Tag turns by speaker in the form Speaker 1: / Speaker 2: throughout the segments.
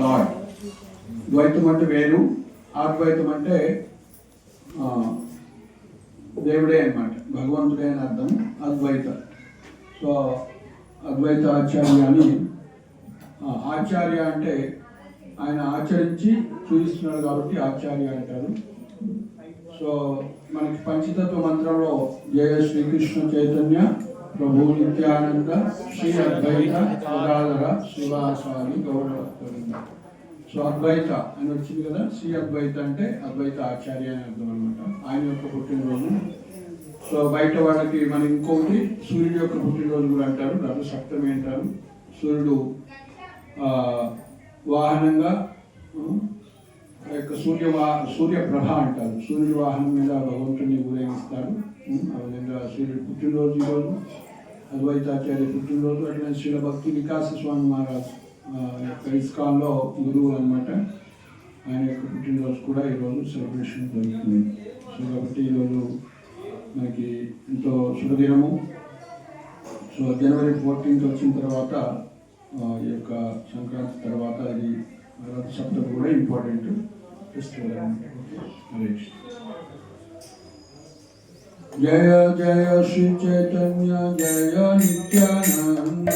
Speaker 1: Lord. ద్వైతం అంటే వేరు, అద్వైతం అంటే దేవుడే అన్నమాట, భగవంతుడే అని అర్థం. అద్వైత. సో అద్వైత ఆచార్య అని. ఆచార్య అంటే ఆయన ఆచరించి చూపిస్తున్నాడు కాబట్టి ఆచార్య అంటారు. సో మనకి పంచతత్వ మంత్రంలో జయ శ్రీకృష్ణ చైతన్య ప్రభు నిత్యానంద శ్రీ అద్వైత గదాధర శ్రీవాసాది గౌరవ. సో అద్వైత అని వచ్చింది కదా, శ్రీ అద్వైత అంటే అద్వైత ఆచార్య అని అర్థం అనమాట, ఆయన యొక్క పుట్టినరోజు. సో బయట వాళ్ళకి మన ఇంకొకటి సూర్యుడు యొక్క పుట్టినరోజు కూడా అంటారు, రథ సప్తమి అంటారు. సూర్యుడు వాహనంగా యొక్క సూర్యప్రభ అంటారు. సూర్యుడు వాహనం మీద భగవంతుని ఊరేగిస్తారు. ఆ విధంగా సూర్యుడు పుట్టినరోజు ఈరోజు, అద్వైతాచార్య పుట్టినరోజు. అట్లా శ్రీల భక్తి వికాస స్వామి మహారాజ్ యొక్క ఇస్కాన్లో గురువు అనమాట, ఆయన యొక్క పుట్టినరోజు కూడా ఈరోజు సెలబ్రేషన్ జరుగుతుంది. సో కాబట్టి ఈరోజు మనకి ఎంతో శుభదినము. సో జనవరి 14 వచ్చిన తర్వాత ఈ యొక్క సంక్రాంతి తర్వాత ఇది రథ సప్తమి కూడా ఇంపార్టెంట్ ఫెస్టివల్ అనమాట. జయ జయ శ్రీ చైతన్య జయ నిత్యానంద.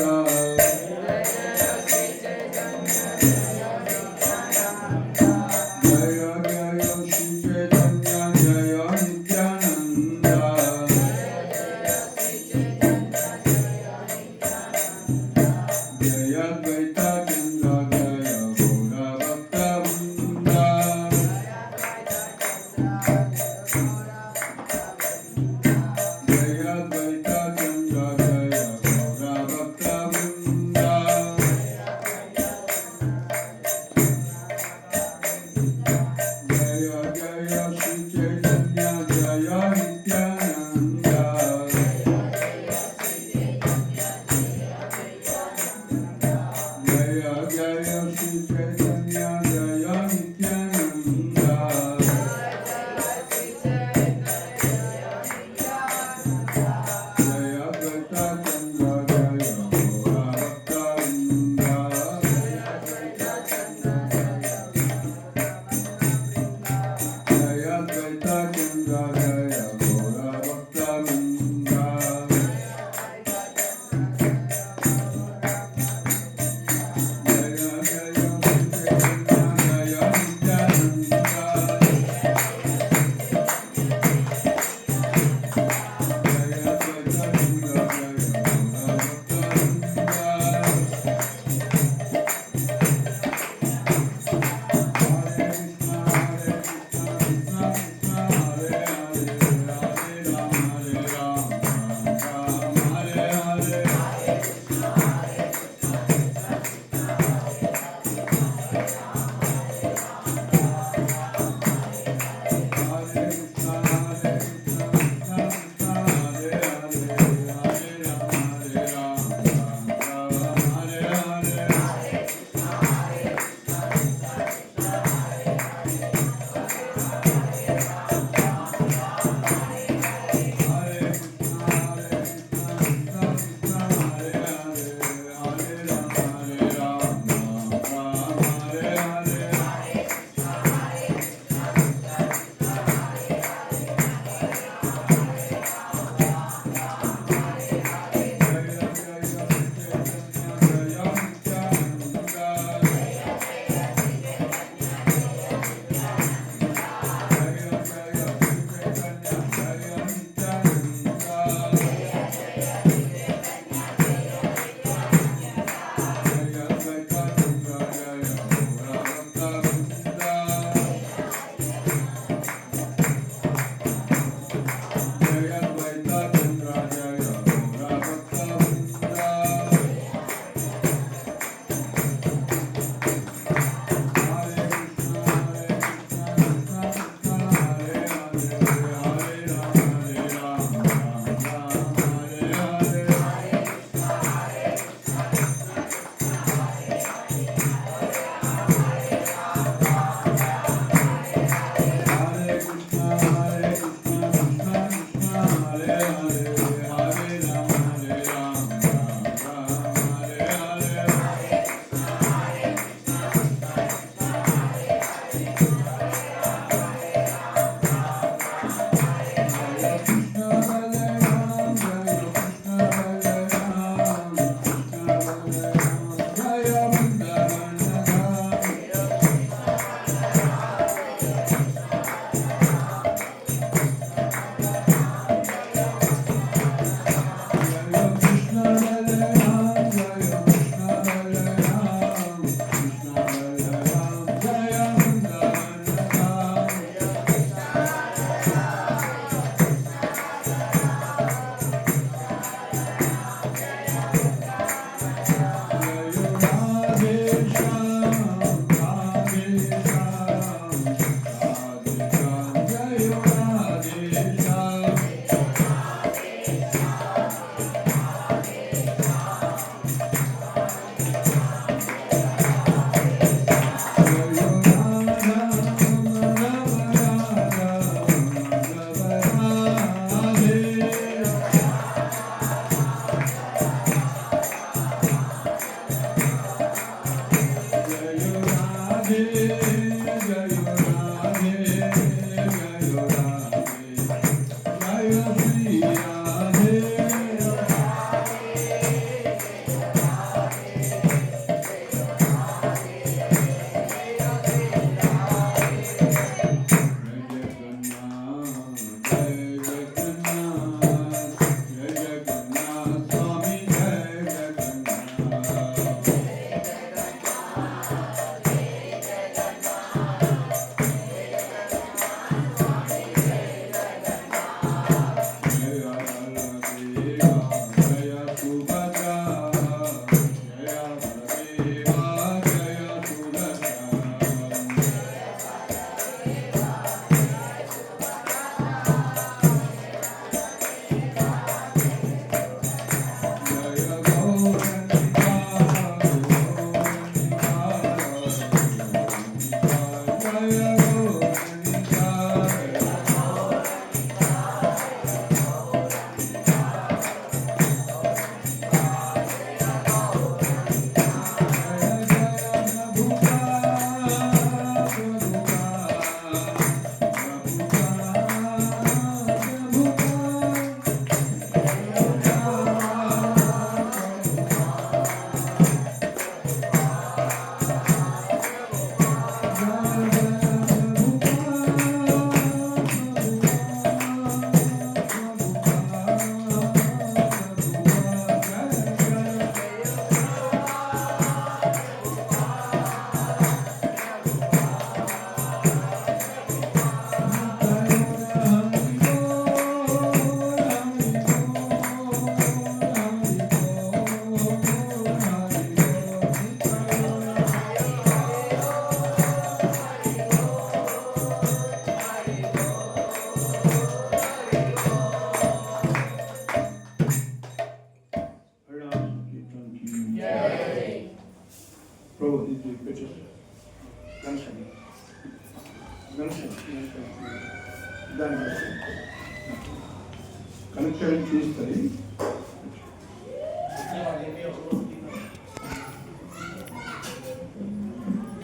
Speaker 1: కనెక్టర్ చూస్తుంది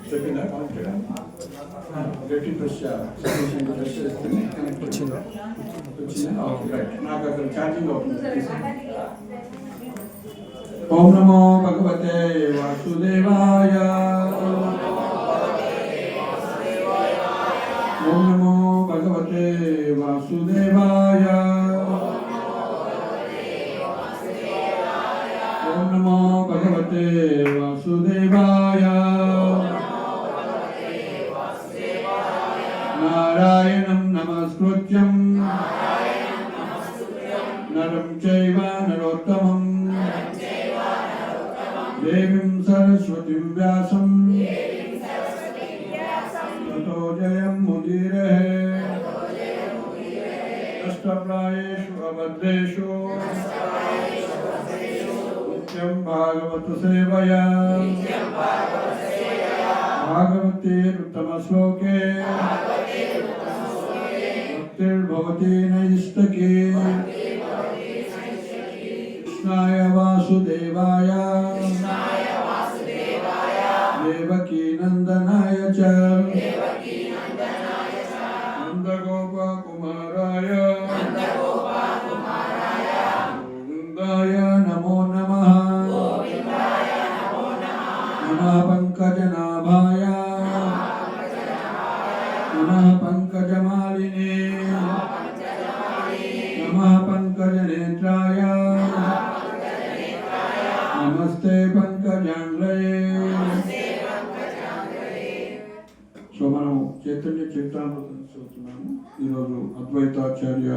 Speaker 1: చెప్పిందా కనెక్టెడ్ గట్టి ప్రెస్ వచ్చిందా నాకు అక్కడ ఛార్జింగ్ అవుతుంది. ఓం నమో భగవతే వాసుదేవాయ. ఓం నమో భగవతే వాసుదేవాయ. ఓం నమో భగవతే వాసుదేవాయ. నారాయణం నమస్కృత్యం నరం చైవ నరోత్తమం దేవీం సరస్వతిం వ్యాసం తతో జయం ముదీరయే. అష్టప్రాయేషు అభద్రేషు నిత్యం భాగవత సేవయా. భాగవతేరుత్తమ శ్లోకే భక్తిర్భవతి నైష్టకే. కృష్ణాయ వాసుదేవాయ దేవకీ నందనాయ చ నందగోపకుమారాయ గోవిందాయ నమో నమః. నమః పంకజనాభాయ నమః పంకజమాలినే నమః పంకజనేత్రాయ నమస్తే పంకజాంగ్లయే. సో మనం చైతన్య చరితామృతం చూస్తున్నాము. ఈరోజు అద్వైతాచార్య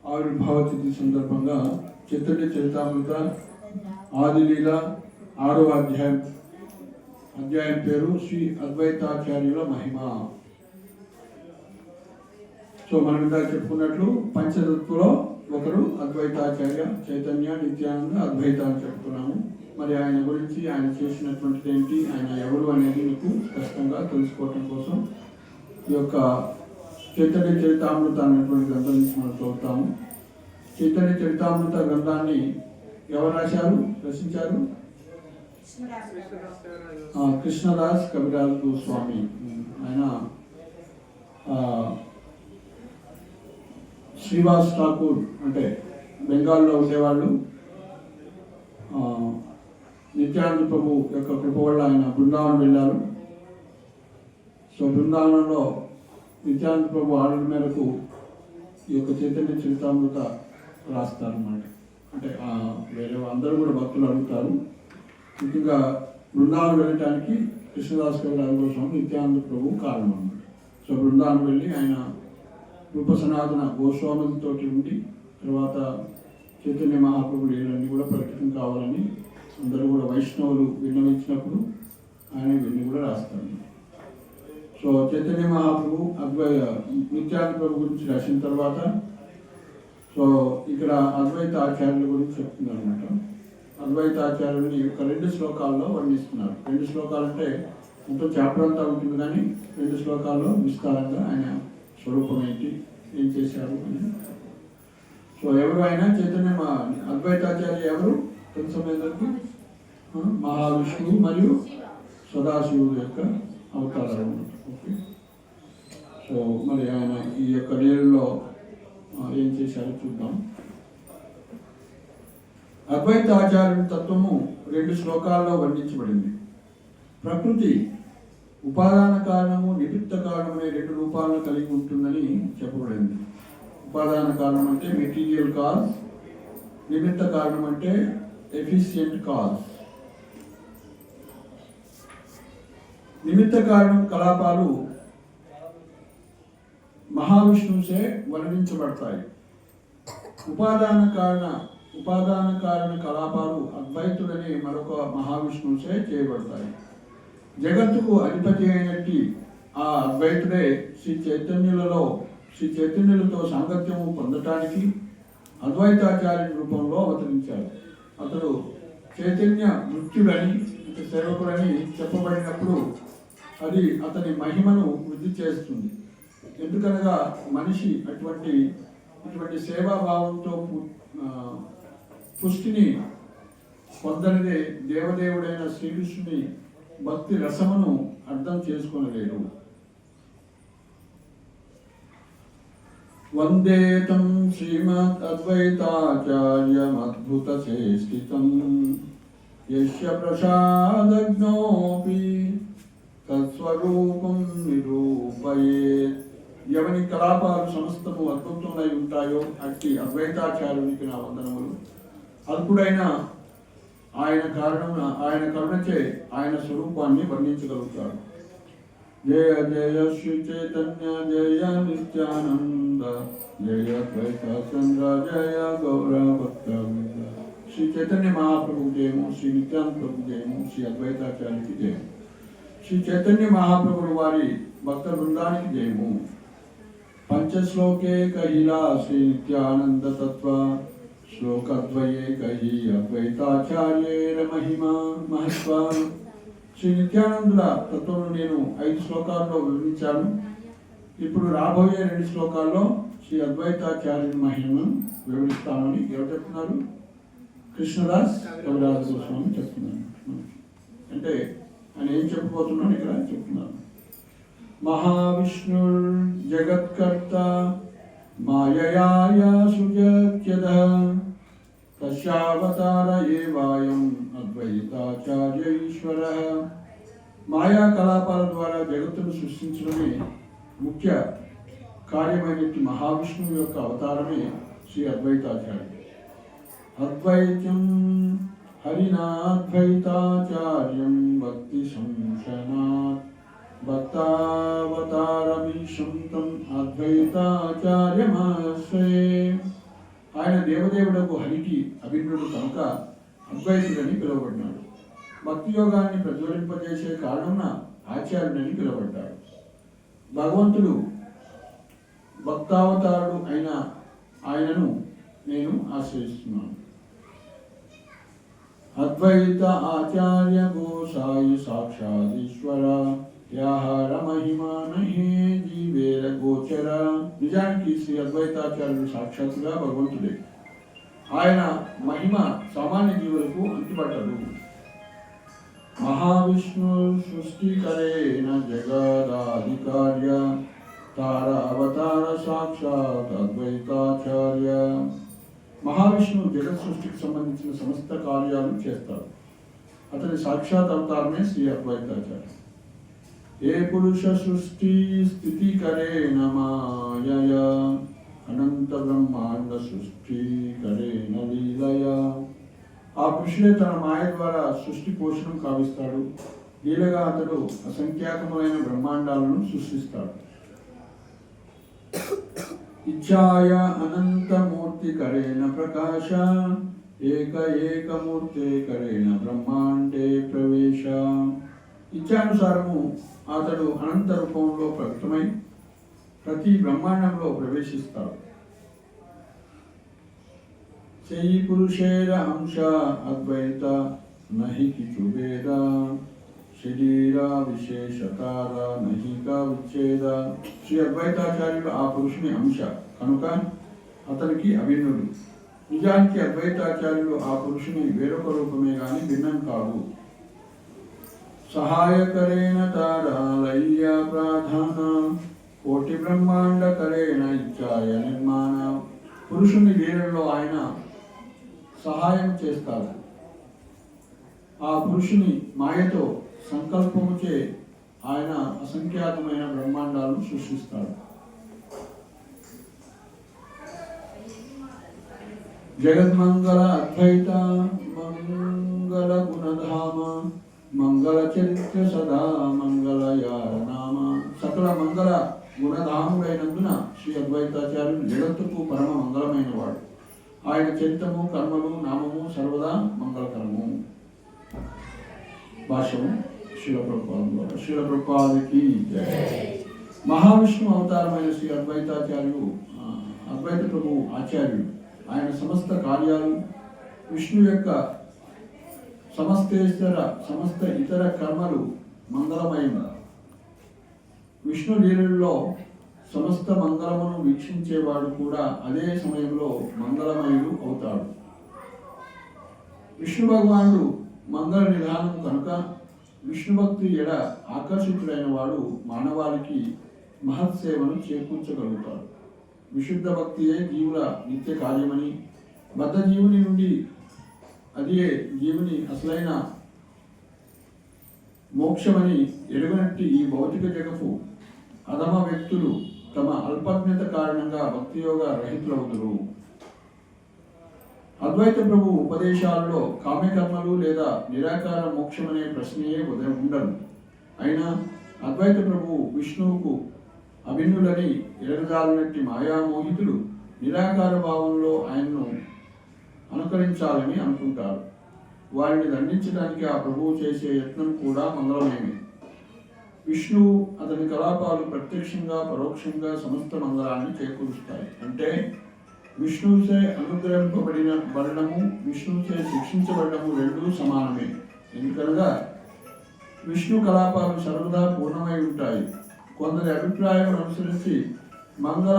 Speaker 1: ఆవిర్భావ తిథి సందర్భంగా చైతన్య చరితామృత ఆదిలీల 6వ అధ్యాయం పేరు శ్రీ అద్వైతాచార్యుల మహిమ. సో మనం ఇందాక చెప్పుకున్నట్లు పంచతత్వలో ఒకరు అద్వైతాచార్య చైతన్య నిత్యానంద అద్వైత అని చెప్పుకున్నాము. మరి ఆయన గురించి ఆయన చేసినటువంటిది ఏంటి, ఆయన ఎవరు అనేది మీకు స్పష్టంగా తెలుసుకోవటం కోసం ఈ యొక్క చైతన్య చరితామృత అనేటువంటి గ్రంథం నుంచి మనం చదువుతాము. చైతన్య చరితామృత గ్రంథాన్ని ఎవరు రచించారు? కృష్ణదాస్ కవిరాజ్ గోస్వామి. ఆయన శ్రీవాస్ ఠాకూర్ అంటే బెంగాల్లో ఉండేవాళ్ళు. నిత్యానంద ప్రభు యొక్క కృప వల్ల ఆయన బృందావనం వెళ్ళారు. సో బృందావనంలో నిత్యానంద ప్రభు ఆర్డర్ మేరకు ఈ యొక్క చైతన్య చరితామృత రాస్తారన్నమాట. అంటే వేరే అందరూ కూడా భక్తులు అడుగుతారు. ముఖ్యంగా బృందావనం వెళ్ళటానికి కృష్ణదాస్ కవిరాజ్ గోస్వామి నిత్యానంద ప్రభు కారణం అన్నమాట. సో బృందావనం వెళ్ళి ఆయన రూప సనాతన గోస్వాములతో ఉండి తర్వాత చైతన్య మహాప్రభు లీలన్నీ కూడా ప్రకటన కావాలని అందరూ కూడా వైష్ణవులు విన్నవించినప్పుడు ఆయన ఇవన్నీ కూడా రాస్తారు. సో చైతన్య మహాప్రభు నిత్యానంద ప్రభు గురించి రాసిన తర్వాత సో ఇక్కడ అద్వైత ఆచార్యుల గురించి చెప్తున్నారు అనమాట. అద్వైత ఆచార్యులని యొక్క 2 శ్లోకాల్లో వర్ణిస్తున్నారు. 2 శ్లోకాలు అంటే మొత్తం చాప్టర్ అంతా ఉంటుంది, కానీ 2 శ్లోకాల్లో విస్తారంగా ఆయన స్వరూపం ఏంటి, ఏం చేశారు అని. సో ఎవరు ఆయన చైతన్య అద్వైతాచార్య ఎవరు తెలుసు అందరికీ? మహావిష్ణువు మరియు సదాశివుడు యొక్క అవతారం. ఓకే. సో మరి ఆయన ఈ యొక్క లీలలో ఏం చేశారో చూద్దాం. అద్వైత ఆచార్యుని తత్వము 2 శ్లోకాల్లో వర్ణించబడింది. ప్రకృతి ఉపాదాన కారణము, నిమిత్త కారణం అనే 2 రూపాలను కలిగి ఉంటుందని చెప్పబడింది. ఉపాదాన కారణం అంటే మెటీరియల్ కాజ్, నిమిత్త కారణం అంటే ఎఫిషియంట్ కాజ్. నిమిత్త కారణం కలాపాలు మహావిష్ణువుచే వర్ణించబడతాయి. ఉపాదాన కారణ కలాపాలు అద్వైతుడని మరొక మహావిష్ణువుచే చేయబడతాయి. జగత్తుకు అధిపతి అయినట్టి ఆ అద్వైతుడే శ్రీ చైతన్యులతో సాంగత్యము పొందటానికి అద్వైతాచార్యుని రూపంలో అవతరించారు. అతడు చైతన్య మృత్యుడని సేవకుడని చెప్పబడినప్పుడు అది అతని మహిమను వృద్ధి చేస్తుంది. ఎందుకనగా మనిషి ఇటువంటి సేవాభావంతో పుష్టిని పొందనిదే దేవదేవుడైన శ్రీకృష్ణుని భక్తి రసమును అర్థం చేసుకొనలేరు. వందేతం శ్రీమద్ అద్వైతాచార్యమద్భుత చేష్టితం యస్య ప్రసాదజ్ఞోపి తత్స్వరూపం నిరూపయేత్. ఎవని కలాపాలు సమస్తము అద్భుతమై ఉంటాయో అట్టి అద్వైతాచార్యునికి నా వందనములు. అల్పుడైన ఆయన కరుణచే ఆయన స్వరూపాన్ని వర్ణించగలుగుతాడు. జయ జయ శ్రీ చైతన్య జయ నిత్యానంద జయ ద్వైత చంద్ర జయ గౌర భక్త. శ్రీ చైతన్య మహాప్రభు జయము, శ్రీ నిత్యానంద ప్రభు జయము, శ్రీ అద్వైతాచార్యునికి జయము. శ్రీ చైతన్య మహాప్రభుడు వారి భక్త బృందానికి జయము. పంచశ్లోకే కహిలా శ్రీ నిత్యానంద తత్వ శ్లోకద్వయే కహి అద్వైతాచార్యేర మహిమా మహత్వ. శ్రీ నిత్యానందుల తత్వను నేను 5 శ్లోకాల్లో వివరించాను. ఇప్పుడు రాబోయే 2 శ్లోకాల్లో శ్రీ అద్వైతాచార్యుని మహిమను వివరిస్తానని ఎవరు చెప్తున్నారు? కృష్ణదాస్ కవిరాజ్ గోస్వామి చెప్తున్నాను. అంటే ఆయన ఏం చెప్పబోతున్నాను ఇక్కడ చెప్తున్నాను. మహావిష్ణుర్ జగత్కర్త మాయయాయ సృజత్యద తస్యావతార ఏవాయం అద్వైతాచార్య ఈశ్వర. మాయా కలాపాల ద్వారా జగత్తును సృష్టించడమే ముఖ్య కార్యమైనటువంటి మహావిష్ణువు యొక్క అవతారమే శ్రీ అద్వైతాచార్య. అద్వైత్యం హరినాద్వైతాచార్యం భక్తి సంశనాత్ భక్తావతారమీశం తం అద్వైతాచార్యమాశ్రయే. ఆయన దేవదేవుడకు హరికి అభిన్నుడు కనుక అద్వైతుడని పిలువబడ్డాడు. భక్తి యోగాన్ని ప్రజ్వలింపజేసే కారణంన ఆచార్యుడని పిలువబడ్డాడు. భగవంతుడు భక్తావతారుడు అయిన ఆయనను నేను ఆశ్రయిస్తున్నాను. అద్వైత ఆచార్య గోసాయి సాక్షాదీశ్వర వ్యాహార మహిమా నహే జీవేర గోచర. నిజానికి శ్రీ అద్వైతాచార్యుడు సాక్షాత్తుగా భగవంతుడే. ఆయన మహిమ సామాన్య జీవులకు అంతుపట్టదు. महाविष्णु सृष्टिकरेण जगदाधिकार्य तारा अवतार साक्षात् अद्वैताचार्य। మహావిష్ణు జగత్ సృష్టికి సంబంధించిన సమస్త కార్యాలు చేస్తారు. అతని సాక్షాత్ అవతారమే శ్రీ అద్వైతాచార్య. ఏ పురుష సృష్టి స్థితి కరేణ మాయయా అనంత బ్రహ్మాండ సృష్టి కరేణ లీలయా. ఆ పురుషుడే తన మాయ ద్వారా సృష్టి పోషణం కావిస్తాడు. లీలగా అతడు అసంఖ్యాకమైన బ్రహ్మాండాలను సృష్టిస్తాడు. ఇచ్ఛాయ అనంతమూర్తి కరేణ ప్రకాశ ఏకమూర్తే కరేణ బ్రహ్మాండే ప్రవేశ. ఇచ్ఛానుసారము అతడు అనంత రూపంలో ప్రకటమై ప్రతి బ్రహ్మాండంలో ప్రవేశిస్తాడు. చెయ్యి పురుషేర అంశ అద్వైత నహి కిచుభేద శరీర విశేషకార నహిక విచ్ఛేద. శ్రీ అద్వైతాచార్యుడు ఆ పురుషుని అంశ కనుక అతనికి అభిన్నుడు. నిజానికి అద్వైతాచార్యుడు ఆ పురుషుని వేరొక రూపమే గాని భిన్నం కాదు. సహాయకరేణ తారాలయ్య ప్రాధాన కోటి బ్రహ్మాండ కరేణ ఇచ్చాయ నిర్మాణ. పురుషుని లీలలో ఆయన సహాయం చేస్తారు. ఆ పురుషుని మాయతో సంకల్పముచే ఆయన అసంఖ్యాతమైన బ్రహ్మాండాలను సృష్టిస్తాడు. జగన్మంగళ అద్వైత మంగళ గుణధామ మంగళ చరిత్ర సదా మంగళయార నామ. సకల మంగళ గుణధాముడైనందున శ్రీ అద్వైతాచార్యుడు జగత్తుకు పరమ మంగళమైన వాడు. ఆయన చరిత్రము కర్మలు నామము సర్వదా మంగళకరము. భాష్యము శిల ప్రభుపాదికి జయ. మహావిష్ణు అవతారమైన శ్రీ అద్వైతాచార్యుడు అద్వైత ప్రభు ఆచార్యుడు. ఆయన సమస్త కార్యాలు విష్ణు యొక్క సమస్త ఇతర కర్మలు మంగళమయము. విష్ణు లీలల్లో సమస్త మంగళమును వీక్షించేవాడు కూడా అదే సమయంలో మంగళమయుడు అవుతాడు. విష్ణు భగవానుడు మంగళ నిధానం కనుక విష్ణు భక్తి ఎడ ఆకర్షితుడైన వాడు మానవాళికి మహత్సేవను చేకూర్చగలుగుతాడు. విశుద్ధ భక్తియే జీవుల నిత్య కార్యమని, బద్ధ జీవుని నుండి అదే జీవుని అసలైన మోక్షమని ఎరుగనట్టి ఈ భౌతిక జగపు అధమ వ్యక్తులు తమ అల్పజ్ఞత కారణంగా భక్తియోగ రహితులవుతురు. అద్వైత ప్రభు ఉపదేశాలలో కామ్యకర్మలు లేదా నిరాకార మోక్షం అనే ప్రశ్నయే ఉండదు. అయినా అద్వైత ప్రభు విష్ణువుకు అభిన్నులని ఎరగజాలనట్టి మాయామోహితులు నిరాకార భావంలో ఆయన్ను అనుకరించాలని అనుకుంటారు. వారిని దండించడానికి ఆ ప్రభువు చేసే యత్నం కూడా మంగళమేమే. విష్ణువు అతని కలాపాలు ప్రత్యక్షంగా పరోక్షంగా సమస్త మంగళాన్ని చేకూరుస్తాయి. అంటే విష్ణువుచే అనుగ్రహింపబడము విష్ణువుచే శిక్షించబడము రెండూ సమానమే. ఎందుకనగా విష్ణు కలాపాలు సర్వదా పూర్ణమై ఉంటాయి. కొందరి అభిప్రాయం అనుసరించి మంగళ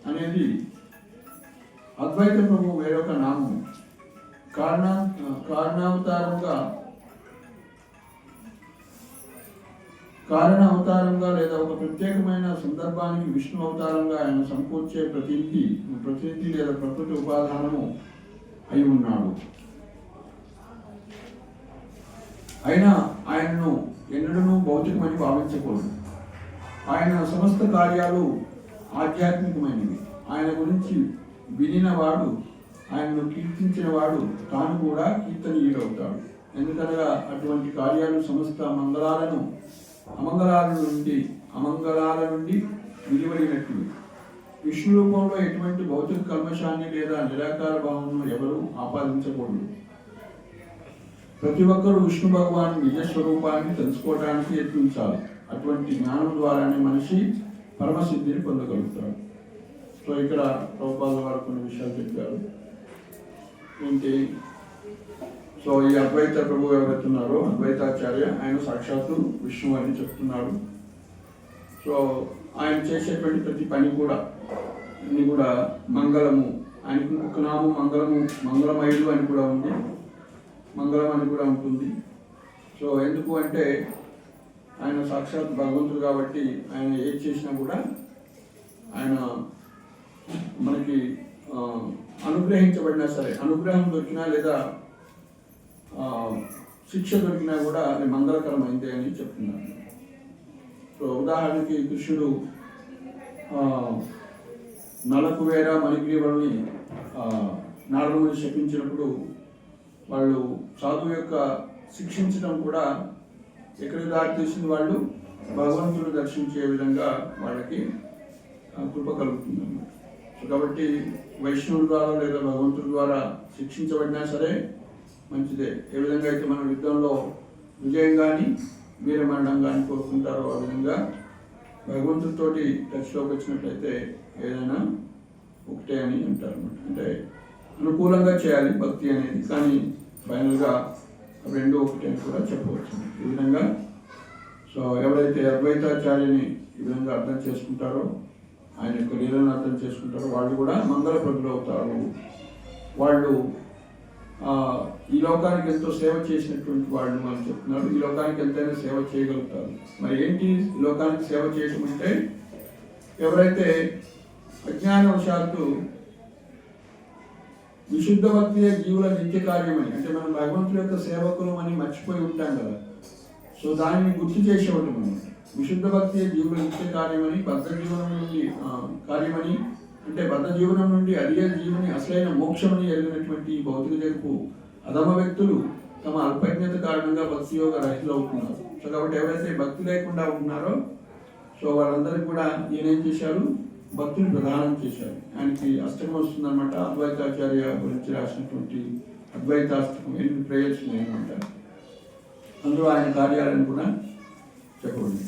Speaker 1: అనేది అద్వైత ప్రభు వేరొక నామము. కారణ అవతారంగా లేదా ఒక ప్రత్యేకమైన సందర్భానికి విష్ణు అవతారంగా ఆయన సమకూర్చే ప్రతినిధి లేదా ప్రకృతి ఉపాదానము అయి ఉన్నాడు. అయినా ఆయనను ఎన్నడూ భౌతికమని భావించకూడదు. ఆయన సమస్త కార్యాలు ఆధ్యాత్మికమైనవి. ఆయన గురించి వినినవాడు, ఆయనను కీర్తించిన వాడు తాను కూడా కీర్తనీయుడవుతాడు. ఎందుకనగా అటువంటి కార్యాలు సమస్త అమంగళాల నుండి విలువడినట్లు. విష్ణు రూపంలో ఎటువంటి భౌతిక కల్మషాన్ని లేదా నిరాకార భావనను ఎవరూ ఆపాదించకూడదు. ప్రతి ఒక్కరూ విష్ణు భగవాన్ నిజస్వరూపాన్ని తెలుసుకోవడానికి యత్నించాలి. అటువంటి జ్ఞానం ద్వారానే మనిషి పరమసిద్ధిని పొందగలుగుతాడు. సో ఇక్కడ ప్రభుపాద వారు కొన్ని విషయాలు చెప్పారు. ఏంటి? సో ఈ అద్వైత ప్రభు ఎవరైతున్నారో అద్వైతాచార్య, ఆయన సాక్షాత్తు విష్ణువు అని చెప్తున్నారు. సో ఆయన చేసేటువంటి ప్రతి పని కూడా అన్ని కూడా మంగళము. ఆయనకు ఒక నామం మంగళమయుడు అని కూడా ఉంది, మంగళం అని కూడా ఉంటుంది. సో ఎందుకు అంటే ఆయన సాక్షాత్ భగవంతుడు కాబట్టి ఆయన ఏది చేసినా కూడా ఆయన మనకి అనుగ్రహించబడినా సరే, అనుగ్రహం దొరికినా లేదా శిక్ష దొరికినా కూడా అది మంగళకరమైంది అని చెప్తున్నాను. సో ఉదాహరణకి కృష్ణుడు నలకు వేర మణిగ్రీవులని నారదుని శపించినప్పుడు వాళ్ళు సాధువు యొక్క శిక్షించడం కూడా ఎక్కడికి దారి తీసింది, వాళ్ళు భగవంతుడు దర్శించే విధంగా వాళ్ళకి కృప కలుగుతుంది అన్నమాట. సో కాబట్టి వైష్ణవుల ద్వారా లేదా భగవంతుడి ద్వారా శిక్షించబడినా సరే మంచిదే. ఏ విధంగా అయితే మనం యుద్ధంలో విజయం కానీ వీరమరణం కానీ కోరుకుంటారో ఆ విధంగా భగవంతుడితోటి టచ్లోకి వచ్చినట్లయితే ఏదైనా ఒకటే అని అంటారు అన్నమాట. అంటే అనుకూలంగా చేయాలి భక్తి అనేది, కానీ ఫైనల్గా రెండు ఒకటే అని కూడా చెప్పవచ్చు ఈ విధంగా. సో ఎవరైతే అద్వైతాచార్యని ఈ విధంగా అర్థం చేసుకుంటారో, ఆయన యొక్క లీలను అర్థం చేసుకుంటారో వాళ్ళు కూడా మంగళప్రదులు అవుతారు. వాళ్ళు ఈ లోకానికి ఎంతో సేవ చేసినటువంటి వాళ్ళు మనం చెప్తున్నారు. ఈ లోకానికి ఎంతైనా సేవ చేయగలుగుతారు. మరి ఏంటి ఈ లోకానికి సేవ చేయటం అంటే, ఎవరైతే అజ్ఞానవశాత్తు విశుద్ధ భక్తియే జీవుల నిత్య కార్యమని, అంటే మనం భగవంతుడి యొక్క సేవకులం అని మర్చిపోయి ఉంటాం కదా, సో దానిని గుర్తు చేసేవాడు మనం. విశుద్ధ భక్తియే జీవుల నిత్య కార్యమని, బద్ధ జీవనం నుండి కార్యమని, అంటే బద్ధ జీవనం నుండి అడిగే జీవుని అసలైన మోక్షమని ఎరిగినటువంటి భౌతిక జగపు అధమ వ్యక్తులు తమ అల్పజ్ఞత కారణంగా భక్తి యోగ రహితులు అవుతున్నారు. సో కాబట్టి ఎవరైతే భక్తి లేకుండా ఉంటున్నారో సో వాళ్ళందరికీ కూడా ఈయనేం చేశారు, భక్తుని ప్రదానం చేశారు. ఆయనకి అష్టకం వస్తుందన్నమాట. అద్వైతాచార్య గురించి రాసినటువంటి అద్వైతాష్టకం 8 ప్రేయర్స్ ఉన్నాయన్నమాట. అందులో ఆయన కార్యాలను కూడా చెప్పండి.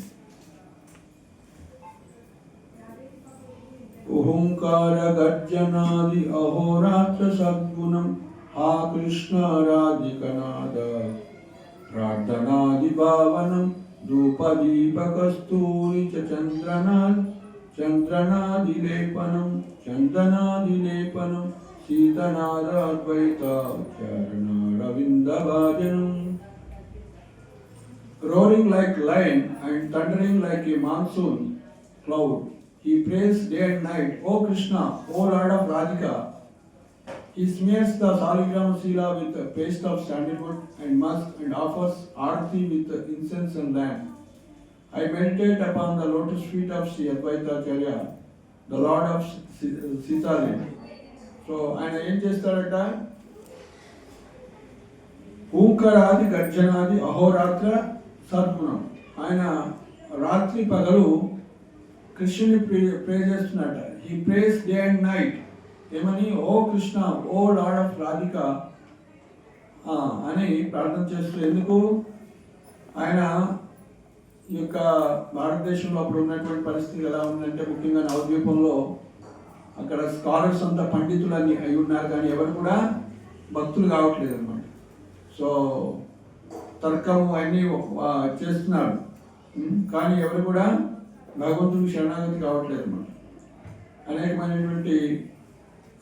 Speaker 1: ఓంకార గర్జనాది అహోరాత్ర సద్గుణం ఆ కృష్ణ రాధికనాద ప్రార్థనాది భావనం ధూపదీపకస్తూరి చంద్రనాదిలేపనం సీతనాద అద్వైత చరణారవిందభాజనం. Roaring like lion and thundering like a monsoon cloud, he prays day and night, O Krishna, O Lord of Radhika. He smears the Saligrama Sila with a paste of sandalwood and musk and offers arati with incense and lamp. I meditate upon the lotus feet of Sri Advaita Acharya, the Lord of Sitale. So, ఆయన ఏం చేస్తారట, ఓంకారాది గర్జనాది అహోరాత్ర సద్గుణం, ఆయన రాత్రి పగలు కృష్ణుని pray చేస్తున్నట. He prays day and night ఏమని, O Krishna, O lord of Radhika అని ప్రార్థన చేస్తూ. ఎందుకు, ఆయన ఈ యొక్క భారతదేశంలో అప్పుడు ఉన్నటువంటి పరిస్థితి ఎలా ఉందంటే, ముఖ్యంగా నవద్వీపంలో అక్కడ స్కాలర్స్ అంతా పండితులు అని అయి ఉన్నారు, కానీ ఎవరు కూడా భక్తులు కావట్లేదు అనమాట. సో తర్కము అన్నీ చేస్తున్నారు, కానీ ఎవరు కూడా భగవంతుడికి శరణాగతి కావట్లేదు అనమాట. అనేకమైనటువంటి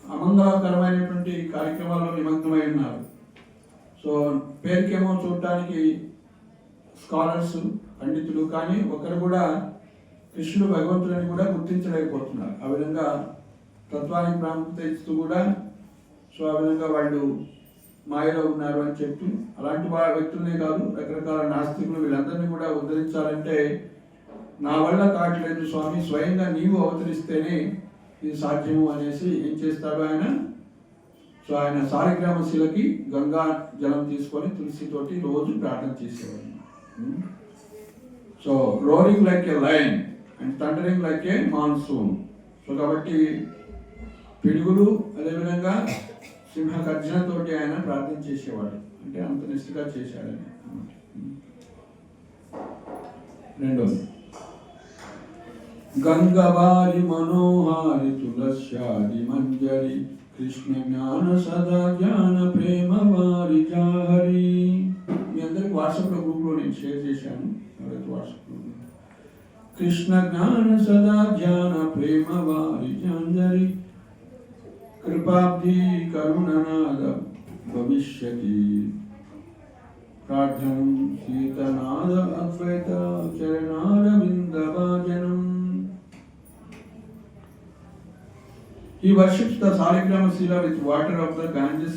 Speaker 1: అమంగళకరమైనటువంటి కార్యక్రమాల్లో నిమగ్నమై ఉన్నారు. సో పేరుకేమో చూడటానికి స్కాలర్స్ పండితులు, కానీ ఒకరు కూడా కృష్ణుడు భగవంతుడిని కూడా గుర్తించలేకపోతున్నారు. ఆ విధంగా తత్వానికి ప్రాముఖ్యత ఇస్తూ కూడా సో ఆ విధంగా వాళ్ళు మాయలో ఉన్నారు అని చెప్పి, అలాంటి వ్యక్తులనే కాదు రకరకాల నాస్తికులు వీళ్ళందరినీ కూడా ఉద్ధరించాలంటే నా వల్ల కావట్లేదు స్వామి, స్వయంగా నీవు అవతరిస్తేనే ఇది సాధ్యము అనేసి ఏం చేస్తాడు ఆయన. సో ఆయన సాలిగ్రామ శిలకి గంగా జలం తీసుకొని తులసితోటి రోజు ప్రార్థన చేసేవాడు. So roaring like A lion and thundering like A monsoon. So కాబట్టి పిడుగులు అదేవిధంగా సింహ గర్జనతోటి ఆయన ప్రార్థన చేసేవాడు, అంటే అంత నిష్ఠగా చేశాడని. రెండోది, గంగవారి మనోహారి తులస్యాది మంజరి కృష్ణ జ్ఞాన సదా జ్ఞాన ప్రేమ వారి జాహరి. మీ అందరికి వాట్సాప్లో గ్రూప్లో నేను షేర్ చేశాను, ఎవరైతే వాట్సాప్లో. కృష్ణ జ్ఞాన సదా జ్ఞాన ప్రేమ వారి జాంజరి కృపాబ్ధి కరుణనాద భవిష్యతి ప్రార్థనం సీతనాద అద్వైత చరణారవిందభాజనం. He worships the Saligrama Sila with water of the Ganges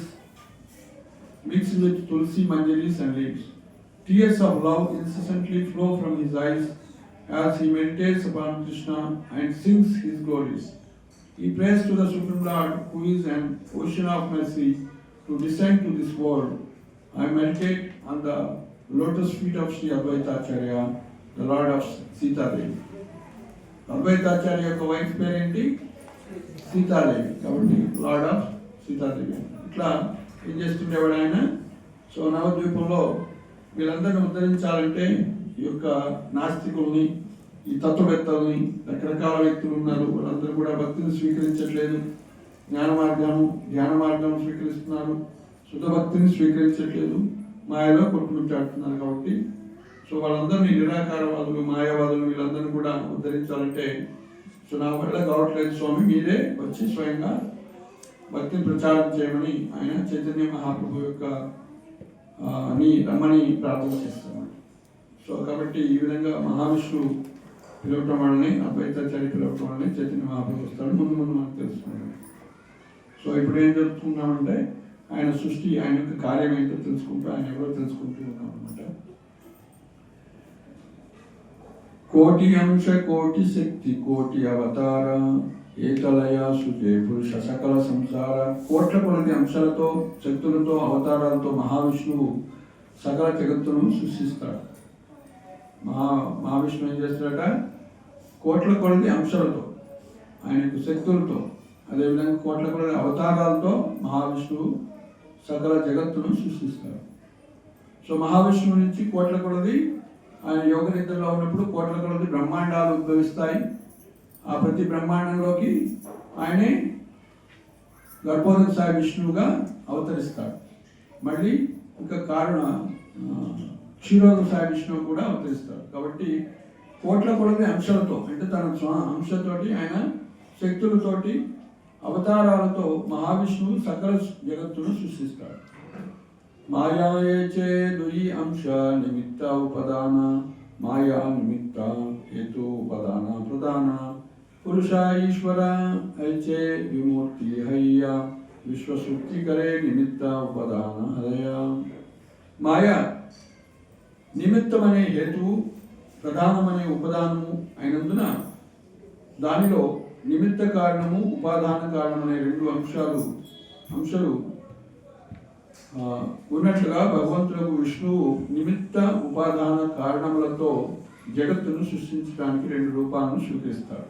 Speaker 1: mixed with tulsi, manjaris and leaves. Tears of love incessantly flow from his eyes as he meditates upon Krishna and sings his glories. He prays to the Supreme Lord, who is an ocean of mercy, to descend to this world. I meditate on the lotus feet of Sri Advaita Acharya, the Lord of Sita Devi. Advaita Acharya యొక్క wife పేరేంటి? సీతాదేవి. కాబట్టి lord of Sitadevi. ఇట్లా ఏం చేస్తుండేవాడు ఆయన. So నవద్వీపంలో వీళ్ళందరినీ ఉద్ధరించాలంటే ఈ యొక్క నాస్తికుల్ని, ఈ తత్వవేత్తల్ని, రకరకాల వ్యక్తులు ఉన్నారు, వాళ్ళందరూ కూడా భక్తిని స్వీకరించట్లేదు. ధ్యాన మార్గం స్వీకరిస్తున్నారు, శుద్ధ భక్తిని స్వీకరించట్లేదు, మాయలో కొట్టుమిట్టాడుతున్నారు. కాబట్టి సో వాళ్ళందరినీ నిరాకారవాదులు, మాయావాదులు వీళ్ళందరినీ కూడా ఉద్ధరించాలంటే సో నా వల్ల కావట్లేదు స్వామి, మీరే వచ్చి స్వయంగా భక్తిని ప్రచారం చేయమని ఆయన చైతన్య మహాప్రభు యొక్క అని రమ్మని ప్రార్థన చేస్తాను. సో కాబట్టి ఈ విధంగా మహావిష్ణువు పిలవటం వల్లనే, అద్వైతాచార్య పిలవటం వల్లనే చైతన్య మహాప్రభు వస్తాడు. ముందు మనకు తెలుసుకున్నాం. సో ఇప్పుడు ఏం జరుగుతున్నామంటే ఆయన సృష్టి, ఆయన యొక్క కార్యం ఏంటో తెలుసుకుంటూ, ఆయన ఎవరో తెలుసుకుంటూ ఉన్నాం అనమాట. కోటి అంశ కోటి శక్తి కోటి అవతార ఏకలయ సుజే పురుష సకల సంసార. కోట్ల కొలది అంశాలతో, శక్తులతో, అవతారాలతో మహావిష్ణువు సకల జగత్తును సృష్టిస్తాడు. మహావిష్ణువు ఏం చేస్తాడట? కోట్ల కొలది అంశాలతో, ఆయన యొక్క శక్తులతో, అదేవిధంగా కోట్ల కొలది అవతారాలతో మహావిష్ణువు సకల జగత్తును సృష్టిస్తాడు. సో మహావిష్ణువు నుంచి కోట్ల కొలది ఆయన యోగ నిద్రలో ఉన్నప్పుడు కోట్ల కొలది బ్రహ్మాండాలు ఉద్భవిస్తాయి. ఆ ప్రతి బ్రహ్మాండంలోకి ఆయనే గర్భోదక సాయి విష్ణువుగా అవతరిస్తాడు. మళ్ళీ ఇంకా క్షీరోదక సాయి విష్ణువు కూడా అవతరిస్తాడు. కాబట్టి కోట్ల కొలది అంశాలతో, అంటే తన అంశతోటి, ఆయన శక్తులతోటి, అవతారాలతో మహావిష్ణువు సకల జగత్తును సృష్టిస్తాడు. మాయాయే దుయి అంశ నిమిత్త ఉపదాన మాయా నిమిత్త హేతు ఉపదాన ప్రధాన పురుష ఈశ్వర ఐచే విమూర్తి హయ్య విశ్వశుద్ధి కరే నిమిత్త ఉపదాన హరయ. మాయా నిమిత్తమనే హేతువు, ప్రధానమనే ఉపదానము అయినందున దానిలో నిమిత్త కారణము, ఉపాదాన కారణం అనే రెండు అంశాలు ఉన్నట్లుగా భగవంతులకు విష్ణువు నిమిత్త ఉపాదాన కారణములతో జగత్తును సృష్టించడానికి రెండు రూపాలను స్వీకరిస్తాడు.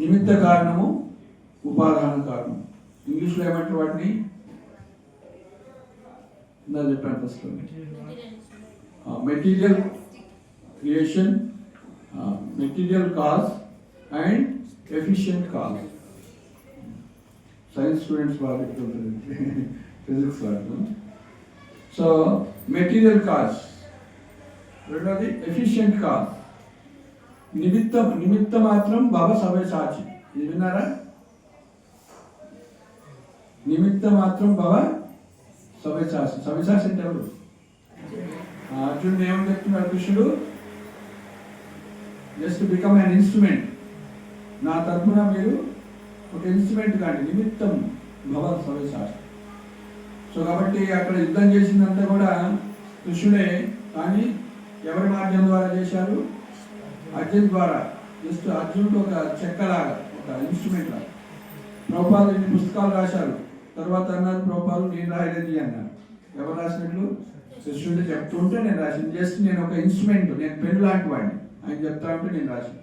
Speaker 1: నిమిత్త కారణము, ఉపాదాన కారణం. ఇంగ్లీష్లో ఏమంటారు వాటిని? ఇందా చెప్పాను first. Material creation, material cause and efficient cause. Science students బాగా చెప్తుంటుంది, ఫిజిక్స్ వాళ్ళు. సో మెటీరియల్ కాజ్, రెండోది ఎఫిషియంట్ కాజ్. నిమిత్త మాత్రం భవ సవ్యసాచి. ఇది విన్నారా? నిమిత్త మాత్రం భవ సవ్యసాచి. సవ్యసాచి అంటే ఎవరు? అర్జునుడు ఏమని చెప్తున్నాడు కృష్ణుడు? Just become an instrument. నా తరఫున మీరు ఒక ఇన్స్ట్రుమెంట్ కాండి. నిమిత్తం భవ సవ్యసాచి. సో కాబట్టి అక్కడ యుద్ధం చేసిందంతా కూడా కృష్ణుడే. కానీ ఎవరి మాధ్యం ద్వారా చేశారు? అర్జున్ ద్వారా. జస్ట్ అర్జునుడు ఒక చెక్కలాగా, ఒక ఇన్స్ట్రుమెంట్ లాగా. ప్రభుపాదులు ఇన్ని పుస్తకాలు రాశారు. తర్వాత అన్నారు ప్రభుపాదులు నేను రాయలేదు అన్నారు. ఎవరు రాసినట్లు? కృష్ణుడు చెప్తుంటే నేను రాసింది. జస్ట్ నేను ఒక ఇన్స్ట్రుమెంట్, నేను పెన్ లాంటి వాడిని. ఆయన చెప్తా ఉంటే నేను రాశాను.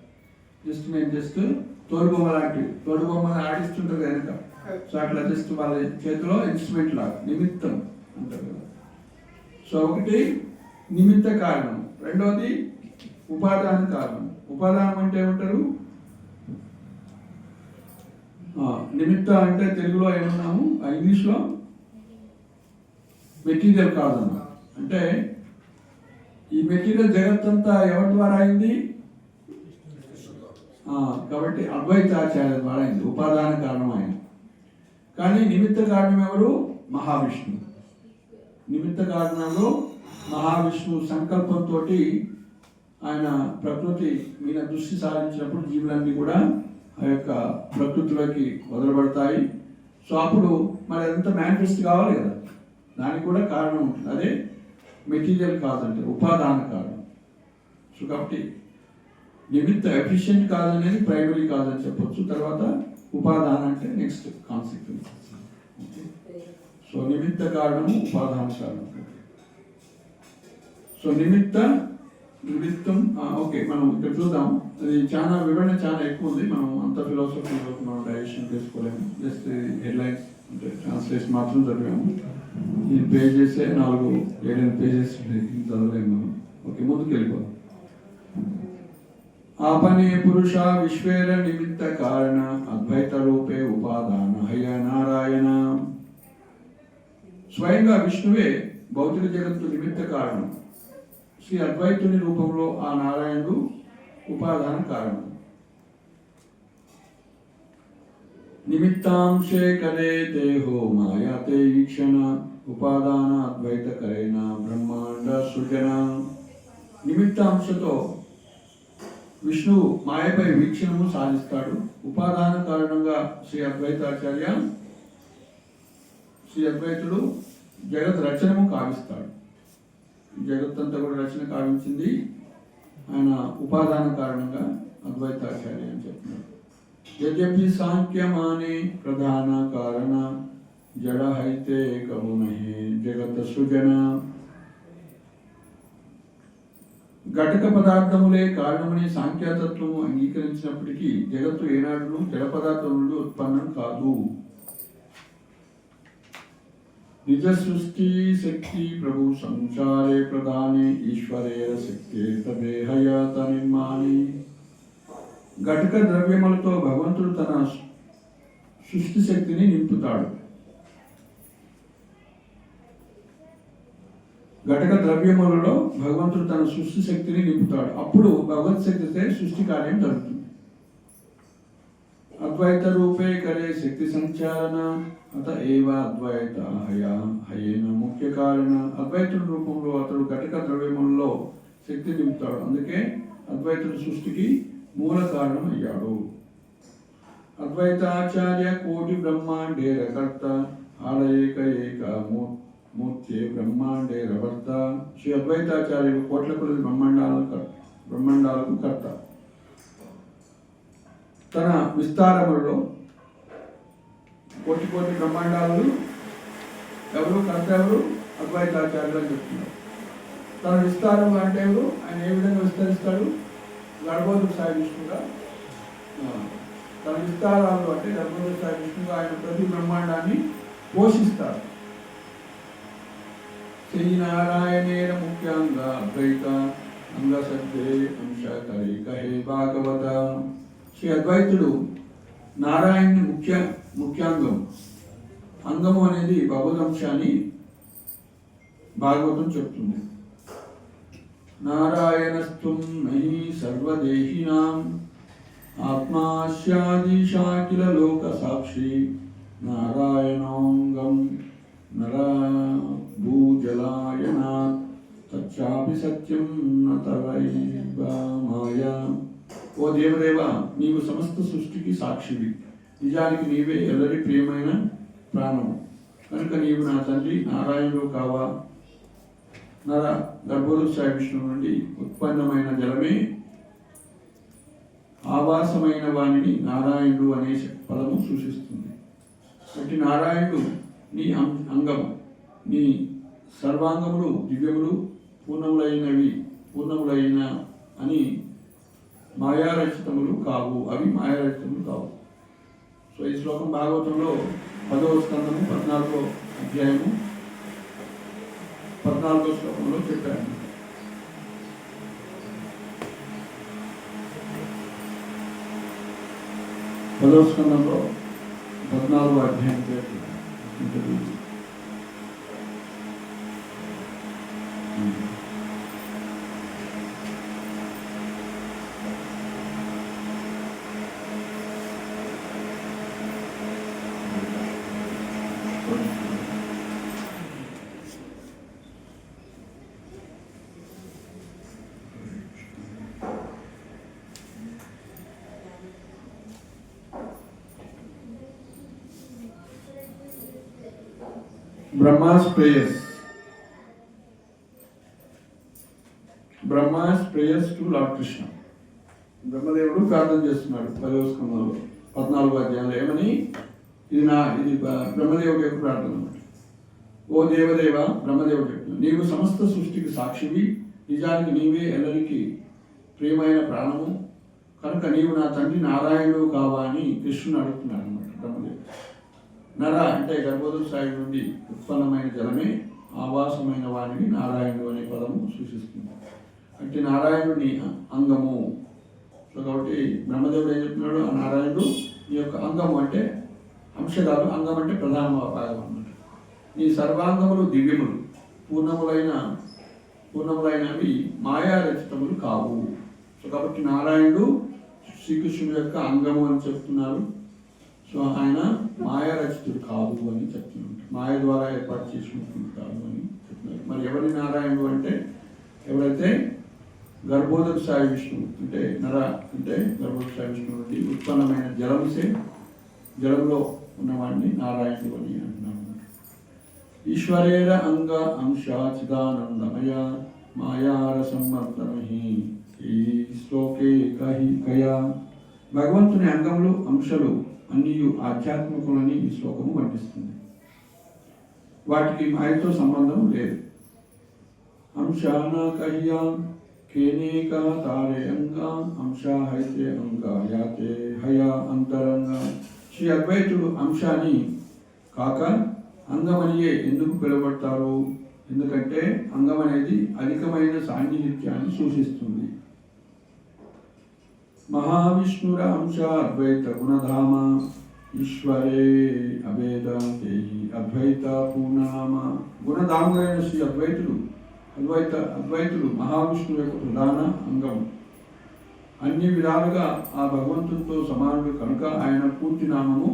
Speaker 1: నేను జస్ట్ తోడుబొమ్మ లాంటివి, తోడుబొమ్మని ఆడిస్తుంటారు కనుక. సో అట్లా జస్ట్ వాళ్ళ చేతిలో ఇన్స్ట్రుమెంట్ లాగా నిమిత్తం అంటారు కదా. సో ఒకటి నిమిత్త కారణం, రెండోది ఉపాదాన కారణం. ఉపాదానం అంటే ఏమంటారు? నిమిత్త అంటే తెలుగులో ఏమన్నాము, ఇంగ్లీష్లో మెటీరియల్ కాజ్ అన్న. అంటే ఈ మెటీరియల్ జగత్తంతా ఎవరి ద్వారా అయింది? కాబట్టి అద్వైతాచార్య ద్వారా అయింది. ఉపాదాన కారణం ఆయన. కానీ నిమిత్త కారణం ఎవరు? మహావిష్ణువు. నిమిత్త కారణంలో మహావిష్ణువు సంకల్పంతో ఆయన ప్రకృతి మీద దృష్టి సారించినప్పుడు జీవులన్నీ కూడా ఆ యొక్క ప్రకృతిలోకి వదలబడతాయి. సో అప్పుడు మరి అదంతా మేనిఫెస్ట్ కావాలి కదా, దానికి కూడా కారణం ఉంటుంది. అదే మెటీరియల్ కాజ్ అంటే ఉపాదాన కారణం. సో కాబట్టి నిమిత్త ఎఫిషియెంట్ కాజ్ అనేది ప్రైమరీ కాజ్ అని చెప్పొచ్చు. తర్వాత ఉపాదాన అంటే నెక్స్ట్ కాన్సిక్వెన్సెస్. సో నిమిత్త కారణము, ఉపాదాన కారణం. సో నిమిత్తం ఓకే, మనం ఇక్కడ చూద్దాం. అది చాలా వివరణ చాలా ఎక్కువ ఉంది. మనం అంత ఫిలాసఫీలో మనం డైజెషన్ చేసుకోలేము. జస్ట్ హెడ్లైన్స్ అంటే ట్రాన్స్లేషన్ మాత్రం చదివాము. ఈ పేజెస్ 4-7 పేజెస్ చదవలేము మనం. ఓకే, ముందుకు వెళ్ళిపోదాం. आपने पुरुषा विश्वेर निमित्त कारण अद्वैत रूपे उपादान हय नारायण. స్వయంగా విష్ణువే భౌతిక జగత్తు నిమిత్త కారణం. శ్రీ అద్వైతుని రూపంలో ఆ నారాయణుడు ఉపాదాన కారణం. నిమిత్తాంశే కలే దేహో మాయాతే ఈక్షణ ఉపాదాన అద్వైత కరేణ బ్రహ్మాండ సృజన. నిమిత్తాంశతో విష్ణువు మాయపై వీక్షణము సాధిస్తాడు. ఉపాదాన కారణంగా శ్రీ అద్వైతుడు జగత్ రచనము కావిస్తాడు. జగత్తంతా కూడా రచన కావించింది ఆయన ఉపాదాన కారణంగా అద్వైతాచార్య అని చెప్తున్నాడు. యద్యపి సాంఖ్యమానే ప్రధాన కారణ జడ హైతే కమునహే జగత్ సృజన. ఘటక పదార్థములే కారణమని సాంఖ్యతత్వము అంగీకరించినప్పటికీ జగత్తు ఏనాడును జడ పదార్థం నుండి ఉత్పన్నం కాదు. నిజ సృష్టి శక్తి ప్రభు సంసారే ప్రధానే ఈశ్వరేర శక్తి తదేహయాత నిర్మాణి. ఘటక ద్రవ్యములతో భగవంతుడు తన సృష్టి శక్తిని నింపుతాడు. ఘటక ద్రవ్యములలో భగవంతుడు తన సృష్టి శక్తిని నింపుతాడు. అప్పుడు భగవత్ శక్తితే సృష్టి కార్యం జరుగుతుంది. అద్వైత రూపే కరే శక్తి సంచారణ అత ఏవ అద్వైత హయేన ముఖ్య కారణ. అద్వైతుడి రూపంలో అతడు ఘటక ద్రవ్యములలో శక్తి నింపుతాడు. అందుకే అద్వైతుడి సృష్టికి మూల కారణం అయ్యాడు. అద్వైతాచార్య కోటి బ్రహ్మాండే రకర్త ఆలయేక ఏక మూర్తి బ్రహ్మాండే రవర్త. శ్రీ అద్వైతాచార్యుడు కోట్ల కొలది బ్రహ్మాండాలకు కర్త. తన విస్తారములలో కోటి బ్రహ్మాండాలు ఎవరు కర్త? ఎవరు? అద్వైతాచార్యులు అని చెప్తున్నారు. తన విస్తారం అంటే ఎవరు? ఆయన ఏ విధంగా విస్తరిస్తాడు? గర్భోదక సాయి విష్ణుగా తన విస్తారాలు అంటే గర్భోదక సాయి విష్ణుగా ఆయన ప్రతి బ్రహ్మాండాన్ని పోషిస్తారు. శ్రీ నారాయణేర ముఖ్యాంగ అద్వైత అంగ సత్యే అంశ కరి కహే భాగవత. శ్రీ అద్వైతుడు నారాయణుని ముఖ్యాంగం. అంగము అనేది భగవదంశాన్ని భాగవతం చెప్తుంది. నారాయణస్త్వం నహి సర్వదేహినాం ఆత్మాస్యాదిశాకిల లోక సాక్షి నారాయణాంగం నరా భూజలాయనా తచ్చాపి సత్యం నతవైవ మాయా. ఓ దేవదేవ, నీవు సమస్త సృష్టికి సాక్షివి. నిజానికి నీవే ఎల్లరి ప్రియమైన ప్రాణము. కనుక నీవు నా తండ్రి నారాయణుడు కావా. నర గర్భోదక సాయి విష్ణువు నుండి ఉత్పన్నమైన జలమే ఆవాసమైన వాణిని నారాయణుడు అనే పదము సూచిస్తుంది. అట్టి నారాయణుడు నీ అంగము, నీ సర్వాంగములు దివ్యములు పూర్ణములైన అని మాయారచితములు కావు. అవి మాయారచితములు కావు. సో ఈ శ్లోకం భాగవతంలో 10వ స్కందము 14వ అధ్యాయము 14వ శ్లోకంలో చెప్పాను. పదవ స్కందంలో 14వ అధ్యాయం ఉంటుంది. Brahma's prayers. Brahma's prayers to lord Krishna. బ్రహ్మదేవుడు ప్రార్థన చేస్తున్నాడు 10వ స్కంధంలో 14వ అధ్యాయంలో. ఏమని? ఇది బ్రహ్మదేవుడి యొక్క ప్రార్థన అన్నమాట. ఓ దేవదేవ, బ్రహ్మదేవుడు చెప్తున్నాడు, నీవు సమస్త సృష్టికి సాక్షివి, నిజానికి నీవే ఎల్లరికి ప్రియమైన ప్రాణము, కనుక నీవు నా తండ్రి నారాయణుడు కావా అని కృష్ణుని అడుగుతున్నాడు అనమాట బ్రహ్మదేవుడు. నర అంటే గర్భోదర సాయి నుండి ఉత్పన్నమైన జలమే ఆవాసమైన వాణిని నారాయణుడు అనే పదము సూచిస్తుంది. అంటే నారాయణుని అంగము. సో కాబట్టి బ్రహ్మదేవుడు ఏం చెప్తున్నాడు? ఆ నారాయణుడు ఈ యొక్క అంగము అంటే అంశకాలు, అంగం అంటే ప్రధాన భాగం అన్నమాట. నీ సర్వాంగములు దివ్యములు, పూర్ణములైనవి మాయా రచితములు కావు. సో కాబట్టి నారాయణుడు శ్రీకృష్ణుడు యొక్క అంగము అని చెప్తున్నారు. సో ఆయన మాయా రచితుడు కాదు అని చెప్తున్నారు. మాయ ద్వారా ఏర్పాటు చేసుకుంటుంది కాదు అని చెప్తున్నారు. మరి ఎవరి నారాయణుడు అంటే ఎవరైతే గర్భోదక సాయి విష్ణువు అంటే నర అంటే గర్భోదక సాయి విష్ణువు నుండి ఉత్పన్నమైన జలంలో ఉన్నవాడిని నారాయణుడు అని అంటున్నాను. ఈశ్వరేర అంగ అంశ చిదానందమయ మాయారసంవర్తమహి ఈ శ్లోకే కయా. భగవంతుని అంగములు అంశాలు అన్నీ ఆధ్యాత్మికులని ఈ శ్లోకము వర్ణిస్తుంది. వాటికి మాయతో సంబంధం లేదు. అంశాన కహ్యా కేనేక తారే అంగా అంశ హైతే అంగ యాతే హయా అంతరంగా. శ్రీ అద్వైతుడు అంశాన్ని కాక అంగమనియే ఎందుకు పిలువబడతారు? ఎందుకంటే అంగం అనేది అధికమైన సాన్నిహిత్యాన్ని సూచిస్తుంది. మహావిష్ణుర అంశ అద్వైత గుణధామ ఈశ్వరే అభేద అద్వైత పూర్ణనామ. గుణధాముడైన శ్రీ అద్వైతులు మహావిష్ణువు యొక్క ప్రధాన అంగం. అన్ని విధాలుగా ఆ భగవంతుడితో సమానుడు కనుక ఆయన పూర్తి నామము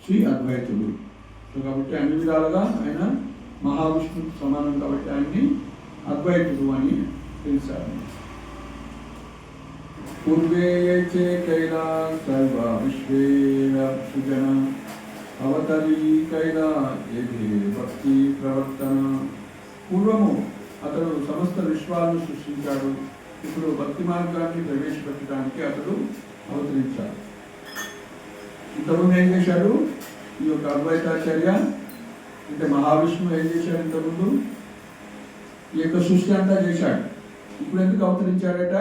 Speaker 1: శ్రీ అద్వైతుడు. కాబట్టి అన్ని విధాలుగా ఆయన మహావిష్ణువుకు సమానం కాబట్టి ఆయన్ని అద్వైతుడు అని తెలిసారు. పూర్వే చే కైలా సర్వ విశ్వేన సృజన అవతరీ కైలా భక్తి ప్రవర్తన. పూర్వము అతడు సమస్త విశ్వాలను సృష్టించాడు. ఇప్పుడు భక్తి మార్గాన్ని ప్రవేశపెట్టడానికి అతడు అవతరించాడు. ఇంతకుముందు ఏం చేశాడు? ఈ యొక్క అద్వైతాచార్య అంటే మహావిష్ణువు ఏం చేశాడు? ఇంతకుముందు ఈ యొక్క సృష్టి అంతా చేశాడు. ఇప్పుడు ఎందుకు అవతరించాడట?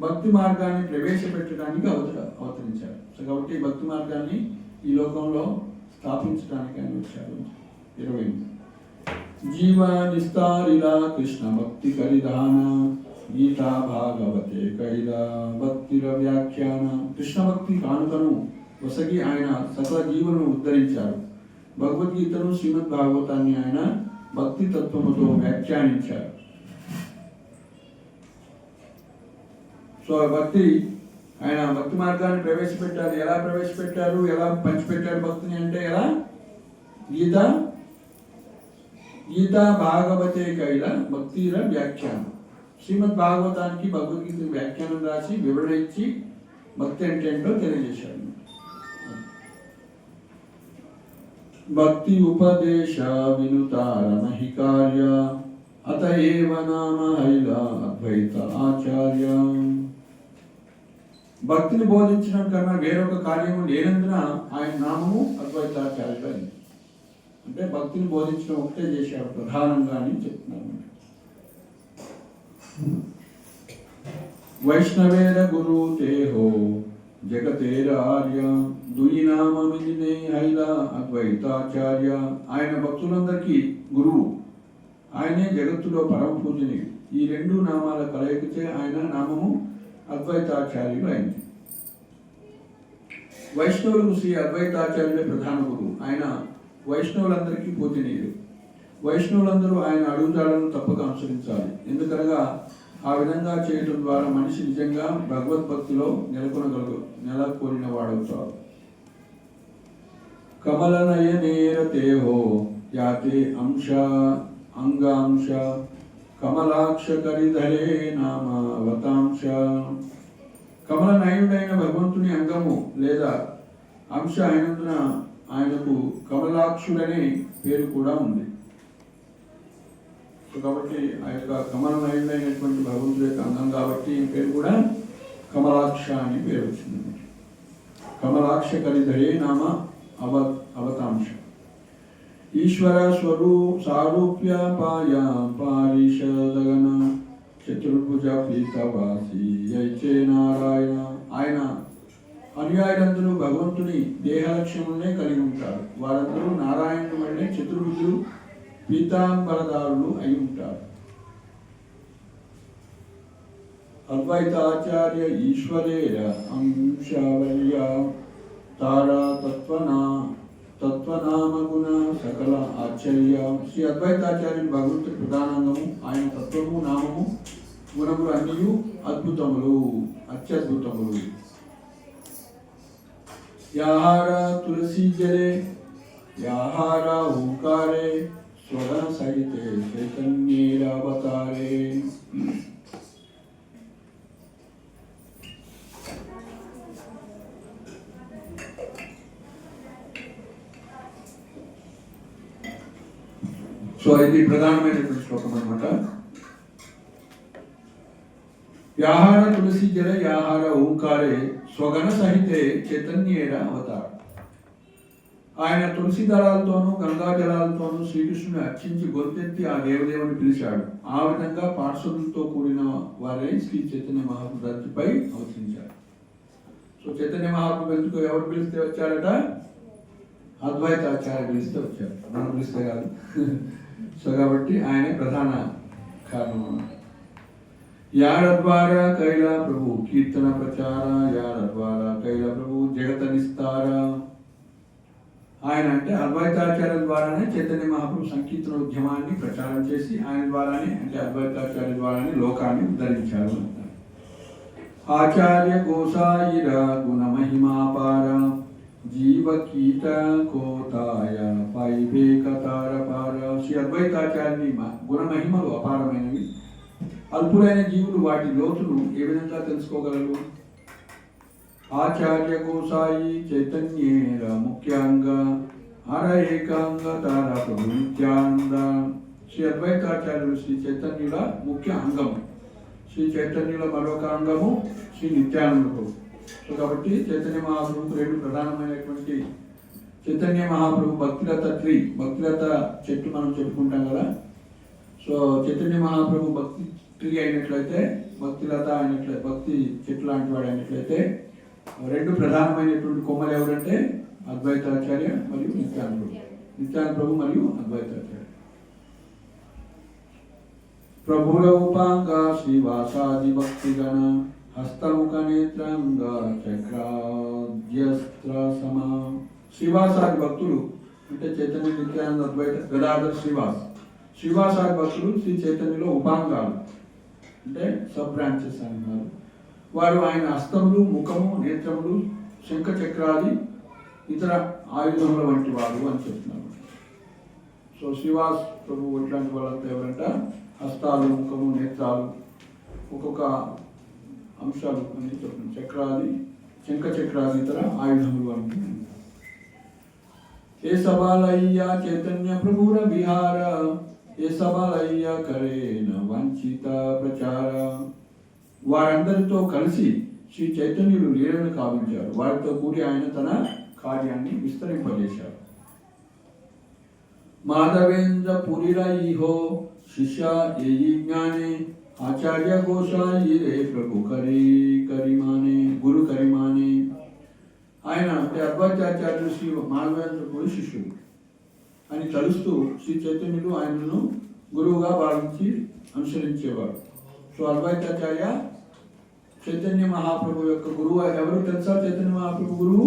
Speaker 1: భక్తి మార్గాన్ని ప్రవేశపెట్టడానికి అవతరించాడు. సో కాబట్టి భక్తి మార్గాన్ని ఈ లోకంలో స్థాపించడానికి ఆయన వచ్చాడు. 20 జీవ నిస్తారిలా కృష్ణ భక్తి కలిదాన గీతా భాగవతే కైలా భక్తిర వ్యాఖ్యాన. కృష్ణ భక్తి కానుకను వసగి ఆయన సకల జీవులను ఉద్ధరించారు. భగవద్గీతను శ్రీమద్ భాగవతాన్ని ఆయన భక్తి తత్వముతో వ్యాఖ్యానించారు. సో ఆయన భక్తి మార్గాన్ని ప్రవేశపెట్టారు. ఎలా ప్రవేశపెట్టారు? ఎలా పంచిపెట్టారు భక్తిని అంటే ఎలా? గీతా భాగవతే కైల భక్తిర వ్యాఖ్యానం. శ్రీమద్ భాగవతానికి భగవద్గీత వ్యాఖ్యానం రాసి వివరణ ఇచ్చి భక్తి అంటే ఏంటో తెలియజేశాడు. భక్తి ఉపదేశ వినుతార మహి కార్య అత ఏవ నామ హైల అద్వైత ఆచార్య. భక్తిని బోధించడం కన్నా వేరొక కార్యము లేనందున ఆయన నామము అద్వైతాచార్యుడు అని. అంటే భక్తిని బోధించడం ఒకటే చేశాడు ప్రధానంగా అని చెప్తున్నాను. వైష్ణవేర గురు తేహో జగతేర ఆర్య దుయి నామమిదినే హైల అద్వైతాచార్య. ఆయన భక్తులందరికీ గురువు, ఆయనే జగత్తులో పరమ పూజనీయుడు. ఈ 2 నామాల కలయికచే ఆయన నామము అద్వైతాచార్యుడు అయింది. వైష్ణవులకు శ్రీ అద్వైతాచార్యుడే ప్రధాన గురువు. ఆయన వైష్ణవులందరికీ పూజనీయుడు. వైష్ణవులందరూ ఆయన అడుగుజాడలను తప్పక అనుసరించాలి. ఎందుకనగా ఆ విధంగా చేయటం ద్వారా మనిషి నిజంగా భగవద్భక్తిలో నెలకొనిన వాడవుతాడు. కమల నయనేర తేహో యాతే అంశ అంగాంశ కమలాక్ష కరిధరే నామ అవతాంశ. కమల నయుడైన భగవంతుని అంగము లేదా అంశ అయినందున ఆయనకు కమలాక్షుడనే పేరు కూడా ఉంది. సో కాబట్టి ఆ యొక్క కమలమయుడైనటువంటి భగవంతుడి యొక్క అంగం కాబట్టి ఈ పేరు కూడా కమలాక్ష అని పేరు వచ్చింది. కమలాక్ష కలిధరే నామ అవతాంశ. ఈశ్వర సారూప్య పారిషదగన చతుర్భుజ పీతవాసి యైచే నారాయణ. ఆయన అనుయాయులందరూ భగవంతుని దేహలక్ష్యములనే కలిగి ఉంటారు. వారందరూ నారాయణుని వల్లే చతుర్భుజులు పీతాంబరదారులు అయి ఉంటారు. అద్వైతాచార్య ఈశ్వరేర అంశావల్య తారా తత్వనామగుణ సకల ఆచార్య. శ్రీ అద్వైతాచార్యుని భగవంతుడి ప్రధానాంగము, ఆయన తత్వము నామము గుణములు అన్నీ అద్భుతములు, అత్యద్భుతములు. యాహార తులసీ జలే యాహార ఓంకారే స్వగణ సహితే చైతన్యేరావతారే. సో ఇది ప్రధానమైనటువంటి శ్లోకం అనమాట. యాహార తులసి జల యాహార ఓంకారే స్వగణ సహితే చైతన్యేర అవతార. ఆయన తులసి దళాలతోనూ గంగా జలాలతోనూ శ్రీకృష్ణుని అర్చించి గొంతెత్తి ఆ దేవదేవుని పిలిచాడు. ఆ విధంగా పార్శ్వలతో కూడిన వారే శ్రీ చైతన్య మహాప్రభుపై అవతరించారు. సో చైతన్య మహాప్రభు ఎందుకు ఎవరు పిలిస్తే వచ్చారట? అద్వైతాచార్య పిలిస్తే వచ్చారు, మనం పిలిస్తే కాదు. సో కాబట్టి ఆయన ప్రధాన కారణం. యార ద్వారా కైల ప్రభు కీర్తన ప్రచార, యార ద్వారా కైల ప్రభు జగత నిస్తార. ఆయన అంటే అద్వైతాచార్య ద్వారానే చైతన్య మహాప్రభు సంకీర్తన ఉద్యమాన్ని ప్రచారం చేసి ఆయన ద్వారానే అంటే అద్వైతాచార్య ద్వారానే లోకాన్ని ఉద్ధరించారు. ఆచార్య గోసాయిర గుణ మహిమాపార జీవ కీట కోతాయ పైవేకతార పార. శ్రీ అద్వైతాచార్యుని గుణ మహిమలు అపారమైనవి. అల్పులైన జీవులు వాటి లోతును ఏ విధంగా తెలుసుకోగలరు? ఆచార్య గోసాయి చైతన్యేర ముఖ్యాంగ హర ఏకాంగ తార ప్రభు నిత్యానంద. శ్రీ అద్వైతాచార్యులు శ్రీ చైతన్యుల ముఖ్య అంగం. శ్రీ చైతన్యుల మరొక అంగము శ్రీ నిత్యానంద ప్రభు. సో కాబట్టి చైతన్య మహాప్రభుకు రెండు ప్రధానమైనటువంటి చైతన్య మహాప్రభు భక్తిలత ట్రీ, భక్తిలత చెట్టు మనం చెప్పుకుంటాం కదా. సో చైతన్య మహాప్రభు భక్తి ట్రీ అయినట్లయితే, భక్తిలత అయినట్లయితే, భక్తి చెట్టు లాంటి వాడు అయినట్లయితే రెండు ప్రధానమైనటువంటి కొమ్మలు ఎవరంటే అద్వైతాచార్య మరియు నిత్యానంద ప్రభు. నిత్యానంద ప్రభు మరియు అద్వైతాచార్య. ప్రభురూపాంగ శ్రీవాసాది భక్తిగణ హస్తముఖ నేత్రంగ చక్రాద్యస్త్ర సమా. శ్రీవాసాది భక్తులు అంటే చైతన్య నిత్యానంద అద్వైత గదాధర్ శ్రీవాసాది భక్తులు శ్రీ చైతన్యలో ఉపాంగాలు అంటే సబ్ బ్రాంచెస్ అంటున్నారు. వారు ఆయన హస్తములు, ముఖము, నేత్రములు, శంఖ చక్రాది ఇతర ఆయుధముల వంటి వారు అని చెప్తున్నారు. సో శ్రీవాస్ ప్రభు ఇట్లాంటి వాళ్ళంతా ఎవరంట? హస్తాలు, ముఖము, నేత్రాలు, ఒక్కొక్క అంశాలు అని చెప్తున్నారు. చక్రాది, శంఖ చక్రాది ఇతర ఆయుధములు అంటే. ఏ సబాలయ్యా చైతన్య ప్రభుర విహార ఏ సబాలయ్యా కరేన వంచిత ప్రచార. వారందరితో కలిసి శ్రీ చైతన్యులు లీలను కావించారు. వారితో కూడి ఆయన తన కార్యాన్ని విస్తరింపజేశారు. మాధవేంద్ర పురిరయిహో శిష్య ఏయి జ్ఞానే ఆచార్య గోసాయి రే ప్రభు కరిమానే గురు కరిమానే. ఆయన అంటే అద్వైతాచార్యులు శ్రీ మాధవేంద్ర పురి శిష్యుడు అని తలుస్తూ శ్రీ చైతన్యులు ఆయనను గురువుగా భావించి అనుసరించేవారు. సో అద్వైతాచార్య చైతన్య మహాప్రభు యొక్క గురువు ఎవరు తెలుసా? చైతన్య మహాప్రభు గురువు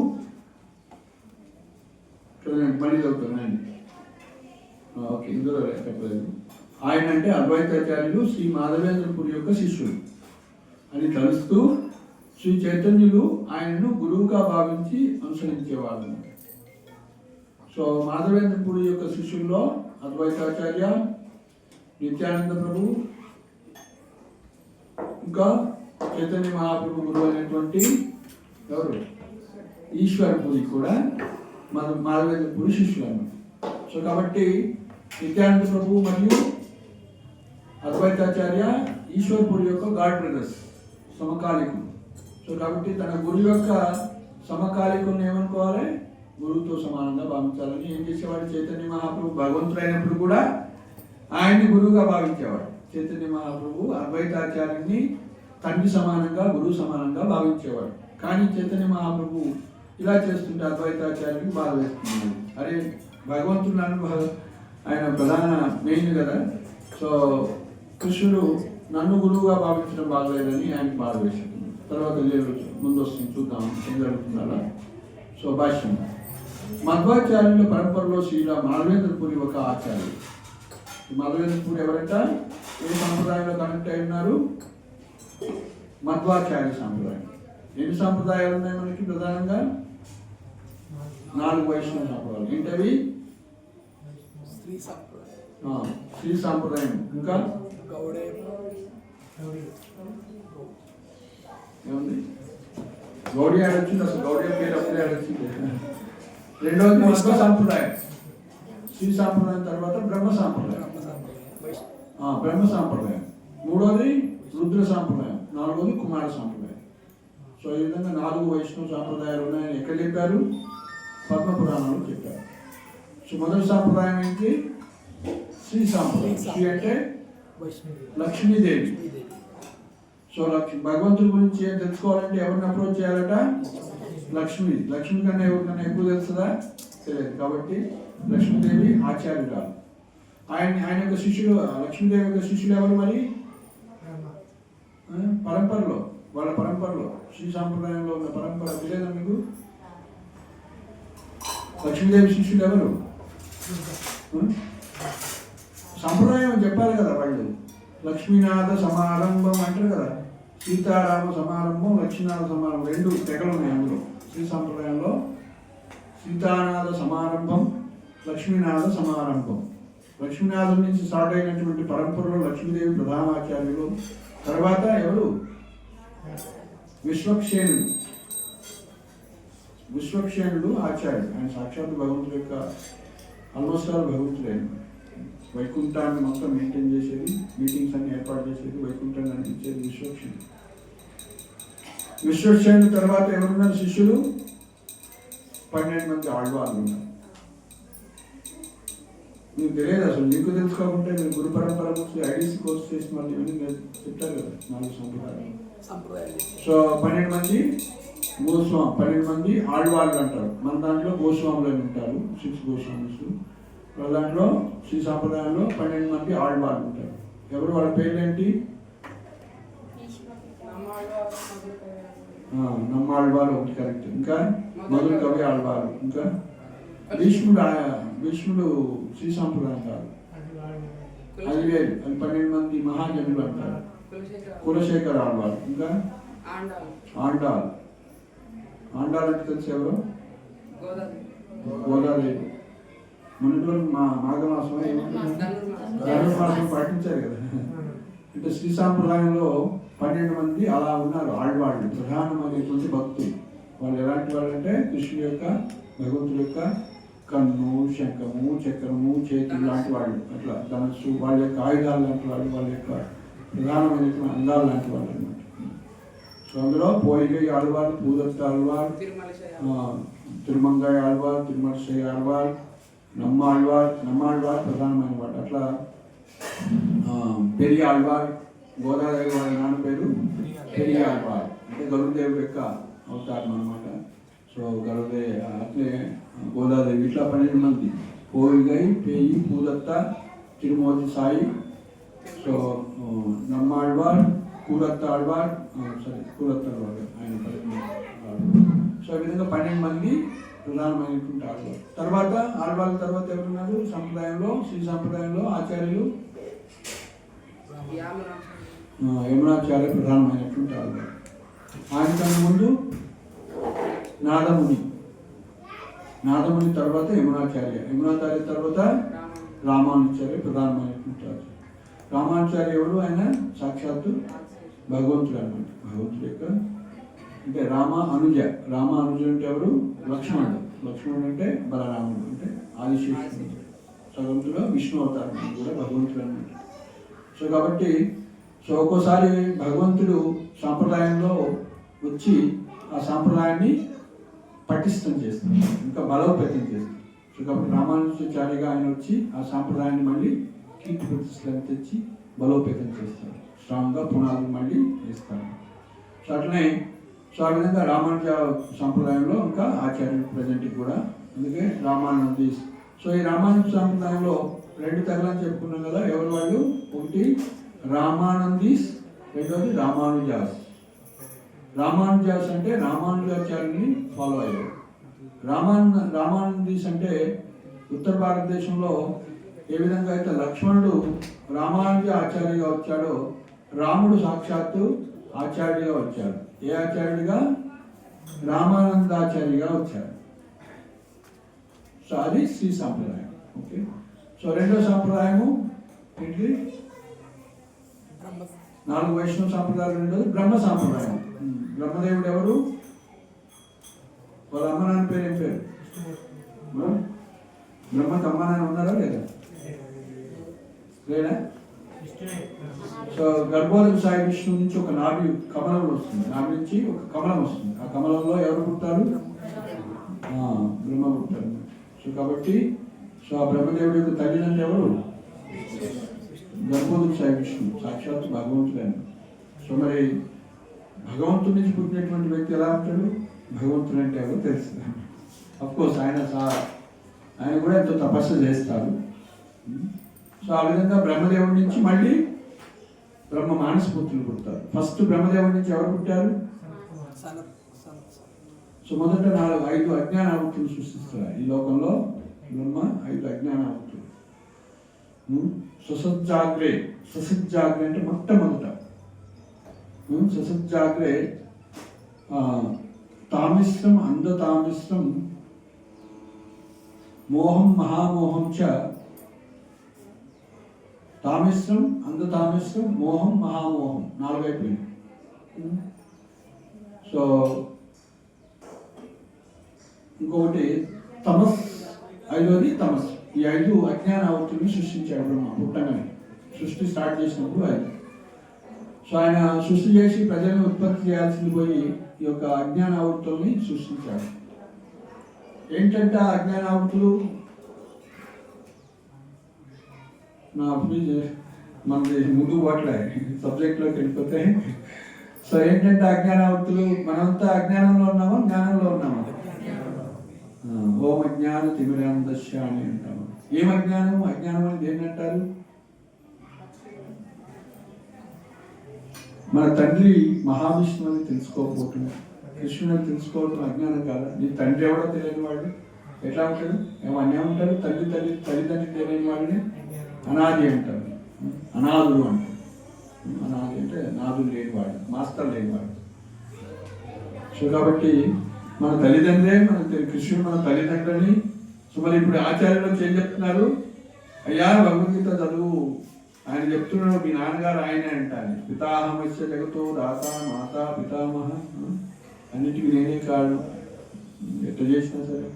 Speaker 1: చూడండి, మళ్ళీ చదువుతున్నాను. ఓకే, ఇందులో చెప్పలేదు. ఆయన అంటే అద్వైతాచార్యులు శ్రీ మాధవేంద్రపురి యొక్క శిష్యుడు అని తలుస్తూ శ్రీ చైతన్యులు ఆయనను గురువుగా భావించి అనుసరించేవాళ్ళు. సో మాధవేంద్రపురి యొక్క శిష్యుల్లో అద్వైతాచార్య, నిత్యానంద ప్రభు, ఇంకా చైతన్య మహాప్రభు గురువు అనేటువంటి ఎవరు? ఈశ్వరపురి కూడా మాధవేంద్రపురి శిష్యులు అన్నమాట. సో కాబట్టి నిత్యానంద ప్రభు మరియు అద్వైతాచార్య ఈశ్వర్పూరి యొక్క గాడ్ బ్రదర్స్, సమకాలికులు. సో కాబట్టి తన గురువు యొక్క సమకాలికులను ఏమనుకోవాలి, గురువుతో సమానంగా భావించాలని ఏం చేసేవాడు చైతన్య మహాప్రభు. భగవంతుడు అయినప్పుడు కూడా ఆయన్ని గురువుగా భావించేవాడు. చైతన్య మహాప్రభు అద్వైతాచార్యుని తండ్రి సమానంగా, గురువు సమానంగా భావించేవాడు. కానీ చైతన్య మహాప్రభు ఇలా చేస్తుంటే అద్వైతాచార్యుడికి బాధ వేస్తున్నాడు. అరే భగవంతుడు నన్ను, ఆయన ప్రధాన మెయిన్ కదా, సో కృష్ణుడు నన్ను గురువుగా భావించడం బాగలేదని ఆయనకు బాధ వేసింది. తర్వాత ముందు వస్తుంది, చూద్దాం ఏం జరుగుతుందా. సో భాష్యం, మధ్వాచార్యుల పరంపరలో శ్రీల మాధవేంద్రపురి ఒక ఆచార్యుడు. మాధవేంద్రపురి ఎవరంట, ఏ సంప్రదాయంలో కనెక్ట్ అయి ఉన్నారు, మధ్వాచార్య సాంప్రదాయం. ఎన్ని సాంప్రదాయాలు ఉన్నాయి మనకి, ప్రధానంగా 4 వైష్ణవ సాంప్రదాయాలు. ఏంటవి, శ్రీ సాంప్రదాయం, ఇంకా ఏముంది, గౌడీ ఆడొచ్చింది, అసలు గౌడీ పేరు అప్పుడే ఆడొచ్చింది. రెండవది మధ్వ సాంప్రదాయం, శ్రీ సాంప్రదాయం తర్వాత బ్రహ్మ సాంప్రదాయం, బ్రహ్మ సాంప్రదాయం. మూడవది రుద్ర సాంప్రదాయం, నాలుగవది కుమార సాంప్రదాయం. సో ఈ విధంగా 4 వైష్ణవ సాంప్రదాయాలు ఉన్నాయని ఎక్కడ చెప్పారు, పద్మ పురాణంలో చెప్పారు. సో మొదటి సాంప్రదాయం ఏంటి, శ్రీ సాంప్రదాయం. శ్రీ అంటే లక్ష్మీదేవి. సో భగవంతుడి గురించి ఏం తెలుసుకోవాలంటే ఎవరిని అప్రోచ్ చేయాలట, లక్ష్మి. లక్ష్మి కన్నా ఎవరికన్నా ఎక్కువ తెలుస్తుందా, తెలియదు. కాబట్టి లక్ష్మీదేవి ఆచార్యురాలు. ఆయన యొక్క శిష్యులు, లక్ష్మీదేవి యొక్క శిష్యులు ఎవరు మరి, పరంపరలో, వాళ్ళ పరంపరలో, శ్రీ సాంప్రదాయంలో ఉన్న పరంపర తెలియదా మీకు, లక్ష్మీదేవి శిష్యులు ఎవరు, సంప్రదాయం చెప్పాలి కదా వాళ్ళు. లక్ష్మీనాథ సమారంభం అంటారు కదా, సీతారామ సమారంభం, లక్ష్మీనాథ సమారంభం, 2 తెగలు ఉన్నాయి అందులో. శ్రీ సాంప్రదాయంలో సీతానాథ సమారంభం, లక్ష్మీనాథ సమారంభం. లక్ష్మీనాథం నుంచి స్టార్ట్ అయినటువంటి పరంపరలో లక్ష్మీదేవి ప్రధానాచార్యులు. తర్వాత ఎవరు, విశ్వక్షేణుడు. విశ్వక్షేణుడు ఆచార్యుడు. ఆయన సాక్షాత్ భగవంతుడి యొక్క ఆల్మోస్ట్ ఆల్ భగవంతుడే. వైకుంఠాన్ని మొత్తం మెయింటైన్ చేసేది, మీటింగ్స్ అన్ని ఏర్పాటు చేసేది, వైకుంఠాన్ని నడిపించేది విశ్వక్షేణుడు. విశ్వక్షేణుడు తర్వాత ఎవరున్నారు శిష్యులు, 12 మంది ఆళ్వార్లు ఉన్నారు. మీకు తెలియదు అసలు, మీకు తెలుసుకోకుంటే మీరు గురు పరంపర ఐడిసి కోర్స్ చేసిన వాళ్ళు ఇవన్నీ చెప్తారు కదా, 4 సంప్రదాయాలు. సో 12 మంది గోస్వామి, 12 మంది ఆళ్వార్లు అంటారు. మన దాంట్లో గోస్వాములు అని ఉంటారు, 6 గోస్వామిస్. వాళ్ళ దాంట్లో శ్రీ సాంప్రదాయంలో 12 మంది ఆళ్వార్లు ఉంటారు. ఎవరు, వాళ్ళ పేర్లేంటి, నమ్మాళ్వారు ఒకటి కరెక్ట్, ఇంకా మొదలు కవి ఆళ్వారు, ఇంకా భీష్ముడు శ్రీ సాంప్రదాయం కాదు, అది వేరు. అది 12 మంది మహాజనులు అంటారు, కులశేఖర ఆళ్వారు. ఇంకా ఆండాల్. ఆండాల్ అంటే తెలిసి ఎవరు, గోదాదేవి. మొన్నటి వరకు మాఘమాసం ధనుర్మాసం పాటించారు కదా. అంటే శ్రీ సాంప్రదాయంలో 12 మంది అలా ఉన్నారు ఆళ్వాళ్ళు, ప్రధానమైనటువంటి భక్తులు. వాళ్ళు ఎలాంటి వాళ్ళు అంటే కృష్ణుడి యొక్క, భగవంతుడి యొక్క కన్ను, శంఖము, చక్రము, చేతులు లాంటి వాళ్ళు, అట్లా ధనస్సు, వాళ్ళ యొక్క ఆయుధాలు లాంటి వాళ్ళు, వాళ్ళ యొక్క ప్రధానమైనటువంటి అంగాలు లాంటి వాళ్ళు అన్నమాట. సో అందులో పోయిగై ఆళ్వార్, పూదత్త ఆళ్వార్, తిరుమంగై ఆళ్వార్, తిరుమలశై ఆళ్వార్, నమ్మాళ్వార్ ప్రధానమైన వాళ్ళు. అట్లా పెరియ ఆళ్వార్, గోదాదేవి వాళ్ళ నాన్న పేరు పెరియ ఆళ్వార్, అంటే గరుడదేవుడి యొక్క అవతారం అనమాట. సో గరుడే, అట్లే గోదాదేవి, ఇట్లా 12 మంది. పోయిగై, పేయి, పూదత్త, తిరుమోజి సాయి, సో నమ్మాళ్వార్, కూరత్త ఆళ్వార్, ఆయన 12 మంది. సో ఈ విధంగా 12 మంది ప్రధానమైనటువంటి ఆళ్వార్. తర్వాత ఆళ్వార్ల తర్వాత ఎవరున్నారు సంప్రదాయంలో, శ్రీ సంప్రదాయంలో ఆచార్యులు, యమునాచార్య ప్రధానమైనటువంటి ఆళ్వార్. ఆయన కన్నా ముందు నాదముని, నాదముని తర్వాత యమునాచార్య, యమునాచార్య తర్వాత రామానుచార్య ప్రధానమైనటువంటి ఆచార్య. రామానుచార్య ఎవరు, ఆయన సాక్షాత్తు భగవంతుడు అన్నమాట. భగవంతుడి యొక్క అంటే రామ అనుజ అంటే ఎవరు, లక్ష్మణుడు. లక్ష్మణుడు అంటే బలరాముడు, అంటే ఆదిశేషుడు. భగవంతుడు విష్ణు అవతారం కూడా భగవంతుడు అన్నమాట. సో కాబట్టి సో ఒక్కోసారి భగవంతుడు సాంప్రదాయంలో వచ్చి ఆ సాంప్రదాయాన్ని పటిష్టం చేస్తాడు, ఇంకా బలోపేతం చేస్తాడు. సో కాబట్టి రామానుజాచార్యగా ఆయన వచ్చి ఆ సాంప్రదాయాన్ని మళ్ళీ కీర్తి ప్రతిష్టలను తెచ్చి బలోపేతం చేస్తాడు, స్ట్రాంగ్గా పునాదులు మళ్ళీ వేస్తాడు. సో అట్లనే సో ఆ విధంగా రామానుజ సాంప్రదాయంలో ఇంకా ఆచార్యులు ప్రజెంట్కి కూడా, అందుకే రామానందీస్. సో ఈ రామానుజ సాంప్రదాయంలో 2 తెగలని చెప్పుకున్నాం కదా, ఎవరు వాళ్ళు? ఒకటి రామానందీస్, రెండోది రామానుజాస్. రామానుజాస్ అంటే రామానుజాచార్యుని ఫాలో అయ్యారు. రామానందీస్ అంటే ఉత్తర భారతదేశంలో ఏ విధంగా అయితే లక్ష్మణుడు రామానుజ ఆచార్యగా వచ్చాడో, రాముడు సాక్షాత్తు ఆచార్యుడిగా వచ్చాడు. ఏ ఆచార్యుడిగా? రామానందాచార్యగా వచ్చాడు. సో అది శ్రీ సాంప్రదాయం. ఓకే. సో రెండో సాంప్రదాయము ఏంటి? 4 వైష్ణవ సాంప్రదాయాలు. రెండోది బ్రహ్మ సాంప్రదాయం. బ్రహ్మదేవుడు ఎవరు? వాళ్ళ అమ్మ నాన్న పేరు ఏం పేరు? బ్రహ్మకి అమ్మ నాన్న ఉన్నారా లేదా? లేదా? సో గర్భోదక సాయి విష్ణువు నుంచి ఒక నాభి కమలం వస్తుంది, నాభి నుంచి ఒక కమలం వస్తుంది. ఆ కమలంలో ఎవరు పుట్టారు? బ్రహ్మ పుట్టారు. సో కాబట్టి సో ఆ బ్రహ్మదేవుడి యొక్క తల్లిదండ్రులు ఎవరు? గర్భోదక సాయి విష్ణువు, సాక్షాత్ భగవంతుడైన. సో మరి భగవంతుడి నుంచి పుట్టినటువంటి వ్యక్తి ఎలా ఉంటాడు? భగవంతుడు అంటే ఎవరో తెలుస్తుంది. అఫ్కోర్స్ ఆయన కూడా ఎంతో తపస్సు చేస్తారు. సో ఆ విధంగా బ్రహ్మదేవుడి నుంచి మళ్ళీ బ్రహ్మ మానసపుత్రులు పుడతారు. ఫస్ట్ బ్రహ్మదేవుడి నుంచి ఎవరు పుట్టారు? సో మొదట 5 అజ్ఞానావృత్తులు సృష్టిస్తారు ఈ లోకంలో. బ్రహ్మ 5 అజ్ఞానావృత్తులు. ససజ్జాగ్రే అంటే మొట్టమొదట ససజ్జాగ్రే తామిశ్రం అంధతామిశ్రం మోహం మహామోహం చ. తామిశ్రం అంధతామిశ్రం మోహం మహామోహం 4 అయిపోయింది. సో ఇంకొకటి తమస్, 5వది తమస్. ఈ 5 అజ్ఞానావృత్తుల్ని సృష్టించాడు బ్రహ్మ పుట్టగానే. సృష్టి స్టార్ట్ చేసినప్పుడు 5. సో ఆయన సృష్టి చేసి ప్రజలను ఉత్పత్తి చేయాల్సింది పోయి ఈ యొక్క అజ్ఞానావృత్తుల్ని సృష్టించాడు. ఏంటంటే ఆ అజ్ఞానావృత్తులు మనది ముందు వాట్లే సబ్జెక్ట్లోకి వెళ్ళిపోతే. సో ఏంటంటే అజ్ఞానావృత్తులు, మనంతా అజ్ఞానంలో ఉన్నామా జ్ఞానంలో ఉన్నామా? ఓం అజ్ఞాన తిమిరాంధస్య అని అంటాము. ఏం అజ్ఞానం? అజ్ఞానం అని దేన్ని అంటారు? మన తండ్రి మహావిష్ణువు అని తెలుసుకోకపోవటం, కృష్ణుని తెలుసుకోవటం అజ్ఞానం కాదా? నీ తండ్రి ఎవడో తెలియని వాడు ఎట్లా ఉంటాడు? ఏమన్నా ఉంటారు? తల్లిదండ్రి తెలియని వాడిని అనాది అంటారు. అనాథుడు అంటారు. అనాది అంటే నాదులు లేనివాడు, మాస్టర్ లేనివాడు. సో కాబట్టి మన తల్లిదండ్రే కృష్ణుడు మన తల్లిదండ్రులని. సో మరి ఇప్పుడు ఆచార్యులు ఏం చెప్తున్నారు? అయ్యా భగవద్గీత చదువు. ఆయన చెప్తున్నాడు మీ నాన్నగారు ఆయనే అంటారు. పితాహమస్య జగతో దాత మాత పితామహ, అన్నిటికీ నేనే కాదు. ఎట్లా చేసినా సరే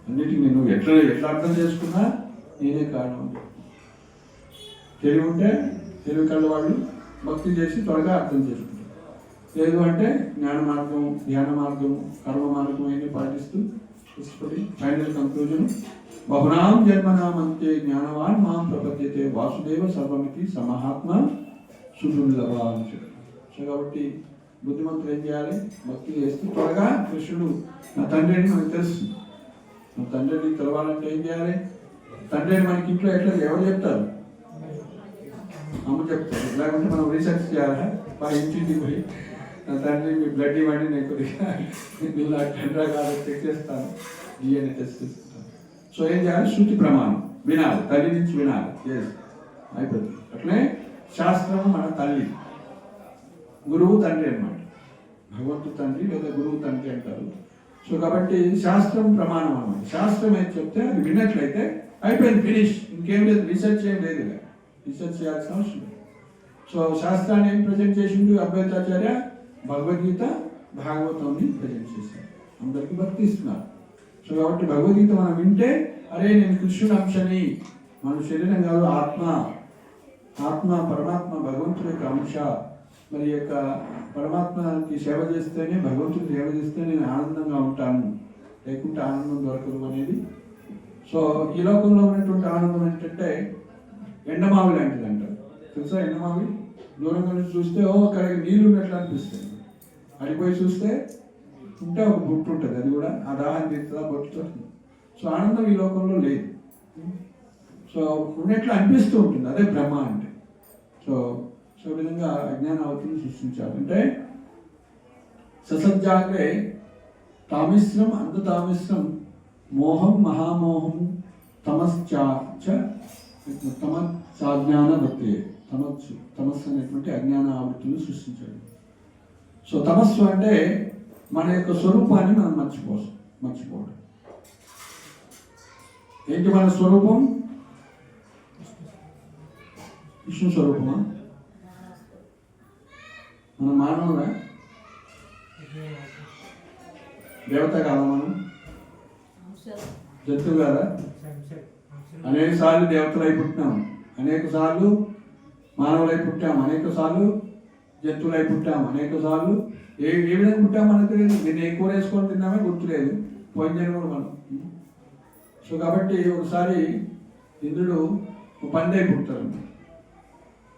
Speaker 1: అన్నిటికీ నేను ఎట్లా అర్థం చేసుకున్నా నేనే కారణం. తెలివి ఉంటే తెలివి కళ్ళ వాళ్ళు భక్తి చేసి త్వరగా అర్థం చేసుకుంటారు. లేదు అంటే జ్ఞాన మార్గం, ధ్యాన మార్గం, కర్మ మార్గం అన్ని పాటిస్తూ ఇష్టపడి ఫైనల్ కంక్లూజన్ బహునాం జన్మనామంతే జ్ఞానవాన్ మాం ప్రపద్యతే వాసుదేవ సర్వమితి సమహాత్మ సుదుర్లభ అని చెప్పారు. సో కాబట్టి బుద్ధిమంతులు ఏం చేయాలి? భక్తి చేస్తూ త్వరగా కృష్ణుడు నా తండ్రిని మనకు తెలుసు. నా తండ్రిని తెలవాలంటే ఏం చేయాలి? తండ్రిని మనకి ఇంట్లో ఎట్లా ఎవరు చెప్తారు? అమ్మ చెప్తారు. లేకుంటే మనం రీసెర్చ్ చేయాలా? మా ఇంటికి పోయి నా తండ్రి మీ బ్లడ్ ఇవ్వండి, నేను కొద్దిగా మీరు తండ్రి కాదు చెక్ చేస్తాను, డిఎన్ఏ టెస్ట్ చేస్తాను. సో ఏం చేయాలి? శృతి ప్రమాణం వినాలి, తల్లి నుంచి వినాలి. అయిపోతుంది. అట్లనే శాస్త్రము మన తల్లి, గురువు తండ్రి అన్నమాట. భగవంతుడు తండ్రి లేదా గురువు తండ్రి అంటారు. సో కాబట్టి శాస్త్రం ప్రమాణం అన్నమాట. శాస్త్రం ఏం చెప్తే అది విన్నట్లయితే అయిపోయింది, ఫినిష్. ఇంకేం లేదు, రీసెర్చ్ ఏం లేదు, రీసెర్చ్ చేయాల్సిన అవసరం లేదు. సో శాస్త్రాన్ని ఏం ప్రజెంట్ చేసిండు అద్వైతాచార్య? భగవద్గీత భాగవతాన్ని ప్రజెంట్ చేశారు, అందరికీ భక్తి ఇస్తున్నారు. సో కాబట్టి భగవద్గీత మనం వింటే అరే నేను కృష్ణుడు అంశని, మన శరీరం కాదు ఆత్మ, పరమాత్మ భగవంతుడి యొక్క అంశ. మరి యొక్క పరమాత్మకి సేవ చేస్తేనే, భగవంతుడికి సేవ చేస్తే నేను ఆనందంగా ఉంటాను, లేకుంటే ఆనందం దొరకదు అనేది. సో ఈ లోకంలో ఉన్నటువంటి ఆనందం ఏంటంటే ఎండమావి లాంటిది అంటారు. తెలుసా ఎండమావి? దూరంగా నుంచి చూస్తే అక్కడికి నీళ్ళు ఉన్నట్లు అనిపిస్తుంది, అడిపోయి చూస్తే ఉంటే ఒక బొట్టు ఉంటుంది, అది కూడా ఆ దాహాన్ని తీస్తుందా బొట్టుతో. సో ఆనందం ఈ లోకంలో లేదు. సో ఉన్నట్లు అనిపిస్తూ ఉంటుంది, అదే బ్రహ్మ అంటే. సో సో విధంగా అజ్ఞానావతిని సృష్టించారు. అంటే ససజ్జాగ్రే తామిశ్రం అంధతామిశ్రం మోహం మహామోహం తమస్సాజ్ఞాన భక్తి. తమస్సు అనేటువంటి అజ్ఞాన ఆవృత్తులు సృష్టించాడు. సో తమస్సు అంటే మన యొక్క స్వరూపాన్ని మనం మర్చిపోవడం. ఏంటి మన స్వరూపం? విష్ణు స్వరూపమా? మన మానవుడా? దేవత కాదా? మనం జంతువు కాదా? అనేక సార్లు దేవతలై పుట్టాము, అనేక సార్లు మానవులై పుట్టాము, అనేక సార్లు జంతువులై పుట్టాము, అనేక సార్లు ఏ విధంగా పుట్టాము మనకు తెలియదు. నేను ఏ కూర వేసుకొని తిన్నామే గుర్తులేదు, పోయిన జన్మలో మనం. సో కాబట్టి ఒకసారి ఇంద్రుడు పందై పుడతాడు.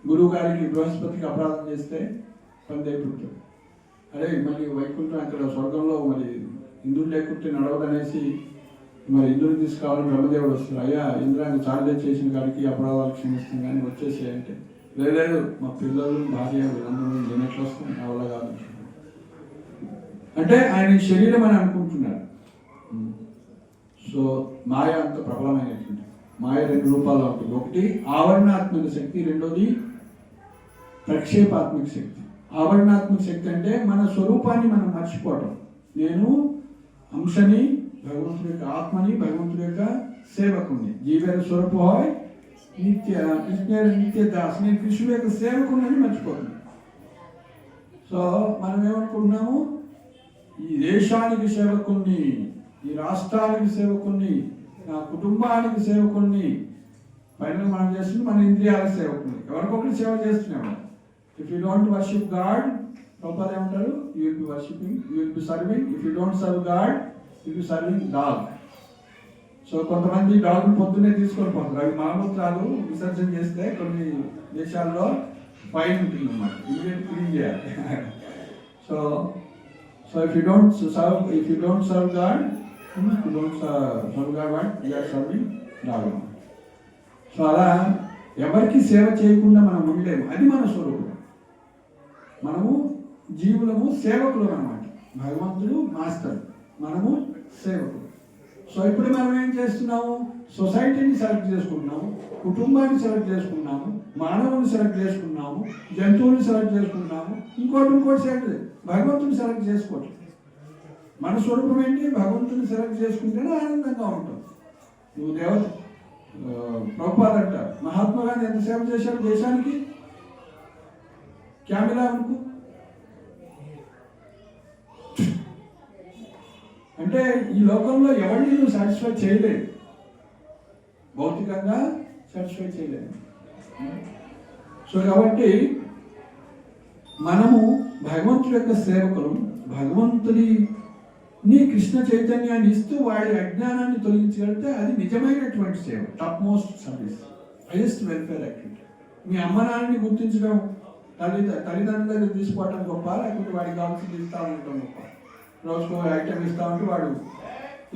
Speaker 1: గురువు గారికి బృహస్పతికి అపరాధం చేస్తే పందై పుడతాడు. అదే మళ్ళీ వైకుంఠం అక్కడ స్వర్గంలో మరి ఇంద్రుడు లేకుంటే నడవదనేసి మరి ఇంద్రుడిని తీసుకురావాలని బ్రహ్మదేవుడు వస్తారు. అయ్యా ఇంద్రాన్ని చార్జెస్ చేసిన కాడికి అపరాధాలు క్షమిస్తాం కానీ వచ్చేసి అంటే లేదు మా పిల్లలు భార్య వీళ్ళందరూ నేను ఎట్లా వస్తాను, నా వల్ల కాదు అంటే ఆయన శరీరం అని అనుకుంటున్నాడు. సో మాయ అంత ప్రబలమైనటువంటి మాయ రెండు రూపాల్లో ఉంటుంది. ఒకటి ఆవరణాత్మక శక్తి, రెండోది ప్రక్షేపాత్మక శక్తి. ఆవరణాత్మక శక్తి అంటే మన స్వరూపాన్ని మనం మర్చిపోవటం. నేను అంశని, భగవంతుడి యొక్క ఆత్మని, భగవంతుడి యొక్క సేవకుని. జీవేర స్వరూపోయ్ నిత్య దాస్, నేను కృష్ణుడి యొక్క సేవకుని మర్చిపోతున్నాను. సో మనం ఏమనుకుంటున్నాము? ఈ దేశానికి సేవకుని, ఈ రాష్ట్రానికి సేవకుని, నా కుటుంబానికి సేవకుని, పైన మనం చేస్తుంది మన ఇంద్రియాల సేవకుని. ఎవరికొకటి సేవ చేస్తున్నాము. If you don't worship God, Prabhupada ఏమంటారు? You will be worshipping, you will be serving. If you don't serve God, you will be serving dog. So కొంతమంది డాగ్లు పొద్దున్నే తీసుకొని పోతారు. అవి మలమూత్రాలు విసర్జన చేస్తే కొన్ని దేశాల్లో ఫైన్ ఉంటుంది అన్నమాట, ఇమీడియట్ క్లీన్ చేయాలి. So if you don't serve God, serving dog. So అలా ఎవరికి సేవ చేయకుండా మనం ఉండలేము. అది మన స్వరూపం. మనము జీవులము, సేవకులు అన్నమాట. భగవంతుడు మాస్టర్, మనము సేవకులు. సో ఇప్పుడు మనం ఏం చేస్తున్నాము? సొసైటీని సెలెక్ట్ చేసుకుంటున్నాము, కుటుంబాన్ని సెలెక్ట్ చేసుకున్నాము, మానవుని సెలెక్ట్ చేసుకున్నాము, జంతువుని సెలెక్ట్ చేసుకున్నాము, ఇంకోటి సెలెక్ట్, భగవంతుని సెలెక్ట్ చేసుకోవచ్చు. మన స్వరూపం ఏంటి? భగవంతుని సెలెక్ట్ చేసుకుంటేనే ఆనందంగా ఉంటాం. నువ్వు దేవత. ప్రభుపాద అంటారు, మహాత్మా గాంధీ ఎంత సేవ చేశాడు దేశానికి? క్యామిలా అనుకో. అంటే ఈ లోకంలో ఎవరిని నువ్వు సాటిస్ఫై చేయలేదు, భౌతికంగా సాటిస్ఫై చేయలేదు. సో కాబట్టి మనము భగవంతుడి యొక్క సేవకులు. భగవంతుడిని కృష్ణ చైతన్యాన్ని ఇస్తూ వాడి అజ్ఞానాన్ని తొలగించగలిగితే అది నిజమైనటువంటి సేవ, top most service, highest welfare activity. మీ అమ్మ నాన్నని గుర్తించడం, తల్లిదండ్రుల దగ్గర తీసుకోవటం గొప్ప, లేకపోతే వాడికి కావాల్సింది ఇస్తామనటం గొప్ప. రోజుకో ఐటమ్ ఇస్తామంటే వాడు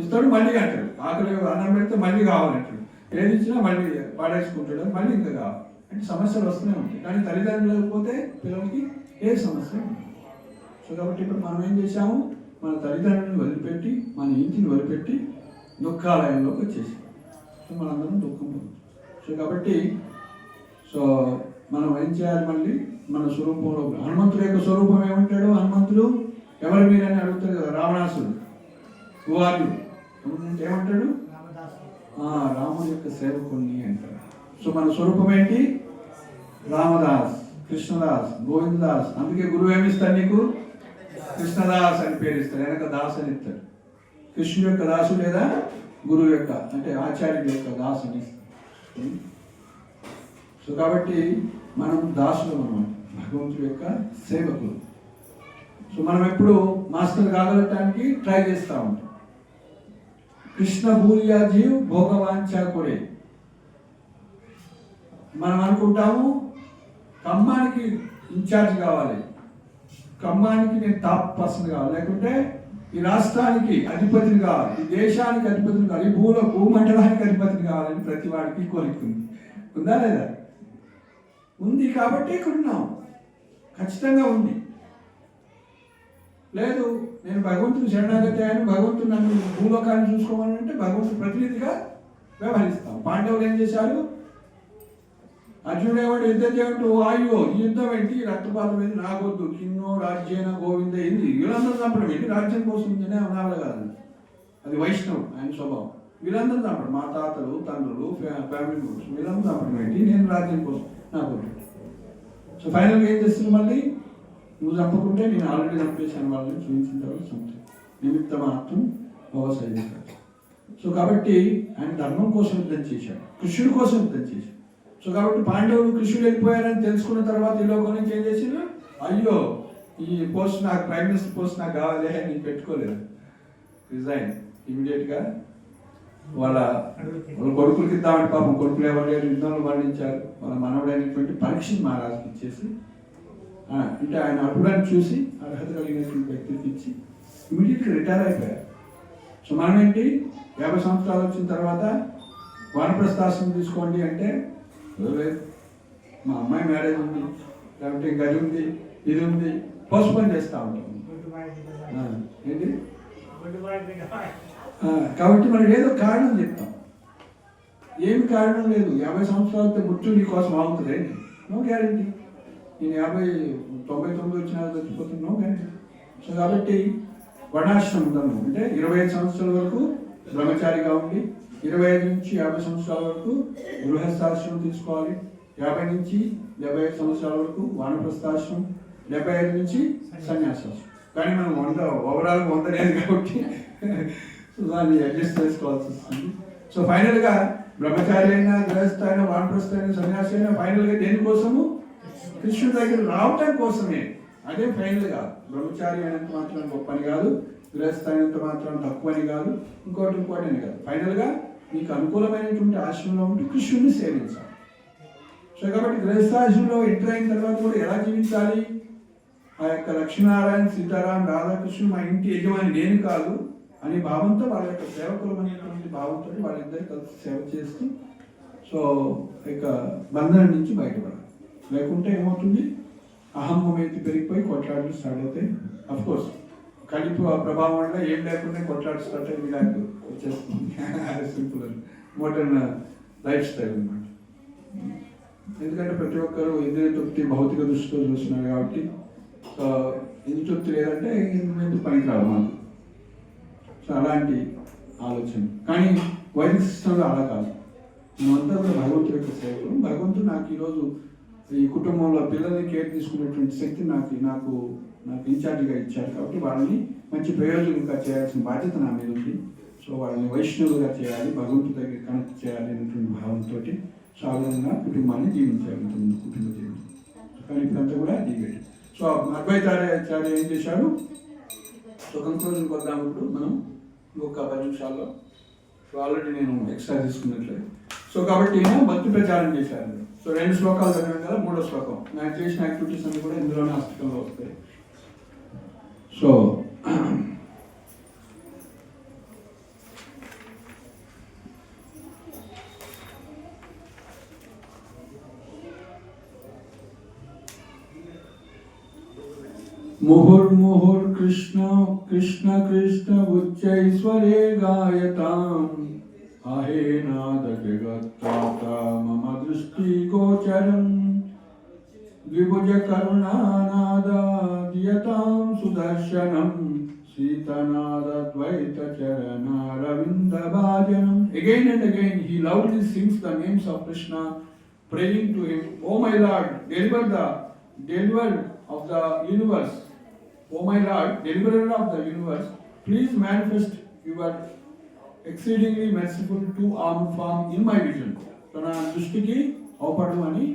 Speaker 1: ఇస్తాడు, మళ్ళీ అంటాడు. ఆకలి అన్నం పెడితే మళ్ళీ కావాలంటాడు, ఏది ఇచ్చినా మళ్ళీ పాడేసుకుంటాడు, మళ్ళీ ఇంకా కావాలి అంటే సమస్యలు వస్తూనే ఉంటాయి. కానీ తల్లిదండ్రులు లేకపోతే పిల్లలకి ఏ సమస్య ఉంటుంది. సో కాబట్టి ఇప్పుడు మనం ఏం చేశాము? మన తల్లిదండ్రులను వదిలిపెట్టి, మన ఇంటిని వదిలిపెట్టి దుఃఖాలయంలోకి వచ్చేసాం. సో మనందరం దుఃఖం పొందుతాం. సో కాబట్టి మనం ఏం చేయాలి? మళ్ళీ మన స్వరూపంలో, హనుమంతుడి యొక్క స్వరూపం ఏమంటాడు? హనుమంతుడు ఎవరు మీరని అడుగుతాడు కదా రావణాసుడు. ఏమంటాడు? రాముడి యొక్క సేవకుణ్ణి అంటాడు. సో మన స్వరూపం ఏంటి? రామదాస్, కృష్ణదాస్, గోవిందదాస్. అందుకే గురువు ఏమిస్తాడు నీకు? కృష్ణదాస్ అని పేరు ఇస్తాడు, వెనక దాస్ అని ఇస్తాడు. కృష్ణుడు యొక్క దాసు లేదా గురువు యొక్క అంటే ఆచార్యుడి యొక్క దాస్ అని ఇస్తాడు. సో కాబట్టి మనం దాసులు అన్నమాట, భగవంతుడి యొక్క సేవకులు. సో మనం ఎప్పుడు మాస్టర్ కాగలటానికి ట్రై చేస్తూ ఉంటాం. కృష్ణ భూరియా జీవ్ భోగవాంఛా కొరే. మనం అనుకుంటాము ఖమ్మానికి ఇన్ఛార్జ్ కావాలి, ఖమ్మానికి నేను టాప్ పర్సన్ కావాలి, లేకుంటే ఈ రాష్ట్రానికి అధిపతిని కావాలి, ఈ దేశానికి అధిపతిని కావాలి, ఈ భూమండలానికి అధిపతిని కావాలని ప్రతి వాడికి కోరికుంది. ఉందా లేదా? ఉంది కాబట్టి ఇక్కడ ఉన్నాం, ఖచ్చితంగా ఉంది. లేదు నేను భగవంతుని శరణాగతి అని భగవంతుడు నన్ను భూలోకాన్ని చూసుకోమని అంటే భగవంతుడు ప్రతినిధిగా వ్యవహరిస్తాం. పాండవులు ఏం చేశారు? అర్జునుడు ఏమంటే యుద్ధం చేయమంటూ అయ్యో ఈ యుద్ధం ఏంటి, రక్తపాతం ఏంటి, నాకొద్దు, కిన్నో రాజ్యేన గోవింద ఏంది, వీళ్ళందరూ చంపడం ఏంటి, రాజ్యం కోసం అనాలి కాదు, అది వైష్ణవం ఆయన స్వభావం. వీళ్ళందరూ చంపడం, మా తాతలు తండ్రులు ఫ్యామిలీ కోసం వీళ్ళందరూ చంపడం ఏంటి, నేను రాజ్యం కోసం నాకొద్దు. సో ఫైనల్గా ఏం చేస్తుంది? మళ్ళీ నువ్వు చంపకుంటే నేను ఆల్రెడీ చంపేశాను వాళ్ళని చూపించిన తర్వాత చంపుతాను, నిమిత్త మాత్రం వ్యవసాయం. సో కాబట్టి ఆయన ధర్మం కోసం యుద్ధం చేశాడు, కృష్ణుడి కోసం యుద్ధం చేశాడు. సో కాబట్టి పాండవులు కృష్ణుడు వెళ్ళిపోయారని తెలుసుకున్న తర్వాత ఈ లోకం నుంచి ఏం చేసిండు? అయ్యో ఈ పోస్ట్ నాకు ప్రైమ్ మినిస్టర్ పోస్ట్ నాకు కావాలి అని పెట్టుకోలేదు, రిజైన్ ఇమీడియట్గా వాళ్ళ కొడుకులకి ఇద్దామంటే పాపం కొడుకులు ఎవరు యుద్ధంలో మరణించారు. వాళ్ళ మనవడైనటువంటి పరీక్షను మహారాజుకి ఇచ్చేసి, అంటే ఆయన అర్హులను చూసి అర్హత కలిగినటువంటి వ్యక్తికి ఇచ్చి ఇమీడియట్గా రిటైర్ అయిపోయారు. సో మనం ఏంటి 50 సంవత్సరాలు వచ్చిన తర్వాత వానప్రస్థాశ్రమం తీసుకోండి అంటే లేదు, మా అమ్మాయి మ్యారేజ్ ఉంది, లేకపోతే గది ఉంది, ఇది ఉంది, పోస్ట్పోన్ చేస్తూ ఉంటాం. ఏంటి కాబట్టి మనకి ఏదో కారణం చెప్తాం. ఏమి కారణం లేదు. 50 సంవత్సరాలతో మృత్యు నీ కోసం ఆగుతుంది ఏంటి? No guarantee. నేను 99 వచ్చినా చచ్చిపోతుంది, నో గ్యారంటీ. సో కాబట్టి వర్ణాశ్రమం ఉందను అంటే 25 సంవత్సరాల వరకు బ్రహ్మచారిగా ఉండి 25 నుంచి 50 సంవత్సరాల వరకు గృహస్థాశ్రమం తీసుకోవాలి, 50 నుంచి 75 సంవత్సరాల వరకు వానప్రస్థాశ్రమం, 75 నుంచి సన్యాసాశ్రమం. కానీ మనం 100 ఓవరాల్ 100 లేదు కాబట్టి సో దాన్ని అడ్జస్ట్ చేసుకోవాల్సి వస్తుంది. సో ఫైనల్గా బ్రహ్మచారి అయినా గృహస్థ అయినా వానప్రస్థ అయినా సన్యాసి అయినా ఫైనల్గా దేనికోసము? కృష్ణుడి దగ్గర రావటం కోసమే. అదే ఫైనల్గా బ్రహ్మచారి అయినంత మాత్రం గొప్పని కాదు, గృహస్థ అయినంత మాత్రం తక్కువని కాదు, ఇంకోటి అని కాదు. ఫైనల్గా మీకు అనుకూలమైనటువంటి ఆశ్రమంలో ఉంటూ కృష్ణుడిని సేవించాలి. సో కాబట్టి గృహస్థాశ్రమంలో ఎంటర్ అయిన తర్వాత కూడా ఎలా జీవించాలి? ఆ యొక్క లక్ష్మీనారాయణ సీతారాం రాధాకృష్ణుడు మా ఇంటి యజమాని నేను కాదు అనే భావంతో, వాళ్ళ యొక్క సేవకులం అనేటువంటి భావంతో వాళ్ళిద్దరు కలిసి సేవ చేస్తూ సో ఇక బంధనం నుంచి బయటపడాలి. లేకుంటే ఏమవుతుంది? అహంమేతి పెరిగిపోయి కొట్లాటలు స్టార్ట్ అవుతాయి. అఫ్కోర్స్ కలిపి ఆ ప్రభావం వల్ల ఏం లేకుండా కొట్లాట స్టార్ట్ అయ్యి విడాకు వచ్చేస్తుంది. సింపుల్ మోడర్న్ లైఫ్ స్టైల్ అన్నమాట. ఎందుకంటే ప్రతి ఒక్కరు ఇంద్రియ తృప్తి భౌతిక దృష్టితో చూస్తున్నారు కాబట్టి సో ఇంద్రియ తృప్తి లేదంటే ఎందుకు పనికిరావు మాకు. సో అలాంటి ఆలోచన. కానీ వైదిక సిస్టంలో అలా కాదు. మేమంతా కూడా భగవంతుడి యొక్క సేవకులు. భగవంతుడు నాకు ఈరోజు ఈ కుటుంబంలో పిల్లల్ని కేర్ తీసుకునేటువంటి శక్తి నాకు ఇన్ఛార్జిగా ఇచ్చారు కాబట్టి వాళ్ళని మంచి ప్రయోజనంగా చేయాల్సిన బాధ్యత నా మీద ఉంది. సో వాళ్ళని వైష్ణవులుగా చేయాలి, భగవంతుడి దగ్గర కనెక్ట్ చేయాలి అనేటువంటి భావంతో సాధారణంగా కుటుంబాన్ని జీవించాలి, కుటుంబ జీవితం. కానీ ఇప్పుడంతా కూడా డిబేట్. సో అద్వైతాచార్య ఏం చేశాడు? సో కంక్లూజన్కి వద్దాం ఇప్పుడు మనం ఒక 10 నిమిషాల్లో. సో ఆల్రెడీ నేను ఎక్స్ట్రా తీసుకున్నట్లేదు. సో కాబట్టి ఈయన భక్తి ప్రచారం చేశారు. సో 2 శ్లోకాలు చదివాను కదా, 3వ శ్లోకం నాకు చేసిన యాక్టివిటీస్ అన్ని కూడా ఇందులోనే అస్తికంలో వస్తాయి. సో ముహుర్ముహుర్ కృష్ణ కృష్ణ కృష్ణ ఉచ్చైశ్వరే గాయతాం అహేనాద జగత్తాత మమ దృష్టి గోచరం ద్విభుజ కరుణానాద దియతాం సుదర్శనం సీతనాద ద్వైత Charanaravinda భాజనం. Again and again he loudly sings the names of Krishna, praying to him, "O my Lord, deliver of the universe. O my Lord, deliverer of the universe, please manifest your exceedingly merciful two-armed form in my vision." So నా దృష్టికి అవపడు అని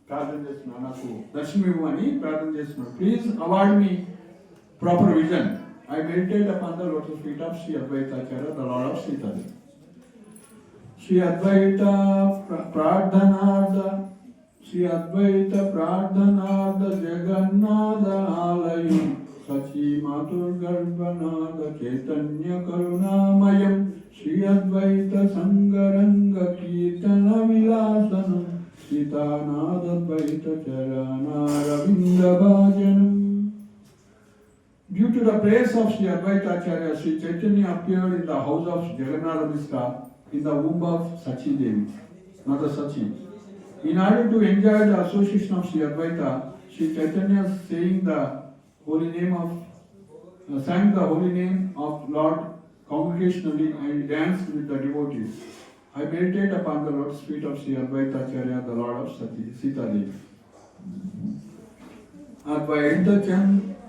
Speaker 1: ప్రార్థన చేస్తున్నాను, నాకు దర్శనం ఇవ్వమని ప్రార్థన చేస్తున్నాను. Please award me proper vision. I meditate upon the lotus feet of Sri Advaita Acharya, the Lord of Sita. Sri Advaita Pradhanarda, Sri Advaita Pradhanarda Jagannatha Alayam, Sachi Matur Garbhanarda Chaitanya Karunamayam, Sri Advaita Sangaranga Kirtana Vilasanam, Sita Nada Advaita Charana Ravinda Bhajanam. Due to the prayers of Sri Advaita Acharya, Sri Chaitanya appeared in the house of Jagannatha Mishra in the womb of Sachi Devi, Mother Sachi. In order to enjoy the association of Sri Advaita, Sri Chaitanya sang the holy name of Lord congregationally and danced with the devotees. I meditate upon the lotus feet of Sri Advaita Acharya, the Lord of Sita Devi.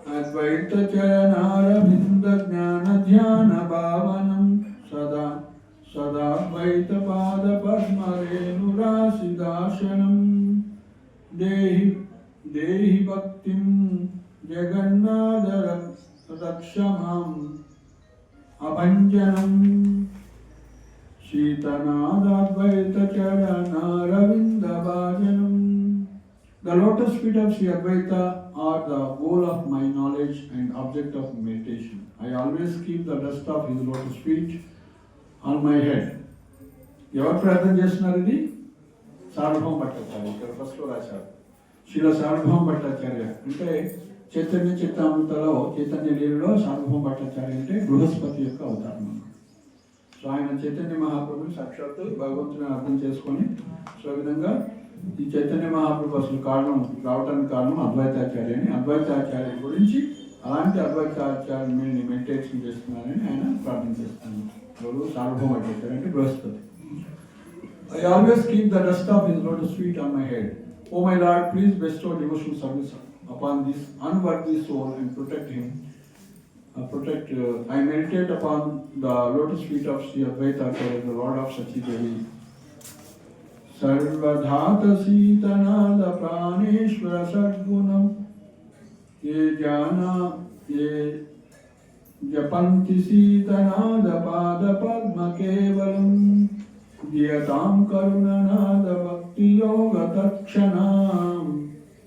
Speaker 1: Advaita Charanara Vinda Jnana Dhyana Bhavanam Sada Advaita Pada Padma Renu Rasidasanam Dehi Bhaktim Jagannatha Rakshamam Abhanjanam Shitanada Advaita Charanara Vinda Bhajanam. The lotus feet of Sri Advaita are the goal of my knowledge and object of meditation. I always keep the dust of his lotus feet on my head. ఎవరు ప్రార్థన చేస్తున్నారు? ఇది సార్వభౌమ భట్టాచార్య. ఇక్కడ ఫస్ట్లో రాశారు శ్రీల సార్వభౌమ భట్టాచార్య. అంటే చైతన్య చిత్తామృతలో చైతన్య లీలలో సార్వభౌమ భట్టాచార్య అంటే బృహస్పతి యొక్క అవతారం. సో ఆయన చైతన్య మహాప్రభుని సాక్షాత్తు భగవంతుని అర్థం చేసుకొని సో విధంగా ఈ చైతన్య మహాప్రభు అసలు కారణం రావడానికి కారణం అద్వైతాచార్య అని, అద్వైతాచార్య గురించి అలాంటి అద్వైతాచార్యుని మెడిటేషన్ చేస్తున్నారని ఆయన ప్రార్థన చేస్తున్నాను. ఎవరు? సార్వభౌమ భట్టాచార్య అంటే Brihaspati. I always keep the dust of his lotus feet on my head. O my Lord, please bestow devotional service upon this unworthy soul and protect him. I meditate upon the lotus feet of Sri Advaita Acharya, the Lord of Sachi Devi. Sarvadhata Sitanada Praneshwara Sadgunam Ye Japanti Sitanada Pada Padma Kevalam Diyatam Karunanada Bhakti Yoga Takshanam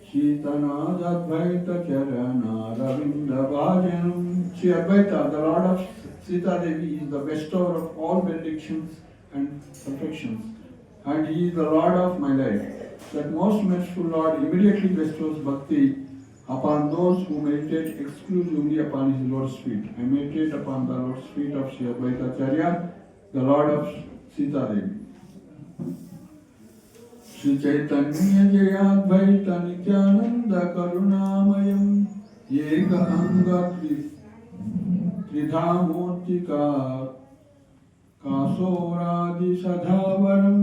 Speaker 1: Sitanada Advaita Charana Ravinda Bhajanam. Sri Advaita, the Lord of Sita Devi, is the bestower of all benedictions and perfections, and he is the Lord of my life. That most merciful Lord immediately bestows bhakti upon those who meditate exclusively upon his lotus feet. I meditate upon the lotus feet of Sri Advaita Acharya, the Lord of Sita Devi. Sri Chaitanya Jaya Advaita Nityananda Karunamayam Eka Anga Tridhamurtika Kasoradi Sadhavaram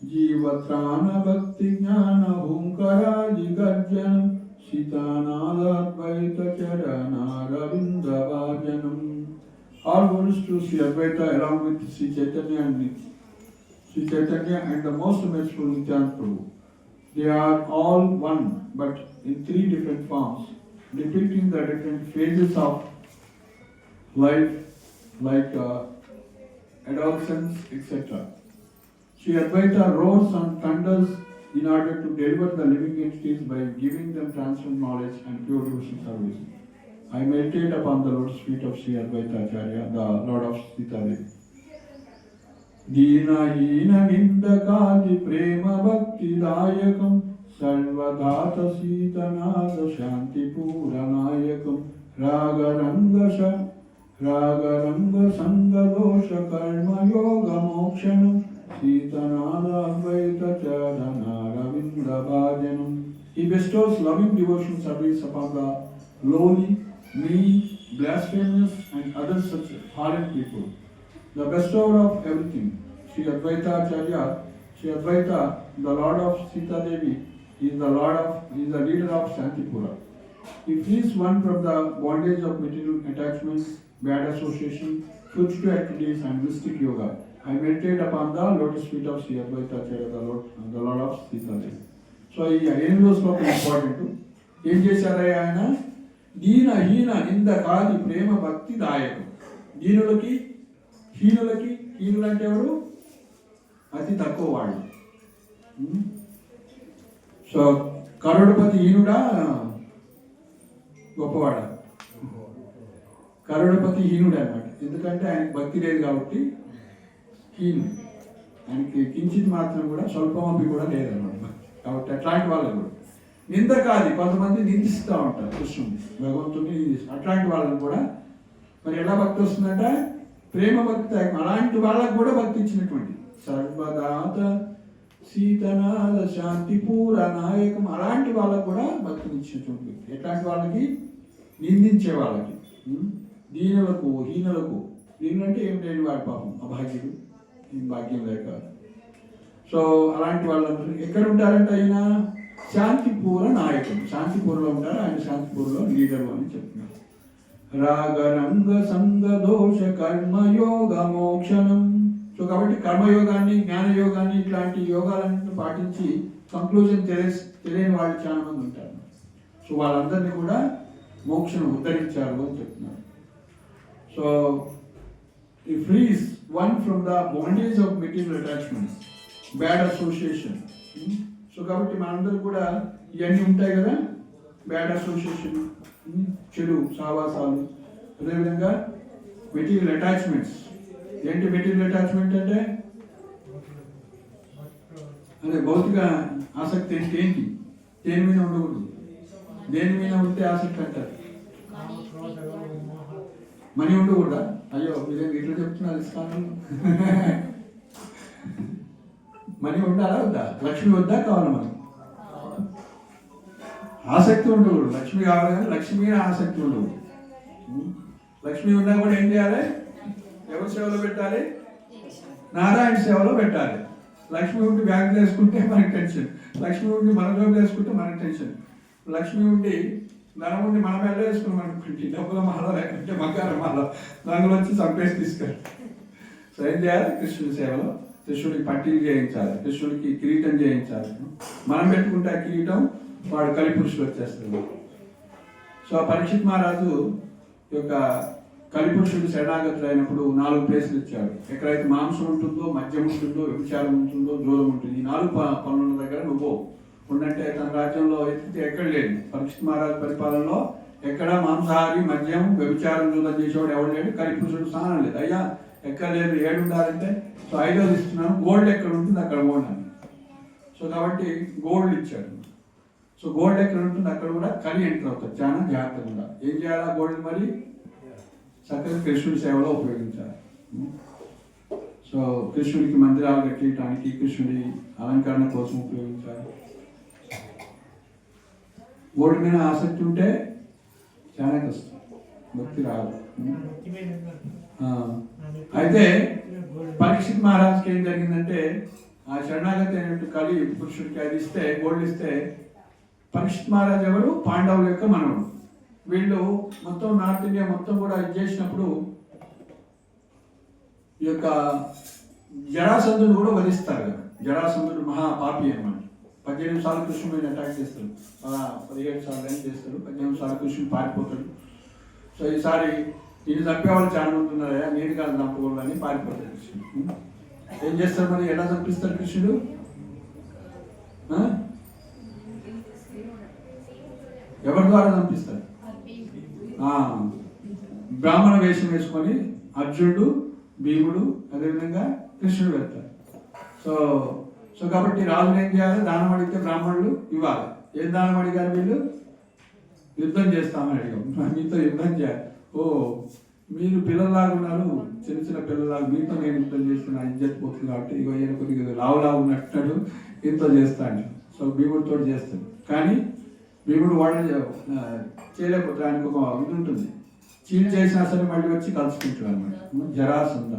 Speaker 1: Jivatrana Bhakti Jnana Bhunkaraji Garjanam Sitanada Advaita Charana Ravinda Bhajanam. All glories to Sri Advaita along with Sri Chaitanya and the most merciful Nityananda Prabhu. They are all one, but in three different forms, depicting the different phases of life, like adolescence, etc. Sri Advaita roars and thunders in order to deliver the living entities by giving them transcendent knowledge and pure devotional service. I meditate upon the lotus feet of Sri Advaita Acharya, the Lord of Sita Devi. Dina hina nindakadi prema bhakti dayakam sarvadhata sitanada shanti puranayakam ragaranga sanga dosha karma yoga mokshanam sitanada advaita charana ravinda bhajanam. He bestows loving devotion service upon the lowly, mean, blasphemous and other such fallen people. The bestower of everything, Sri Advaita Acharya, Sri Advaita, the Lord of Sita Devi, is the leader of Shantipura. He frees one from the bondage of material attachments, bad association, fugitive activities and mystic yoga. I meditate upon the lotus feet of Sri Advaita Acharya, the Lord of Sita. So ఈ 8వ శ్లోకం important. ఏం చేశారయ్యా ఆయన? దీనహీన నిందకాది ప్రేమ భక్తి దాయకం. దీనులకి హీనులకి, హీనులు అంటే ఎవరు? అతి తక్కువ వాళ్ళు. సో కరోడపతి హీనుడా గొప్పవాడా? కరోడపతి హీనుడు అనమాట. ఎందుకంటే ఆయనకి భక్తి లేదు కాబట్టి హీనుడు. ఆయనకి కించిత్ మాత్రం కూడా స్వల్పమపి కూడా లేదన్నమాట. కాబట్టి అట్లాంటి వాళ్ళకు కూడా నిందకాది, కొంతమంది నిందిస్తూ ఉంటారు కృష్ణుని, భగవంతుడిని నిందిస్తారు. అట్లాంటి వాళ్ళని కూడా మరి ఎలా భక్తి వస్తుందంట? ప్రేమ భక్తి. అలాంటి వాళ్ళకు కూడా భక్తి ఇచ్చినటువంటి సర్వదాత సీతనాథ శాంతిపూర నాయకం, అలాంటి వాళ్ళకు కూడా భక్తిని ఇచ్చినటువంటి వ్యక్తి. ఎట్లాంటి వాళ్ళకి? నిందించే వాళ్ళకి, దీనులకు హీనులకు. దీనులు అంటే ఏం లేని వాడు, పాపం అభాగ్యుడు, భాగ్యం లేక. సో అలాంటి వాళ్ళందరూ ఎక్కడ ఉంటారంటే ఆయన శాంతిపూర నాయకుడు. శాంతిపూర్లో ఉంటారు ఆయన, శాంతిపూర్లో లీడరు అని చెప్తున్నారు. రాగరంగ సంగ దోష కర్మయోగ మోక్షణం. సో కాబట్టి కర్మయోగాన్ని, జ్ఞానయోగాన్ని, ఇట్లాంటి యోగాలన్నింటిని పాటించి కంక్లూజన్ తెలియని వాళ్ళు చాలా మంది ఉంటారు. సో వాళ్ళందరినీ కూడా మోక్షను ఉద్ధరించారు అని చెప్తున్నారు. సో ఈ frees one from the bondage of material attachments, bad association. So కాబట్టి మనందరూ కూడా ఇవన్నీ ఉంటాయి కదా, బ్యాడ్ అసోసియేషన్, చెడు సావాసాలు, అదేవిధంగా మెటీరియల్ అటాచ్మెంట్స్. ఏంటి మెటీరియల్ అటాచ్మెంట్ అంటే? అదే భౌతిక ఆసక్తి. ఏంటి? దేని మీద ఉండకూడదు. దేని మీద ఉంటే ఆసక్తి అంటారు? మనీ ఉండకూడదా? అయ్యో మీరు ఇట్లా చెప్తున్నారు ఇస్తాను. మనీ ఉండాలా వద్దా? లక్ష్మి వద్దా కావాలి? మనం ఆసక్తి ఉండకూడదు. లక్ష్మి కావాలి కానీ లక్ష్మి మీద ఆసక్తి ఉండకూడదు. లక్ష్మి ఉన్నా కూడా ఏం చేయాలి? ఎవరి సేవలో పెట్టాలి? నారాయణ సేవలో పెట్టాలి. లక్ష్మి ఉండి బ్యాంక్ వేసుకుంటే మనకి టెన్షన్, లక్ష్మి ఉండి మన జోబు వేసుకుంటే మనకి టెన్షన్, లక్ష్మి ఉండి ధనం ఉండి మన మెల్ల వేసుకుని అనుకుంటే డబ్బుల మాల లేకుంటే మకార మాల రంగులు వచ్చి చంపేసి తీసుకెళ్ళి. సో ఏం చేయాలి? కృష్ణుడి సేవలో కృష్ణుడికి పట్టీలు చేయించాలి, కృష్ణుడికి కిరీటం చేయించాలి. మనం పెట్టుకుంటే ఆ కిరీటం వాడు కలిపురుషులు వచ్చేస్తుంది. సో పరీక్షిత్ మహారాజు యొక్క కలిపురుషుడు శరణాగతులు అయినప్పుడు 4 ప్లేసులు ఇచ్చాడు. ఎక్కడైతే మాంసం ఉంటుందో, మద్యం ఉంటుందో, వ్యభిచారం ఉంటుందో, జోలం ఉంటుంది, ఈ 4 పనుల దగ్గర నువ్వు ఉండంటే తన రాజ్యంలో ఎత్తితే ఎక్కడ లేదు. పరీక్షిత్ మహారాజు పరిపాలనలో ఎక్కడ మాంసాహారి, మద్యం, వ్యభిచారం, జోలం చేసేవాడు ఎవరు లేడు. కలిపురుషుడు స్థానం లేదు. అయ్యా ఎక్కడ లేదు, ఏడు ఉండాలంటే సో 5వ ఇస్తున్నాను, గోల్డ్ ఎక్కడ ఉంటుంది అక్కడ పోండి. సో కాబట్టి గోల్డ్ ఇచ్చాడు. సో గోల్డ్ ఎక్కడ ఉంటుంది అక్కడ కూడా కలి ఎంటర్ అవుతుంది. చాలా జాగ్రత్తగా ఏం చేయాలా? గోల్డ్ మరి చక్కగా కృష్ణుడి సేవలో ఉపయోగించాలి. సో కృష్ణుడికి మందిరాలు కట్టడానికి, కృష్ణుడి అలంకరణ కోసం ఉపయోగించాలి. గోల్డ్ మీద ఆసక్తి ఉంటే చాలా కష్టం, భక్తి రాదు. అయితే పరీక్షిత్ మహారాజుకి ఏం జరిగిందంటే, ఆ శరణాగతి అయినట్టు కలి పురుషుడికి అది ఇస్తే, గోల్డ్ ఇస్తే, పరీక్షిత్ మహారాజు ఎవరు? పాండవుల యొక్క మనవుడు. వీళ్ళు మొత్తం నార్త్ ఇండియా మొత్తం కూడా ఇది చేసినప్పుడు ఈ యొక్క జరాసంధుడు కూడా వధిస్తారు కదా. జరాసంధుడు మహాపాపి అన్నమాట. 18 సార్లు కృష్ణుడి మీద అటాక్ చేస్తాడు, 17 సార్లు ఏం చేస్తాడు, 18 సార్లు కృష్ణుడు పారిపోతాడు. సో ఈసారి ఈయన చంపేవాళ్ళు చాలా మంది ఉన్నారా, నేను కాదు చంపకూడదు అని పారిపోతాడు కృష్ణుడు. ఏం చేస్తారు మరి? ఎలా చంపిస్తాడు కృష్ణుడు? ఎవరి ద్వారా చంపిస్తారు? బ్రాహ్మణ వేషం వేసుకొని అర్జునుడు, భీముడు, అదేవిధంగా కృష్ణుడు వెళ్తారు. సో సో కాబట్టి రాజులు ఏం చేయాలి? దానం అడిగితే బ్రాహ్మణులు ఇవ్వాలి. ఏం దానం అడిగారు వీళ్ళు? యుద్ధం చేస్తామని అడిగాం, మీతో యుద్ధం చేయాలి. ఓ మీరు పిల్లల్లాగా ఉన్నారు, చిన్న చిన్న పిల్లలాగా, మీతో నేను యుద్ధం చేస్తున్నా, ఇజ్జత్ పోతుంది కాబట్టి ఇగో ఈయన కొద్దిగా లావులా ఉన్నట్టున్నాడు, ఇంతో చేస్తాడు. సో భీముడితో చేస్తాడు. కానీ భీముడు వాడు చేయలేకపోతే ఆయనకు ఒక ఇది ఉంటుంది, చీల్ చేసినా సరే మళ్ళీ వచ్చి కలుసుకుంటాడు అనమాట, జరాసంధ.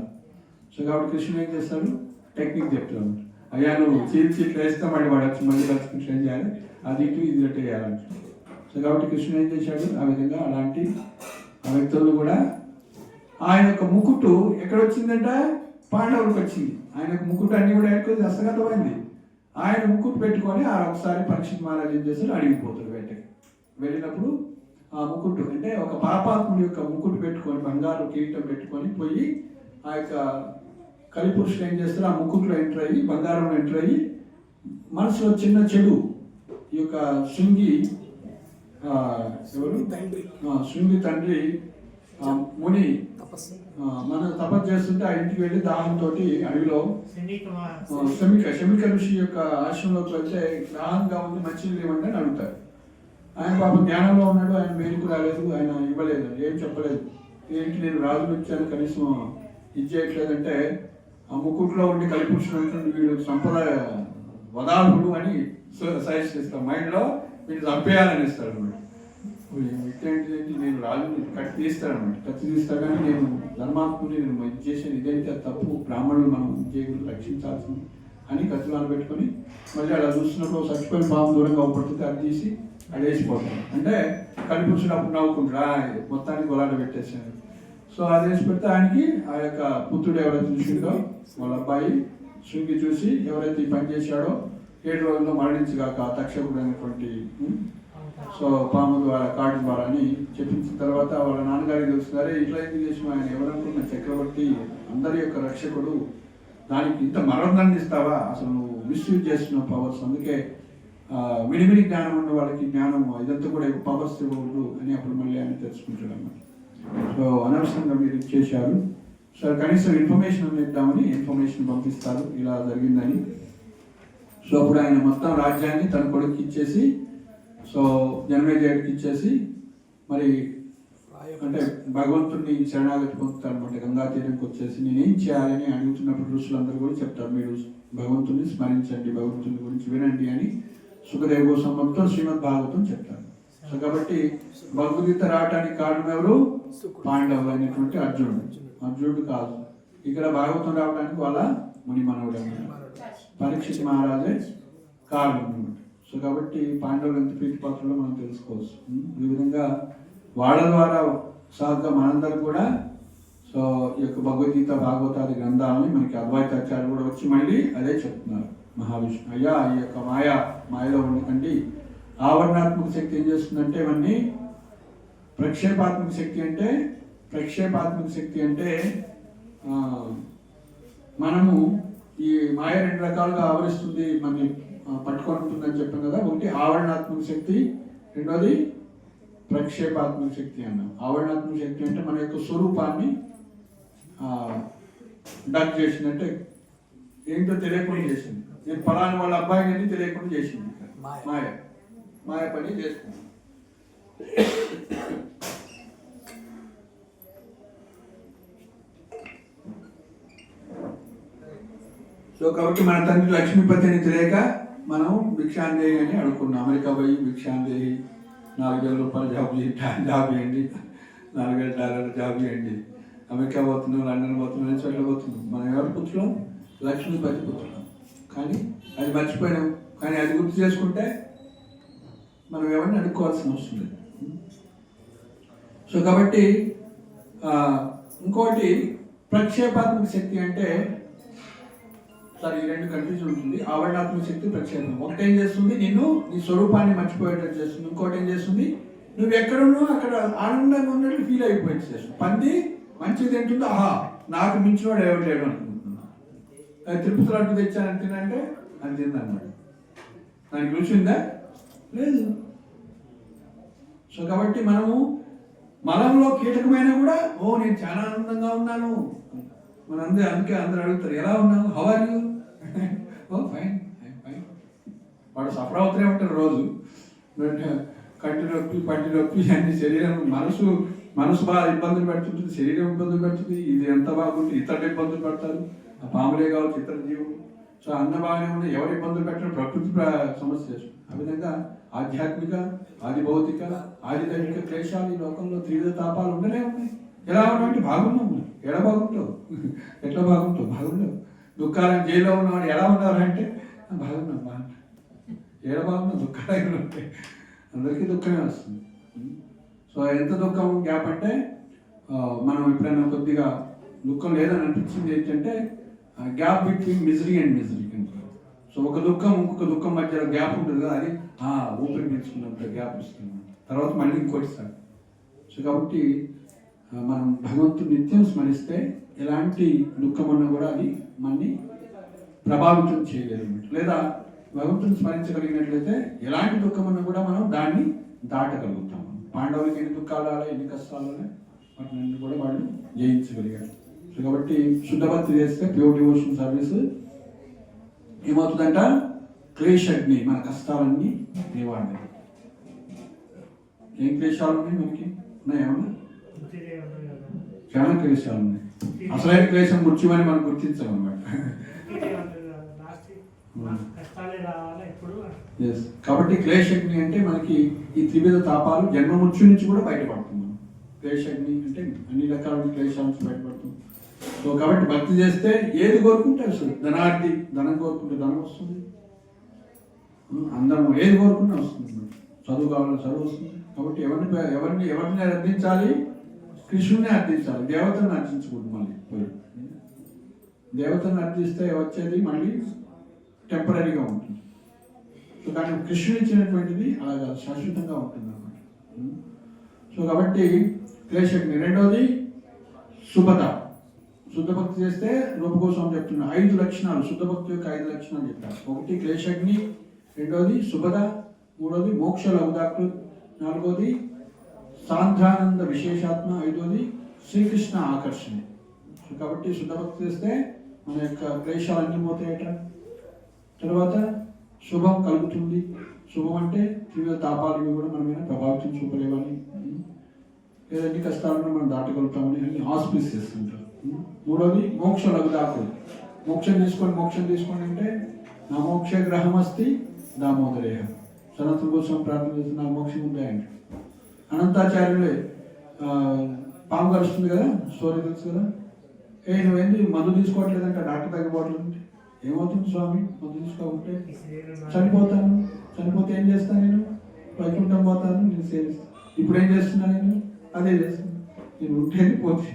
Speaker 1: సో కాబట్టి కృష్ణుడు ఏం చేస్తాడు? టెక్నిక్ చెప్తాడు అనమాట. అయ్యా నువ్వు చీట్లు వేస్తే మళ్ళీ వాడు వచ్చి మళ్ళీ కలుసుకుంటే ఏం చేయాలి? అది ఇటు ఇది అటు వేయాలంట. సో కాబట్టి కృష్ణుడు ఏం చేశాడు? ఆ విధంగా అలాంటి ఆ వ్యక్తులను కూడా ఆయన యొక్క ముకుటు ఎక్కడ వచ్చిందంట? పాండవులకు వచ్చింది. ఆయనకు ముక్కుడు అన్ని కూడా ఎక్కువ హస్తగతమైంది. ఆయన ముక్కుడు పెట్టుకొని ఆ ఒకసారి పరీక్షిత్ మహారాజు ఏం చేస్తాడు, అడిగిపోతాడు వేటకి. వెళ్ళినప్పుడు ఆ ముకుట్టు అంటే ఒక పాపాత్ముడి యొక్క ముకుట్టు పెట్టుకొని బంగారు కిరీటం పెట్టుకొని పోయి ఆ యొక్క కలిపురుషులు ఏం చేస్తారు, ఆ ముకుట్లో ఎంటర్ అయ్యి బంగారంలో ఎంటర్ అయ్యి మనసులో చిన్న చెడు ఈ యొక్క శృంగి ఎవరు శృంగి తండ్రి ముని మన తపస్సు చేస్తుంటే ఆ ఇంటికి వెళ్ళి దాహంతో అడవిలో శమిక ఋషి యొక్క ఆశ్రమంలోకి వెళ్తే దాహంగా ఉంది, మంచినీళ్ళు ఇవ్వండి అని అడుగుతారు. ఆయన పాపం జ్ఞానంలో ఉన్నాడు, ఆయన మేలుకు రాలేదు, ఆయన ఇవ్వలేదు, ఏం చెప్పలేదు. ఏంటి నేను రాజులు వచ్చాను కనీసం ఇది చేయట్లేదంటే ఆ ముక్కుట్లో ఉండి కలిపురుషుడు వీడు సంపద వదాలుడు అని సజెస్ట్ చేస్తాడు. మైండ్లో వీడు చంపేయాలని ఇస్తాడు అనమాట. ఏంటి నేను రాజుని కత్తి తీస్తాడు అనమాట. కత్తి తీస్తాడు కానీ నేను ధర్మాత్ముని నేను ఇది చేసాను, ఇదైతే తప్పు, బ్రాహ్మణులు మనం చేయకుండా రక్షించాల్సింది అని కత్తిలాలు పెట్టుకొని మళ్ళీ అలా చూస్తున్నప్పుడు చచ్చిపోయిన పాము దూరంగా పడుతుంది, అది తీసి అడేసిపోతాడు. అంటే కలిపురుషుడు అప్పుడు నవ్వుకుంటారా మొత్తానికి గొలాట పెట్టేసాడు. సో అది వేసి పెడితే ఆయనకి ఆ యొక్క పుత్రుడు ఎవరైతే చూసిండో వాళ్ళ అబ్బాయి శృంగి చూసి ఎవరైతే ఈ పని చేశాడో 7 రోజుల్లో మరణించగాక తక్షకుడు అనేటువంటి సో పాము ద్వారా కాటి ద్వారా అని చెప్పించిన తర్వాత వాళ్ళ నాన్నగారికి తెలుస్తున్నారే ఇట్లా ఎందుకు చేసిన ఆయన ఎవరనుకున్న చక్రవర్తి అందరి యొక్క రక్షకుడు, దానికి ఇంత మరణాన్ని ఇస్తావా, అసలు నువ్వు మిస్యూజ్ చేస్తున్నావు పవర్స్, అందుకే విడివిడి జ్ఞానం ఉన్న వాళ్ళకి జ్ఞానం ఇదంతా కూడా పవర్స్ ఇవ్వకూడదు అని అప్పుడు మళ్ళీ ఆయన తెలుసుకుంటాడు అన్నమాట. సో అనవసరంగా మీరు ఇచ్చేశారు, సో కనీసం ఇన్ఫర్మేషన్ ఇద్దామని ఇన్ఫర్మేషన్ పంపిస్తారు ఇలా జరిగిందని. సో అప్పుడు ఆయన మొత్తం రాజ్యాన్ని తన కొడుకు ఇచ్చేసి సో జనమేజయుడికి ఇచ్చేసి మరి అంటే భగవంతుడిని శరణాగతి పొందుతారు అనమాట. గంగా తీరంకి వచ్చేసి నేనేం చేయాలని అడుగుతున్నప్పుడు ఋషులందరూ కూడా చెప్తారు, మీరు భగవంతుని స్మరించండి, భగవంతుని గురించి వినండి అని సుఖదేవ గోస్వామితో శ్రీమద్ భాగవతం చెప్తారు. సో కాబట్టి భగవద్గీత రావడానికి కారణం ఎవరు, పాండవులు అయినటువంటి అర్జునుడు కాదు. ఇక్కడ భాగవతం రావడానికి వాళ్ళ ముని మనవుడు అన్నమాట, పరీక్షిత్ మహారాజే కారణం అనమాట. సో కాబట్టి పాండవులు ఎంత ప్రీతిపాత్రలో మనం తెలుసుకోవచ్చు. ఈ విధంగా వాళ్ళ ద్వారా సాగుగా మనందరూ కూడా సో ఈ యొక్క భగవద్గీత భాగవతాది గ్రంథాలని మనకి అద్వైతాచార్యులు కూడా వచ్చి మళ్ళీ అదే చెప్తున్నారు. మహావిష్ణు అయ్యా ఈ యొక్క మాయలో ఉండకండి, ఆవరణాత్మక శక్తి ఏం చేస్తుందంటే ఇవన్నీ ప్రక్షేపాత్మక శక్తి అంటే మనము ఈ మాయ 2 రకాలుగా ఆవరిస్తుంది, మనని పట్టుకొని ఉంటుందని చెప్పాం కదా. ఒకటి ఆవరణాత్మక శక్తి, రెండోది ప్రక్షేపాత్మక శక్తి అన్నాం. ఆవరణాత్మక శక్తి అంటే మన యొక్క స్వరూపాన్ని డక్ చేసింది, అంటే ఏంటో తెలియకుండా చేసింది. నేను ఫలాని వాళ్ళ అబ్బాయిని తెలియకుండా చేసింది, మాయ పని చేసుకుంది. సో కాబట్టి మన తండ్రి లక్ష్మీపతి అని తెలియక మనం భిక్షాందేహి అని అడుగుకున్నాం. అమెరికా పోయి భిక్షాందేహి, $4,000 జాబ్ చేయండి, $4,000 జాబ్ చేయండి, అమెరికా పోతున్నాం, లండన్ పోతున్నాం, చోట్ల పోతున్నాం. మనం ఎవరి పుత్రులం, లక్ష్మీపతి పుత్రులం. కానీ అది మర్చిపోయినాం. కానీ అది గుర్తు చేసుకుంటే మనం ఎవరిని అడుక్కోవాల్సిన అవసరం లేదు. సో కాబట్టి ఇంకోటి ప్రక్షేపాత్మక శక్తి అంటే సార్ ఈ 2 కన్ఫ్యూజన్ ఉంటుంది. ఆవరణాత్మక శక్తి, ప్రక్షేపం. ఒకటి ఏం చేస్తుంది, నిన్ను నీ స్వరూపాన్ని మర్చిపోయేటట్టు చేస్తుంది. ఇంకోటి ఏం చేస్తుంది, నువ్వు ఎక్కడున్నావు అక్కడ ఆనందంగా ఉన్నట్లు ఫీల్ అయిపోయేట్టు చేస్తుంది. పంది మంచిది తింటుందో ఆహా నాకు మించినవాడు ఎవరు లేడు అనుకుంటున్నా, తిరుపతి లడ్డు తెచ్చాను తినంటే అది తిందన్నమాట. దానికి రుచి ఉందా, లేదు. సో కాబట్టి మనము మలంలో కీటకమైనా కూడా నేను చాలా ఆనందంగా ఉన్నాను మనందరూ, అందుకే అందరూ అడుగుతారు ఎలా ఉన్నావు, how are you, fine fine. వాడు సఫర్ అవుతూనే ఉంటారు రోజు, కంటి నొప్పి, పంటి నొప్పి అన్ని, శరీరం మనసు బాగా ఇబ్బందులు పెడుతుంటుంది, శరీరం ఇబ్బందులు పెడుతుంది. ఇది ఎంత బాగుంటుంది, ఇతరులు ఇబ్బందులు పెడతారు, ఆ పాములే కావచ్చు, ఇతర జీవులు. సో అన్న బాగానే ఉంది, ఎవరు ఇబ్బందులు పెట్టడం ప్రకృతి సమస్య చేస్తుంది. ఆ విధంగా ఆధ్యాత్మిక, ఆది భౌతిక, ఆది దైవిక క్లేశాలు ఈ లోకంలో 3 తాపాలు ఉండనే ఉన్నాయి. ఎలా ఉన్నామంటే బాగున్నాము, ఎట్లా బాగుంటావు, బాగుండవు. దుఃఖాలను జైల్లో ఉన్నవాడు ఎలా ఉన్నారంటే బాగున్నాం, ఎడ బాగున్నాం, దుఃఖాలు ఉంటాయి, అందరికీ దుఃఖమే వస్తుంది. సో ఎంత దుఃఖం గ్యాప్ అంటే మనం ఎప్పుడైనా కొద్దిగా దుఃఖం లేదని అనిపించింది ఏంటంటే gap between misery and misery. So ఒక దుఃఖం ఇంకొక దుఃఖం మధ్య గ్యాప్ ఉంటుంది కదా, అది ఊపిరి పీల్చుకున్నప్పుడు గ్యాప్ ఇస్తున్నాం, తర్వాత మళ్ళీ ఇంకోటి సార్. సో కాబట్టి మనం భగవంతుడు నిత్యం స్మరిస్తే ఎలాంటి దుఃఖం ఉన్నా కూడా అది మనని ప్రభావితం చేయలేదు. లేదా భగవంతుని స్మరించగలిగినట్లయితే ఎలాంటి దుఃఖం ఉన్నా కూడా మనం దాన్ని దాటగలుగుతాం. పాండవులకి ఎన్ని దుఃఖాలు రాలే, ఎన్ని కష్టాలు రాలే, వాటిని కూడా వాళ్ళు జయించగలిగారు. సో కాబట్టి శుద్ధ భక్తి చేస్తే ప్యూర్ డివోషన్ సర్వీస్ ఏమవుతుందంట, క్లేశగ్ని, మన కష్టాలన్నీ నివారణ. ఏం క్లేశాలు ఉన్నాయి మనకి? ఉన్నాయేమన్నా? చాలా క్లేశాలు ఉన్నాయి. అసలైన క్లేశం మృత్యువని మనం గుర్తించామన్నమాట. కాబట్టి క్లేశగ్ని అంటే మనకి ఈ త్రివిధ తాపాలు జన్మ మృత్యు నుంచి కూడా బయటపడుతున్నాం. క్లేశగ్ని అంటే అన్ని రకాల క్లేశాల నుంచి బయటపడుతుంది. సో కాబట్టి భక్తి చేస్తే ఏది కోరుకుంటే వస్తుంది. ధనార్థి ధనం కోరుకుంటే ధనం వస్తుంది, అందరం ఏది కోరుకుంటే వస్తుంది. చదువు కావాలని చదువు వస్తుంది. కాబట్టి ఎవరిని అర్థించాలి? కృష్ణుని అర్థించాలి, దేవతను అర్థించకూడదు. మళ్ళీ దేవతను అర్థిస్తే వచ్చేది మళ్ళీ టెంపరీగా ఉంటుంది. సో కానీ కృష్ణుడు ఇచ్చినటువంటిది అలాగా శాశ్వతంగా ఉంటుంది అన్నమాట. సో కాబట్టి క్లేశగ్ని. రెండోది శుభత. శుద్ధ భక్తి చేస్తే రూపగోస్వామి చెప్తున్నా 5 లక్షణాలు, శుద్ధ భక్తి యొక్క 5 లక్షణాలు చెప్పారు. ఒకటి క్లేశగ్ని, రెండోది శుభద, మూడోది మోక్ష లఘుదాకు, నాలుగోది సాంద్రానంద విశేషాత్మ, ఐదోది శ్రీకృష్ణ ఆకర్షణ. సో కాబట్టి శుద్ధ భక్తి చేస్తే మన యొక్క క్లేశాలన్నీ పోతాయట. తర్వాత శుభం కలుగుతుంది. శుభం అంటే త్రివిధ తాపాలు కూడా మన మీద ప్రభావితం చూపలేవని, ఏదైనా కష్టాలను మనం దాటగలుగుతామని అన్ని ఆస్పిస్ చేస్తుంటారు. మూడోది మోక్ష లఘుదాకుడు. మోక్షం తీసుకోండి అంటే నా మోక్ష గ్రహం అస్తి దామోదరేహ. సనాతన కోసం ప్రార్థన చేసి నా మోక్షం ఉందా అంటే అనంతాచార్యులే పాము కలుస్తుంది కదా, స్టోరీ తెలుసు కదా. నువ్వేంది మందు తీసుకోవట్లేదంటే డాక్టర్ తగ్గిపోవట్లేదు అంటే ఏమవుతుంది స్వామి, మందు తీసుకోకుంటే చనిపోతే ఏం చేస్తాను నేను? వైకుంఠం పోతాను, నేను సేవిస్తాను. ఇప్పుడు ఏం చేస్తున్నా నేను? అదే చేస్తాను. నేను ఉంటే పోతే.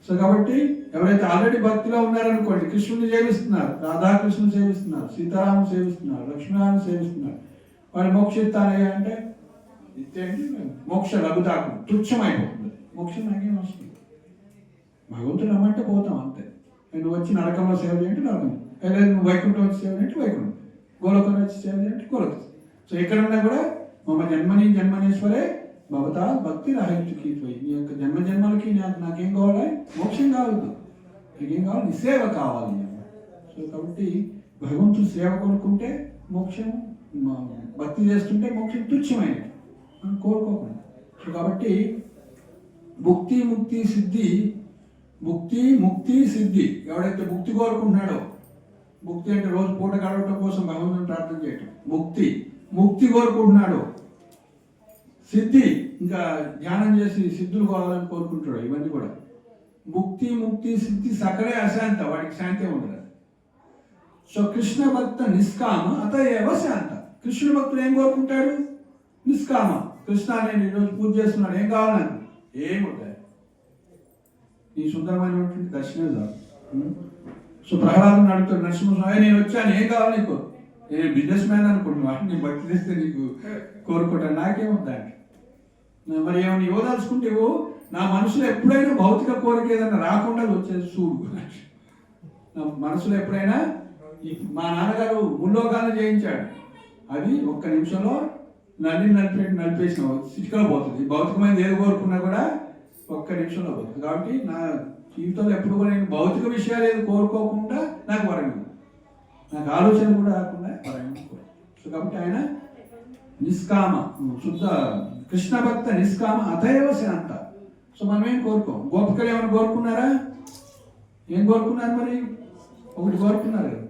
Speaker 1: సో కాబట్టి ఎవరైతే ఆల్రెడీ భక్తిలో ఉన్నారనుకోండి, కృష్ణుని సేవిస్తున్నారు, రాధాకృష్ణుని సేవిస్తున్నారు, సీతారాముని సేవిస్తున్నారు, లక్ష్మీనారాయణ సేవిస్తున్నారు, వాడు మోక్షిస్తానయ్యా అంటే ఇచ్చేయండి. మోక్ష లఘుదాకు తుచ్చమైపోతుంది. మోక్షం నాకేం వస్తుంది? భగవంతుడు రమ్మంటే పోతాం అంతే. నువ్వు వచ్చి నరకంలో సేవ చేయంటే నరకం, లేదా నువ్వు వైకుంఠం వచ్చి సేవ చేయంటే వైకుంఠం, గోలోకం వచ్చి సేవ చేయంటే గోలోకం. సో ఎక్కడున్నా కూడా మమ్మ జన్మనేశ్వరే భవతా భక్తి రాహిత్యకి పోయి నీ యొక్క జన్మలకి నాకేం కావాలి? మోక్షం కావాలి. నాకేం కావాలి? నీ సేవ కావాలి. సో కాబట్టి భగవంతుడు సేవ కొనుక్కుంటే మోక్షం, భక్తి చేస్తుంటే మోక్షం తుచ్చమైనది మనం కోరుకోకుండా. సో కాబట్టి భుక్తి ముక్తి సిద్ధి ఎవడైతే ముక్తి కోరుకుంటున్నాడో, ముక్తి అంటే రోజు పూట గడవటం కోసం భగవంతుని ప్రార్థన చేయటం, ముక్తి కోరుకుంటున్నాడు. సిద్ధి ఇంకా ధ్యానం చేసి సిద్ధులు కావాలని కోరుకుంటాడు. ఇవన్నీ కూడా ముక్తి సిద్ధి సకలే అశాంత, వాడికి శాంతి ఉండదు. సో కృష్ణ భక్త నిష్కామ అతయేవ శాంత. కృష్ణ భక్తుడు ఏం కోరుకుంటాడు? నిష్కామ. కృష్ణ నేను ఈరోజు పూజ చేస్తున్నాడు, ఏం కావాలని? ఏముంటాయి? ఈ సుందరమైనటువంటి దర్శనం చాలు. సో ప్రహ్లాదుని అడుగుతాడు నరసింహస్వామి, నేను వచ్చాను, ఏం కావాలి నీకు? నేను బిజినెస్ మ్యాన్ అనుకుంటున్నాను, నీ భక్తి చేస్తే నీకు కోరుకుంటాను, నాకేముందంటే. మరి ఏమైనా ఇవ్వదలుచుకుంటే నా మనసులో ఎప్పుడైనా భౌతిక కోరిక ఏదైనా రాకుండా వచ్చేది చూడు. నా మనసులో ఎప్పుడైనా మా నాన్నగారు ముల్లోకాలను చేయించాడు, అది ఒక్క నిమిషంలో నలిపేసిన సిటికలో పోతుంది. భౌతికమైన ఏది కోరుకున్నా కూడా ఒక్క నిమిషంలో పోతుంది. కాబట్టి నా జీవితంలో ఎప్పుడు కూడా నేను భౌతిక విషయాలు ఏది కోరుకోకుండా నాకు వరం, నాకు ఆలోచన కూడా రాకుండా వరం. సో కాబట్టి ఆయన నిష్కామ, శుద్ధ కృష్ణ భక్త నిష్కామ అతయవ శాంత. సో మనం ఏం కోరుకోం. గోపికలు ఏమైనా కోరుకున్నారా? ఏం కోరుకున్నారు? మరి ఒకటి కోరుకున్నారు కదా,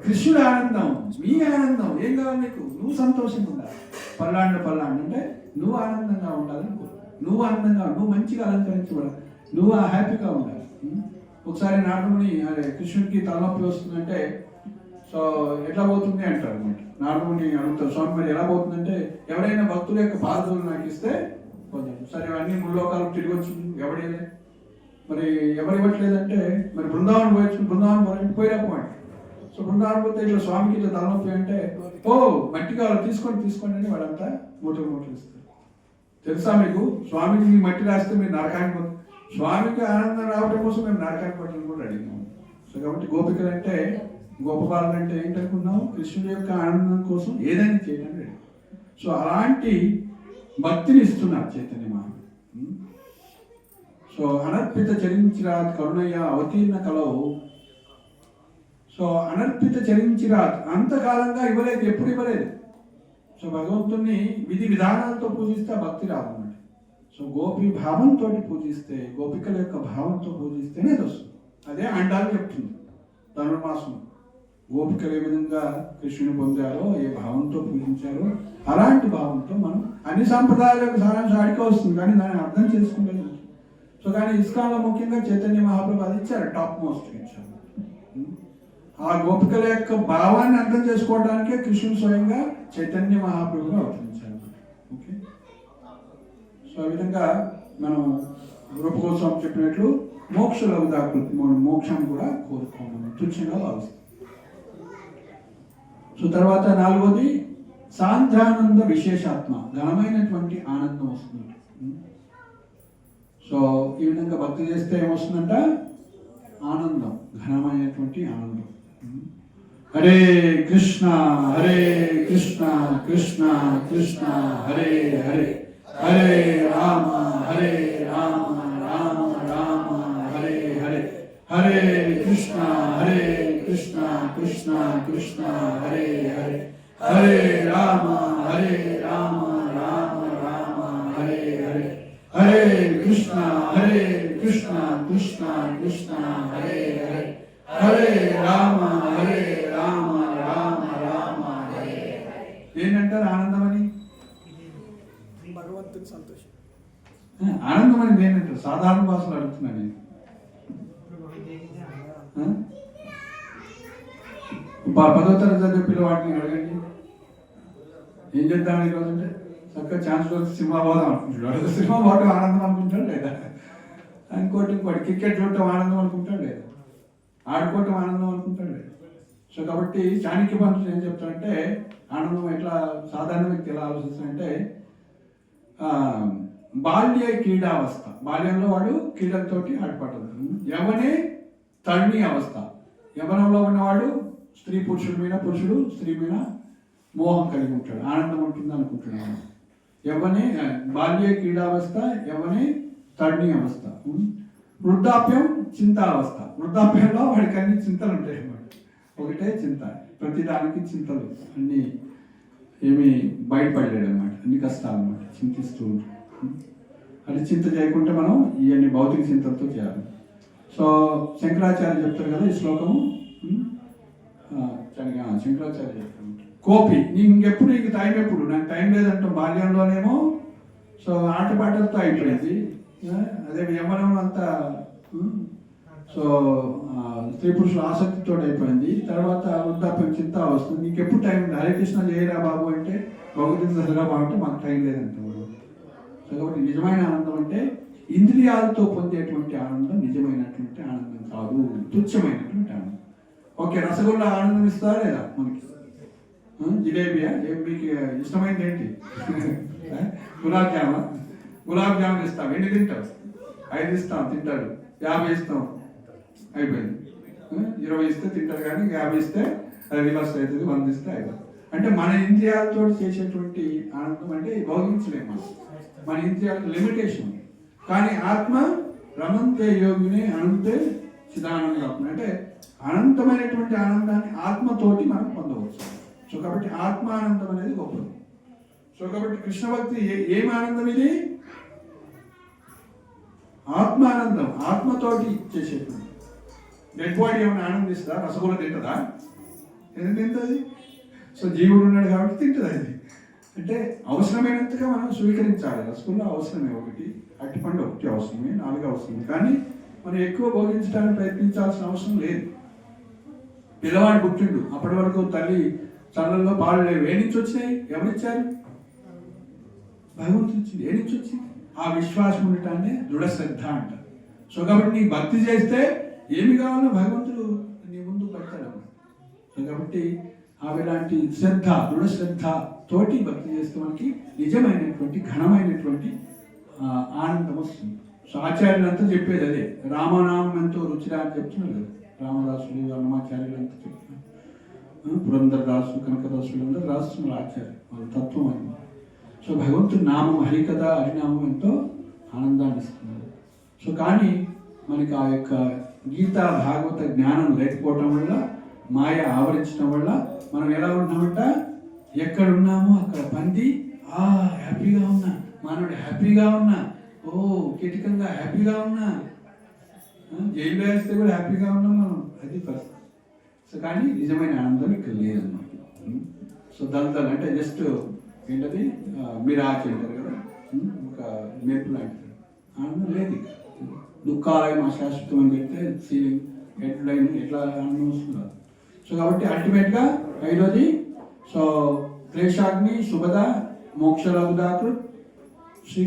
Speaker 1: కృష్ణుడు ఆనందం, మీ ఆనందం. ఏం కావాలి నీకు? నువ్వు సంతోషంగా ఉండాలి. పల్లాండ అంటే నువ్వు ఆనందంగా ఉండాలని కోరు. నువ్వు ఆనందంగా, నువ్వు మంచిగా అలంకరించబడాలి, నువ్వు హ్యాపీగా ఉండాలి. ఒకసారి నారదుని కృష్ణుడికి తలనొప్పి వస్తుందంటే సో ఎట్లా పోతుంది అంటారు అనమాట. నారదుని అడుగుతారు, స్వామి మరి ఎలా పోతుందంటే, ఎవరైనా భక్తుల యొక్క బాధలు నాకు ఇస్తే పోతుంది. సరే అన్ని ముల్లోకాలకు తిరిగి వచ్చింది, ఎవడేలే మరి ఎవరు ఇవ్వట్లేదంటే మరి బృందావనం పోయొచ్చు, బృందావనం పోయినప్పుడు సో బృందావనం పోతే ఇట్లా స్వామికి ఇట్లా తలనొప్పి అంటే ఓ మట్టి కావాలి తీసుకోండి అని వాళ్ళంతా మూటలు ఇస్తారు. తెలుసా మీకు స్వామికి మీ మట్టి రాస్తే మీరు నరకానికి పోతుంది. స్వామికి ఆనందం రావడం కోసం మేము నరకానికి పట్టడం కూడా అడిగినాము. సో కాబట్టి గోపికలు అంటే గోపబాలు అంటే ఏంటనుకున్నాము, కృష్ణుడి యొక్క ఆనందం కోసం ఏదైనా చేయడం రెడీ. సో అలాంటి భక్తిని ఇస్తున్నారు చైతన్య మహాప్రభు. సో అనర్పిత చరించిరాత్ కరుణయ్య అవతీర్ణ కలవు. సో అనర్పిత చరించిరాత్ అంతకాలంగా ఇవ్వలేదు, ఎప్పుడు ఇవ్వలేదు. సో భగవంతుని విధి విధానాలతో పూజిస్తే భక్తి రాదన్నమాట. సో గోపి భావంతో పూజిస్తే, గోపికల యొక్క భావంతో పూజిస్తేనే అది వస్తుంది. అదే అండాలు చెప్తుంది ధనుర్మాసం. గోపికలు ఏ విధంగా కృష్ణుని పొందారో, ఏ భావంతో పూజించారో అలాంటి భావంతో మనం అన్ని సాంప్రదాయాలకు సారాంశం ఆడికే వస్తుంది, కానీ దాన్ని అర్థం చేసుకుంటే. సో కానీ ఇస్కాన్లో ముఖ్యంగా చైతన్య మహాప్రభు అది ఇచ్చారు, టాప్ మోస్ట్ ఇచ్చారు. ఆ గోపికల యొక్క భావాన్ని అర్థం చేసుకోవడానికే కృష్ణుడు స్వయంగా చైతన్య మహాప్రభుగా అవతరించారు. ఓకే, సో ఆ విధంగా మనం రూపగోస్వామి చెప్పినట్లు మోక్షలో దాకృతి మోక్షాన్ని కూడా కోరుకోమని తుచ్చంగా భావిస్తాం. సో తర్వాత 4వది సాంద్రానంద విశేషాత్మ, ఘనమైనటువంటి ఆనందం వస్తుంది. సో ఈ విధంగా భక్తి చేస్తే ఏమొస్తుందంట, ఆనందం, ఘనమైనటువంటి ఆనందం. హరే కృష్ణ హరే కృష్ణ కృష్ణ కృష్ణ హరే హరే, హరే రామ హరే రామ రామ రామ హరే హరే, హరే కృష్ణ హరే కృష్ణ కృష్ణ కృష్ణ హరే హరే, హరే రామ హరే రామ రామ రామ హరే హరే, హరే కృష్ణ కృష్ణ కృష్ణ హరే హరే, హరే రామ రామ రామ హరే హరే. ఏంటంటారు ఆనందం అని?
Speaker 2: భగవంతుని సంతోషం.
Speaker 1: ఆనందం అని ఏంటంటారు? సాధారణ భాషలో అడుగుతున్నాను నేను. 10వ తరగతి చదివే పిల్లవాడిని అడగండి, ఏం చేద్దామని ఈరోజు అంటే చక్కగా ఛాన్స్ వచ్చి సినిమా పోదాం అనుకుంటాడు. సినిమా పోవడం ఆనందం అనుకుంటాడు లేదా? ఇంకోటి క్రికెట్ చూడటం ఆనందం అనుకుంటాడు లేదా? ఆడుకోవటం ఆనందం అనుకుంటాడు లేదా? సో కాబట్టి చాణక్య పంతులు ఏం చెప్తాడంటే ఆనందం ఎట్లా సాధారణ వ్యక్తి ఎలా ఆలోచిస్తాడంటే బాల్య క్రీడావస్థ, బాల్యంలో వాడు క్రీడలతోటి ఆడిపడ్డాడు. యవనే తరుణి అవస్థ, యవనంలో ఉన్నవాడు స్త్రీ పురుషుడి మీద, పురుషుడు స్త్రీ మీద మోహం కలిగి ఉంటాడు, ఆనందం ఉంటుంది అనుకుంటున్నాడు. యవనే బాల్య క్రీడావస్థ, యవనే తరుణి అవస్థ. వృద్ధాప్యం చింతావస్థ, వృద్ధాప్యంలో వాడికి అన్ని చింతలు ఉంటాయి అన్నమాట. ఒకటే చింత, ప్రతిదానికి చింతలు, అన్ని ఏమి బయటపడలేడు అనమాట, అన్ని కష్టాలు అనమాట, చింతిస్తూ ఉంటాడు. అది చింత చేయకుండా మనం ఇవన్నీ భౌతిక చింతలతో చేయాలి. సో శంకరాచార్య చెప్తారు కదా ఈ శ్లోకము, శంకరాచార్య చెప్తారు, కోపి నీకు ఇంకెప్పుడు, నీకు టైం ఎప్పుడు, నాకు టైం లేదంటాం. బాల్యంలోనేమో సో ఆటపాటలతో అయిపోయింది, అదే యవ్వనం అంతా సో స్త్రీ పురుషుల ఆసక్తితో అయిపోయింది. తర్వాత వృద్ధాప్యం చింత వస్తుంది, నీకు ఎప్పుడు టైం ఉంది, హరే కృష్ణ చేయరా బాబు అంటే భగవద్గీత చదివరా బాబు అంటే మాకు టైం లేదంటాం. సో కాబట్టి నిజమైన ఆనందం అంటే ఇంద్రియాలతో పొందేటువంటి ఆనందం నిజమైనటువంటి ఆనందం కాదు, తుచ్చమైనటువంటి ఆనందం. ఓకే, రసగుల్లా ఆనందం ఇస్తారా లేదా మనకి? జిలేబియా మీకు ఇష్టమైంది ఏంటి? గులాబ్ జామున్ ఇస్తాం. ఎన్ని తింటావు? 5 ఇస్తాం, తింటాడు. 50 ఇస్తాం, అయిపోయింది. 20 ఇస్తే తింటారు, కానీ 50 ఇస్తే అది రివర్స్ అవుతుంది, 100 ఇస్తే అయిపోతుంది. అంటే మన ఇంద్రియాలతో చేసేటువంటి ఆనందం అంటే భోగించలేము మనం, మన ఇంద్రియాలకు లిమిటేషన్. కానీ ఆత్మ రమంతే యోగిని అనంతే చిదానందం, అంటే అనంతమైనటువంటి ఆనందాన్ని ఆత్మతోటి మనం పొందవచ్చు. సో కాబట్టి ఆత్మానందం అనేది గొప్పది. సో కాబట్టి కృష్ణ భక్తి ఏం ఆనందం? ఇది ఆత్మానందం, ఆత్మతోటి చేసేటువంటి. డెడ్ బాడీ ఏమైనా ఆనందిస్తుందా? రసగుల్లా తింటుందా? ఎందుకు తింటుంది? సో జీవుడు ఉన్నాడు కాబట్టి తింటుంది. అది అంటే అవసరమైనంతగా మనం స్వీకరించాలి. రసగుల్లా అవసరమే, ఒకటి అరటిపండు ఒకటి అవసరమే, 4 అవసరమే, కానీ మనం ఎక్కువ భోగించడానికి ప్రయత్నించాల్సిన అవసరం లేదు. పిల్లవాడు పుట్టిండు, అప్పటి వరకు తల్లి చల్లల్లో పాలు లేవు, ఏ నుంచి వచ్చినాయి? ఎవరిచ్చారు? భగవంతుడు ఇచ్చింది. ఏ నుంచి వచ్చింది? ఆ విశ్వాసం ఉండటాన్ని దృఢ శ్రద్ధ అంటారు. సో కాబట్టి నీకు భక్తి చేస్తే ఏమి కావాలో భగవంతుడు నీ ముందు పెడతాడు. సో కాబట్టి అలాంటి శ్రద్ధ, దృఢ శ్రద్ధ తోటి భక్తి చేస్తే మనకి నిజమైనటువంటి ఘనమైనటువంటి ఆనందం వస్తుంది. సో ఆచార్యులంతా చెప్పేది అదే, రామనామం ఎంతో రుచిరా అని చెప్తున్నారు కదా. రామదాసులు, అన్నమాచార్యులు అంతా చెప్తున్నారు, పురంధరదాసు, కనకదాసులు అందరూ రాస్తున్నారు ఆచార్య వాళ్ళ తత్వం అని. సో భగవంతుడి నామం, హరికథ, హరినామం ఎంతో ఆనందాన్ని ఇస్తున్నారు. సో కానీ మనకి ఆ యొక్క గీతా భాగవత జ్ఞానం లేకపోవటం వల్ల, మాయ ఆవరించడం వల్ల మనం ఎలా ఉన్నామంట, ఎక్కడున్నామో అక్కడ పంది హ్యాపీగా ఉన్నా, మానవుడు హ్యాపీగా ఉన్నా, కీటకంగా హ్యాపీగా ఉన్నా, జైలు వేస్తే కూడా హ్యాపీగా ఉన్నాం మనం, అది పరిస్థితి. సో కానీ నిజమైన ఆనందం ఇక్కడ లేదన్నమాట. సో దళితాలు అంటే జస్ట్ ఏంటది మిరాజ్ అంటారు కదా, ఒక మెరుపు లాంటిది, ఆనందం లేదు. దుఃఖాలయం అశాశ్వతం అని చెప్తే సీలింగ్ హెడ్లైన్ ఎట్లా ఆనందం వస్తున్నారు. సో కాబట్టి అల్టిమేట్గా ఐదోది, సో క్లేశాగ్ని శుభద మోక్షరఘుదాకృ శ్రీ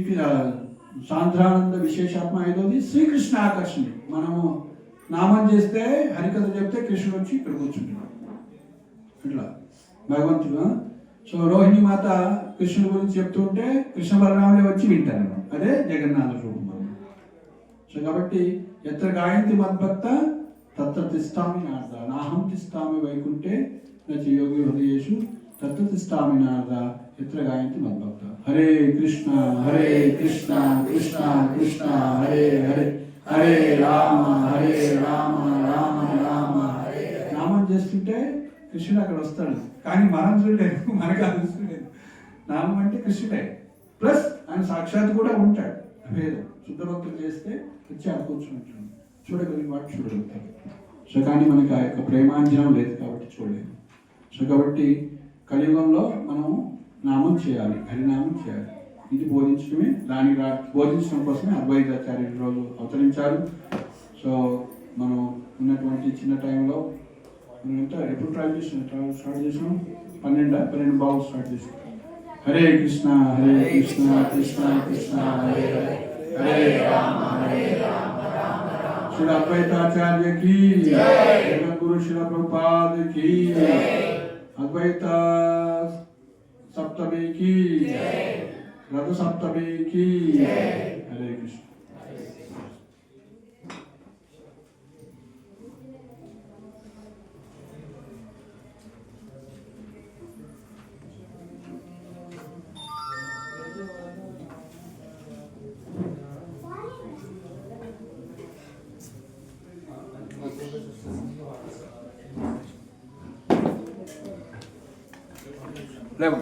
Speaker 1: సాంద్రానంద విశేషాత్మ. ఐదోది శ్రీకృష్ణ ఆకర్షణ. మనము నామం చేస్తే, హరికథ చెప్తే కృష్ణుడు వచ్చి ఇక్కడ కూర్చుంటున్నాడు ఇట్లా భగవంతుడు. సో రోహిణి మాత కృష్ణుడి గురించి చెప్తుంటే కృష్ణ బలరాములే వచ్చి వింటారు, అదే జగన్నాథ రూపం. సో కాబట్టి ఎత్ర గాయంతి మద్భక్త తత్ర తిష్టామి నారద, నాహం తిష్టామి వైకుంఠే నచ యోగి హృదయేషు తత్ర తిష్టామి నారద ఎత్ర గాయంతి మద్భక్త. హరే కృష్ణ కృష్ణ కృష్ణ హరే హరే, హరే రామ రామ రామ హరే. నామం చేస్తుంటే కృష్ణుడు అక్కడ వస్తాడు, కానీ మనం చూడలేదు, మనకు అనిపిస్తుంది. నామం అంటే కృష్ణుడే, ప్లస్ ఆయన సాక్షాత్ కూడా ఉంటాడు. వేదం శుద్ధ భక్తులు చేస్తే వచ్చి అక్కడ కూర్చుంటాడు, చూడగలిగిన వాడు చూడగలుగుతాడు. సో కానీ మనకి ఆ యొక్క ప్రేమాంజనం లేదు కాబట్టి చూడలేదు. సో కాబట్టి కలియుగంలో మనం నామం చేయాలి, హరినామం చేయాలి. ఇది బోధించడమే, దానికి బోధించడం కోసమే అద్వైతాచార్యులు రోజు అవతరించారు. సో మనం ఉన్నటువంటి చిన్న టైంలో మనం ఎంత ఎప్పుడు స్టార్ట్ చేసాం, 12 బాగు స్టార్ట్ చేసాం. హరే కృష్ణ కృష్ణ కృష్ణ హరే హరే, హరే రామ రామ రామ. శ్రీ అద్వైతాచార్య की जय, गुरु श्री प्रभुपाद की जय, अद्वैत सप्तमी की जय, रथ सप्तमी की जय. हरे कृष्ण. Leva.